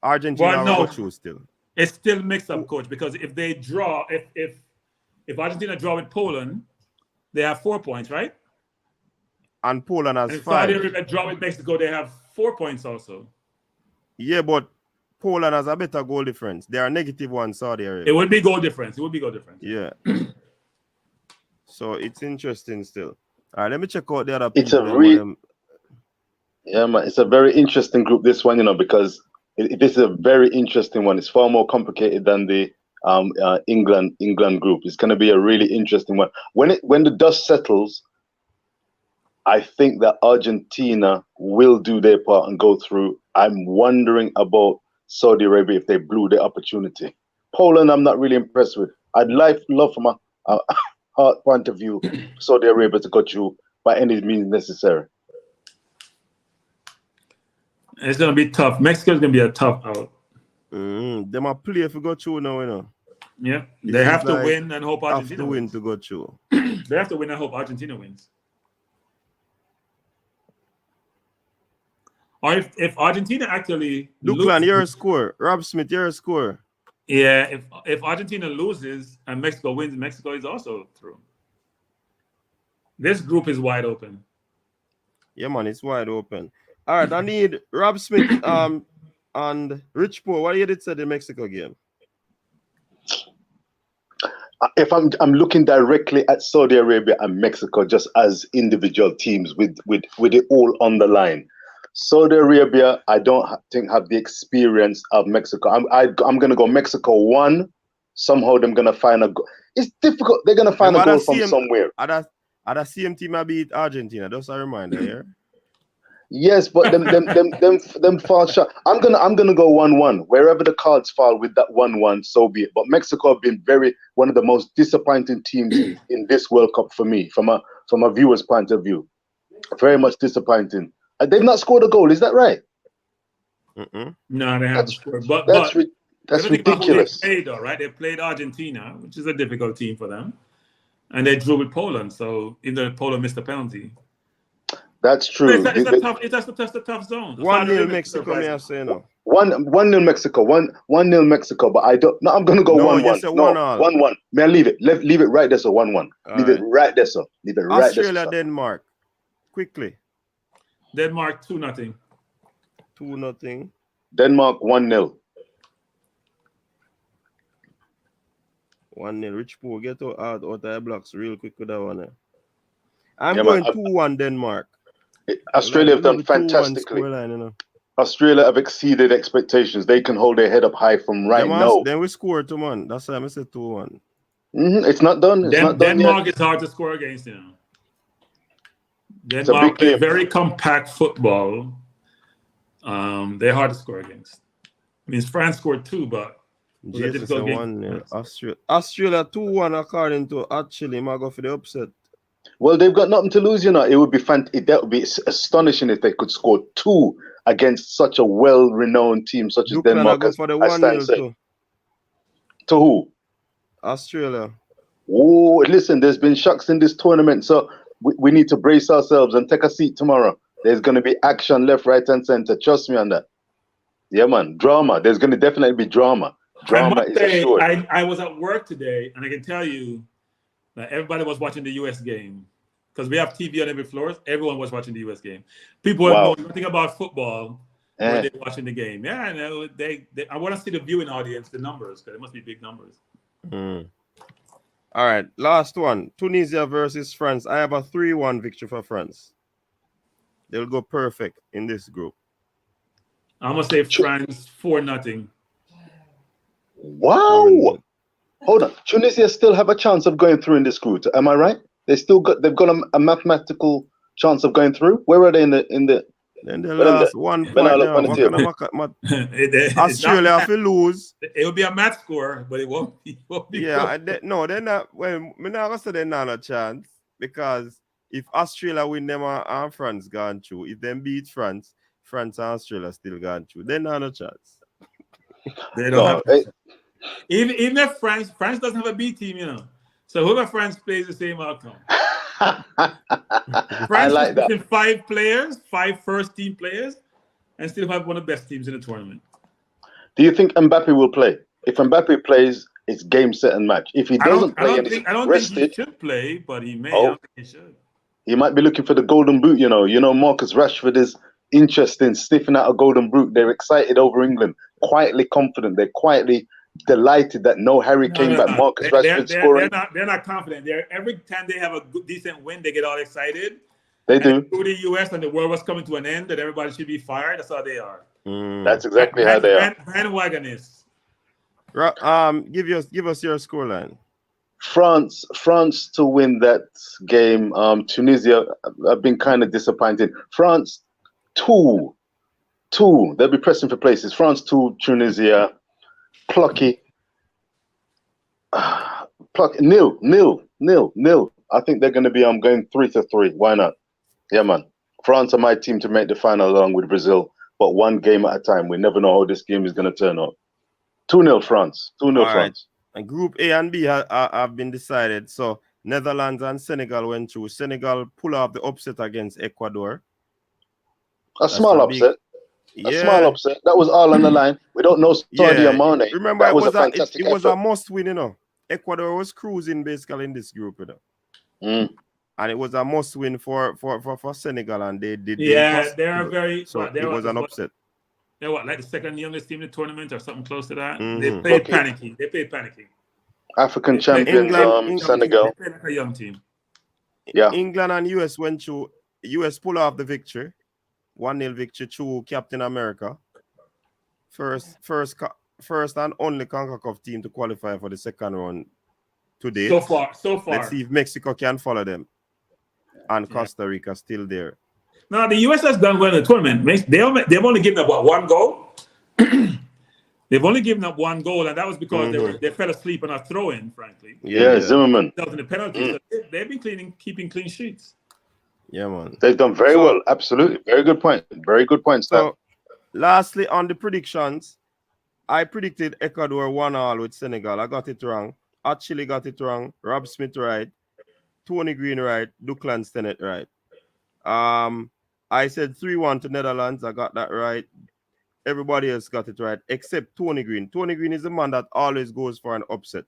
Argentina will go through still. It's still mixed up, coach, because if they draw, if Argentina draw with Poland, they have 4 points, right? And Poland has 5. Saudi Arabia draw with Mexico, they have 4 points also. Yeah, but Poland has a better goal difference. They are -1 Saudi Arabia. It would be goal difference. Yeah. So it's interesting still. All right, let me check out the other people. It's a very interesting group, this one, because this is a very interesting one. It's far more complicated than the England group. It's going to be a really interesting one. When the dust settles, I think that Argentina will do their part and go through. I'm wondering about Saudi Arabia if they blew their opportunity. Poland, I'm not really impressed with. I'd love from a heart point of view, Saudi Arabia to go through by any means necessary. It's going to be tough. Mexico's going to be a tough out. They might play if we go through now, Yeah, they have to win and hope Argentina wins. To go through. They have to win and hope Argentina wins. Or if Argentina actually Duclan, you're a score. Rob Smith, you're a score. Yeah, if Argentina loses and Mexico wins, Mexico is also through. This group is wide open. Yeah, man, it's wide open. All right, I need Rob Smith. And Rich Poor, what you did say the Mexico game? If I'm looking directly at Saudi Arabia and Mexico just as individual teams with it all on the line. Saudi Arabia, I don't think have the experience of Mexico. I'm gonna go Mexico 1. Somehow they're gonna find a goal. It's difficult. They're gonna find a goal from somewhere. At the same team I beat Argentina. Just a reminder here. Yes, but them fall short. I'm gonna go 1-1. Wherever the cards fall with that 1-1, so be it. But Mexico have been one of the most disappointing teams in this World Cup for me, from a viewer's point of view. Very much disappointing. They've not scored a goal, is that right? No, they haven't scored. But that's ridiculous. They played, though, right? They played Argentina, which is a difficult team for them, and they drew with Poland. So even though Poland missed a penalty. That's true. It's a tough zone. 1-0 Mexico, may I say no? 1-0 Mexico. 1-0 Mexico. But I don't. No, I'm gonna go 1-1. Yes, 1-1. May I leave it? Leave it right there, so 1-1. Leave it right there, so. Leave it right there. Australia, Denmark. Quickly. Denmark 2-0. 2-0. Denmark 1-0. 1-0. Rich Poor, get out of the blocks real quick with that one. I'm going 2-1 Denmark. Australia have done fantastically. Australia have exceeded expectations. They can hold their head up high from now. Then we score 2-1. That's why I said 2-1. It's not done. Denmark is hard to score against, Denmark play very compact football. They're hard to score against. I mean, France scored 2, but it was a difficult game. Australia 2-1 according to actually might go for the upset. Well, they've got nothing to lose, It would be that would be astonishing if they could score 2 against such a well-renowned team such as Denmark. For the 1-0 to who? Australia. Oh, listen, there's been shocks in this tournament, so we need to brace ourselves and take a seat tomorrow. There's going to be action left, right, and center. Trust me on that. Yeah, man. Drama. There's going to definitely be drama. Drama is assured. I was at work today, and I can tell you that everybody was watching the U.S. game because we have TV on every floor. Everyone was watching the U.S. game. People know nothing about football when they're watching the game. Yeah, I know. I want to see the viewing audience, the numbers, because it must be big numbers. All right, last one. Tunisia versus France. I have a 3-1 victory for France. They'll go perfect in this group. I'm going to say France 4-0. Wow. Hold on. Tunisia still have a chance of going through in this group. Am I right? They've got a mathematical chance of going through. Where are they in the Then the last 1 point. Australia have to lose. It will be a match score, but it won't be. Yeah, they're not. Well, I'm not gonna say they're not a chance because if Australia win, them and France gone through. If them beat France and Australia still gone through. They're not a chance. They don't have. Even if France doesn't have a B team, So whoever France plays the same outcome. France like that. 5 first-team players, and still have one of the best teams in the tournament. Do you think Mbappe will play? If Mbappe plays, it's game, set, and match. If he doesn't play and he's rested, think he should play, but he may. I don't think he should. He might be looking for the golden boot. Marcus Rashford is interested in sniffing out a golden boot. They're excited over England, quietly confident. They're quietly delighted that Harry came back. Marcus Rashford scoring. They're not confident. Every time they have a decent win, they get all excited. They do. Through the U.S. and the world was coming to an end, that everybody should be fired. That's how they are. That's exactly how they are. Bandwagonists. Give us your scoreline. France to win that game. Tunisia have been kind of disappointing. France 2. They'll be pressing for places. France 2, Tunisia. Plucky. Nil. I think they're going to be going 3-3. Why not? Yeah, man. France are my team to make the final along with Brazil, but one game at a time. We never know how this game is going to turn out. 2-0 France. 2-0 France. Right. And Group A and B have been decided. So Netherlands and Senegal went through. Senegal pull off the upset against Ecuador. A small upset. That was all on the line. We don't know Saudi or Mane. Remember, it was a must win, Ecuador was cruising basically in this group, And it was a must win for Senegal, and they did. Yeah, they are very. So it was an upset. They're what, like the second youngest team in the tournament or something close to that? Mhm. They played Okay. panicky. They played panicky. African They played champions, England- Senegal. They played like a young team. Yeah. England and US went through. US pull off the victory, 1-0 victory through Captain America. First and only CONCACAF team to qualify for the second round today. So far. Let's see if Mexico can follow them. And Costa Rica still there. Now the US has done well in the tournament. They've only given up one goal. They've only given up one goal, and that was because they fell asleep on a throw-in, frankly. Yeah, Zimmerman. That was in the penalty. So they've been keeping clean sheets. Yeah, man. They've done very well. Absolutely. Very good point. Very good point, Stan. So, lastly, on the predictions, I predicted Ecuador 1-1 with Senegal. I got it wrong. Chile got it wrong. Rob Smith right. Tony Green right. Duclan Stennett right. I said 3-1 to Netherlands. I got that right. Everybody else got it right except Tony Green. Tony Green is the man that always goes for an upset.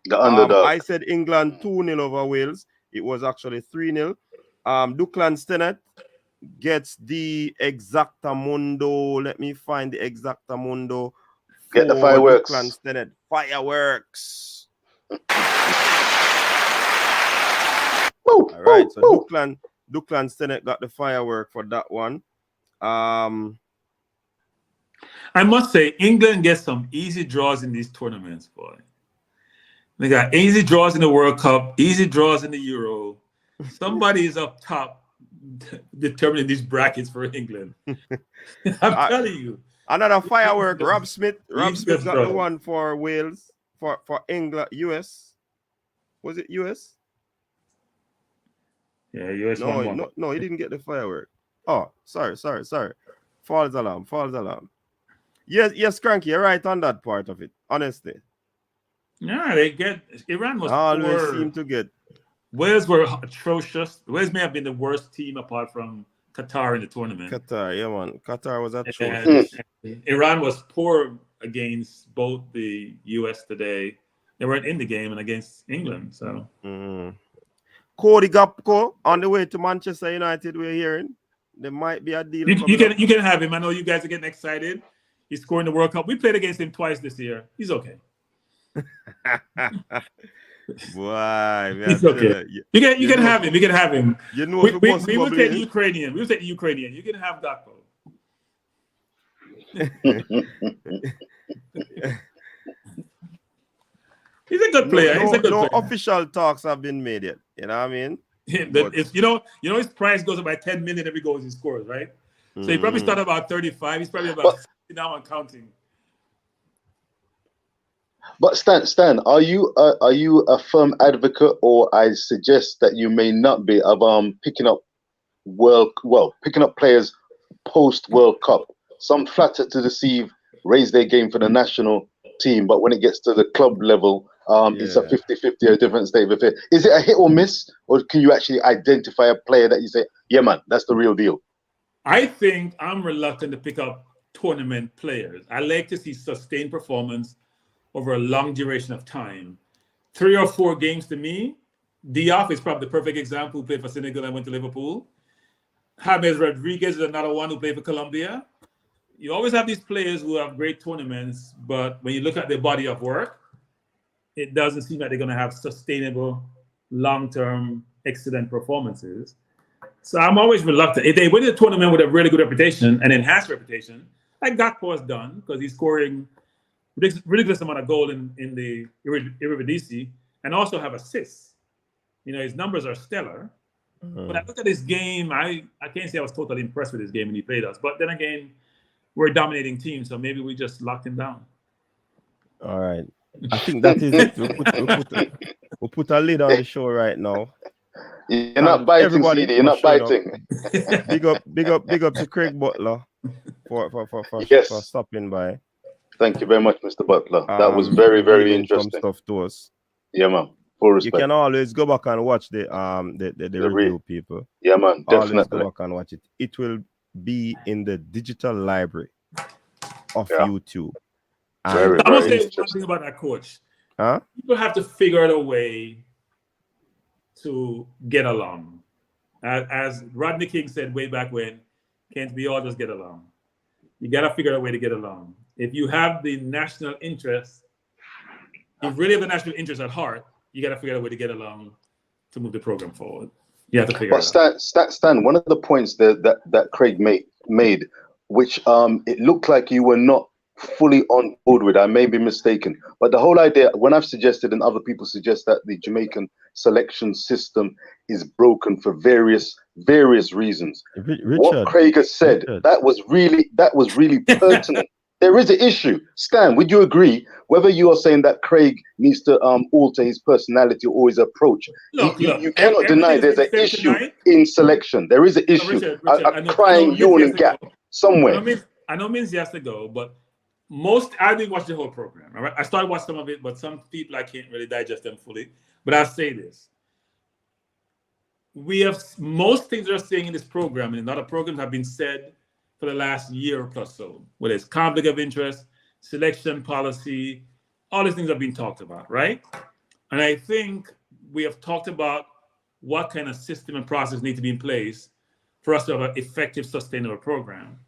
The underdog. I said England 2-0 over Wales. It was actually 3-0. Duclan Stennett gets the exactamundo. Let me find the exactamundo. Get the fireworks. Duclan Stennett. Fireworks. All right. So Duclan Stennett got the firework for that one. I must say, England gets some easy draws in these tournaments, boy. They got easy draws in the World Cup, easy draws in the Euro. Somebody is up top determining these brackets for England. I'm telling you. Another firework. Rob Smith got the one for Wales, for England, US. Was it US? Yeah, US No, he didn't get the firework. Oh, sorry. False alarm. Yes, Cranky, you're right on that part of it. Honestly. Yeah, Iran was always poor. seem to get. Wales were atrocious. Wales may have been the worst team apart from Qatar in the tournament. Qatar, yeah, man. Qatar was atrocious. Iran was poor against both the US today. They weren't in the game and against England. So Cody Gapco on the way to Manchester United, we're hearing. There might be a deal. You can have him. I know you guys are getting excited. He's scoring the World Cup. We played against him twice this year. He's okay. Boy, he's okay. You can have him. You can have him. You know, we will take the Ukrainian. We will take the Ukrainian. You can have Gakpo. He's a good player. No official talks have been made yet. You know what I mean? You know his price goes up by 10 million every goal he scores, right? So he probably started about 35. He's probably about 60 now and counting. But Stan, are you a firm advocate, or I suggest that you may not be, of picking up players post World Cup? Some flatter to deceive, raise their game for the national team, but when it gets to the club level, it's a 50-50, a different state of affairs. Is it a hit or miss, or can you actually identify a player that you say, yeah, man, that's the real deal? I think I'm reluctant to pick up tournament players. I like to see sustained performance over a long duration of time. 3 or 4 games to me. Diop is probably the perfect example, who played for Senegal and went to Liverpool. James Rodriguez is another one who played for Colombia. You always have these players who have great tournaments, but when you look at their body of work, it doesn't seem like they're going to have sustainable, long-term, excellent performances. So I'm always reluctant. If they win the tournament with a really good reputation, an enhanced reputation, like Gakpo has done, because he's scoring ridiculous amount of goal in the Eredivisie, and also have assists. You know, his numbers are stellar. But I look at this game, I can't say I was totally impressed with this game when he played us. But then again, we're a dominating team, so maybe we just locked him down. All right. I think that is it. We'll put a lid on the show right now. You're not biting, CD. You're not biting. Big up to Craig Butler for stopping by. Thank you very much, Mr. Butler. That was very, very interesting. Some stuff to us. Yeah, man. Full respect. You can always go back and watch the review, people. Yeah, man. Definitely. Always go back and watch it. It will be in the digital library of YouTube. I'm going to say one thing about that, coach. Huh? People have to figure out a way to get along. As Rodney King said way back when, can't we all just get along? You got to figure out a way to get along. If you have the national interest, if you really have the national interest at heart, you got to figure out a way to get along to move the program forward. You have to figure it out. Stan, one of the points that Craig made, which it looked like you were not fully on board with, I may be mistaken, but the whole idea, when I've suggested and other people suggest that the Jamaican selection system is broken for various reasons, Richard, what Craig has said, that was really pertinent. There is an issue. Stan, would you agree? Whether you are saying that Craig needs to alter his personality or his approach, you cannot deny there's an issue in selection. There is an issue, Richard, a crying, yawning gap somewhere. I know it means yes to go, but I didn't watch the whole program. All right, I started watching some of it, but some people I can't really digest them fully. But I'll say this: we have most things that are saying in this program and in other programs have been said for the last year plus so, whether it's conflict of interest, selection policy, all these things have been talked about, right? And I think we have talked about what kind of system and process need to be in place for us to have an effective, sustainable program.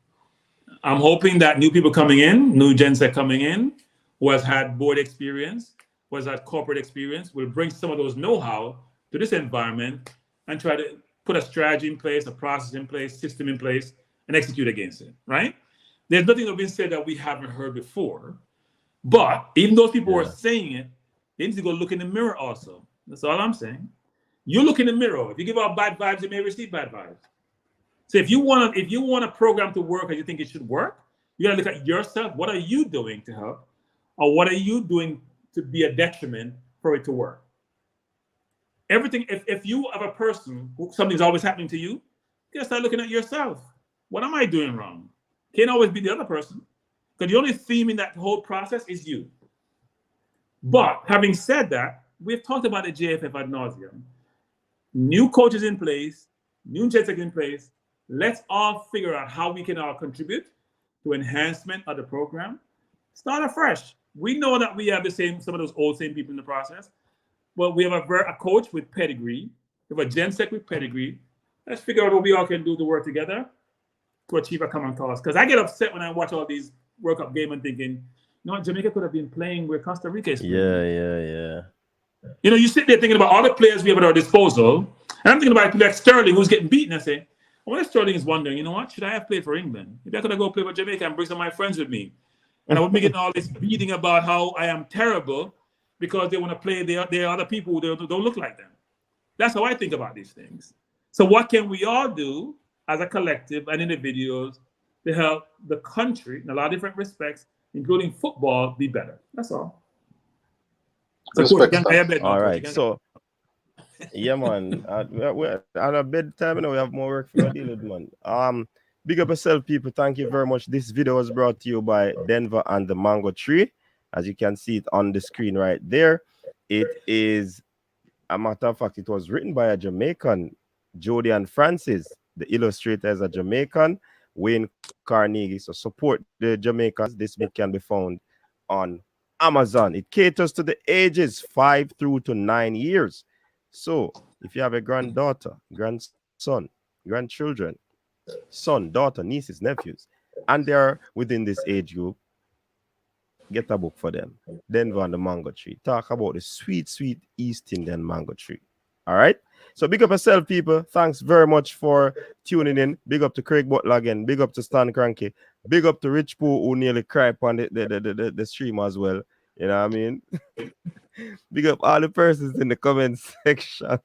I'm hoping that new people coming in, new Gen Z coming in, who has had board experience, who has had corporate experience, will bring some of those know-how to this environment and try to put a strategy in place, a process in place, system in place, and execute against it, right? There's nothing that's been said that we haven't heard before, but even those people who are saying it, they need to go look in the mirror also. That's all I'm saying. You look in the mirror. If you give out bad vibes, you may receive bad vibes. So if you want a program to work and you think it should work, you gotta look at yourself. What are you doing to help? Or what are you doing to be a detriment for it to work? Everything, if you have a person who something's always happening to you, you gotta start looking at yourself. What am I doing wrong? Can't always be the other person. Because the only theme in that whole process is you. But having said that, we've talked about the JFF ad nauseum. New coaches in place, new Gen Z in place. Let's all figure out how we can all contribute to enhancement of the program. Start afresh. We know that we have some of those old same people in the process, but we have a coach with pedigree. We have a Gen Z with pedigree. Let's figure out what we all can do to work together to achieve a common cause. Because I get upset when I watch all these World Cup games and thinking, you know what, Jamaica could have been playing where Costa Rica is playing. Yeah. You know, you sit there thinking about all the players we have at our disposal, and I'm thinking about like Sterling, who's getting beaten. I say, well, Sterling is wondering, you know what, should I have played for England? Maybe I could have go play for Jamaica and bring some of my friends with me. And I wouldn't be getting all this beating about how I am terrible because they want to play their other people who don't look like them. That's how I think about these things. So what can we all do as a collective and individuals to help the country in a lot of different respects, including football, be better? That's all. So all right. So, yeah, man. We're at a bedtime now. We have more work for deal with, man. Big up yourself, people. Thank you very much. This video was brought to you by Denver and the Mango Tree. As you can see it on the screen right there. It is, a matter of fact, it was written by a Jamaican, Jody and Francis. The illustrator is a Jamaican, Wayne Carnegie. So support the Jamaicans. This book can be found on Amazon. It caters to the ages 5 through to 9 years. So if you have a granddaughter, grandson, grandchildren, son, daughter, nieces, nephews, and they're within this age group, get a book for them. Denver and the Mango Tree. Talk about the sweet, sweet East Indian mango tree. All right? So big up yourself, people. Thanks very much for tuning in. Big up to Craig Butler again. Big up to Stan Cranky. Big up to Rich Pooh, who nearly cried on the stream as well. You know what I mean? Big up all the persons in the comment section.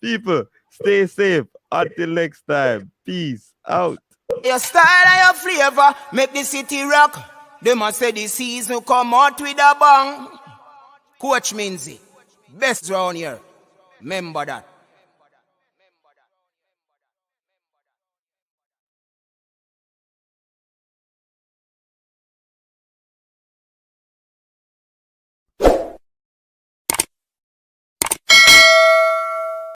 People, stay safe. Until next time. Peace out. Your style and your flavor make the city rock. They must say the season come out with a bang. Coach Minzy, best round here. Remember that.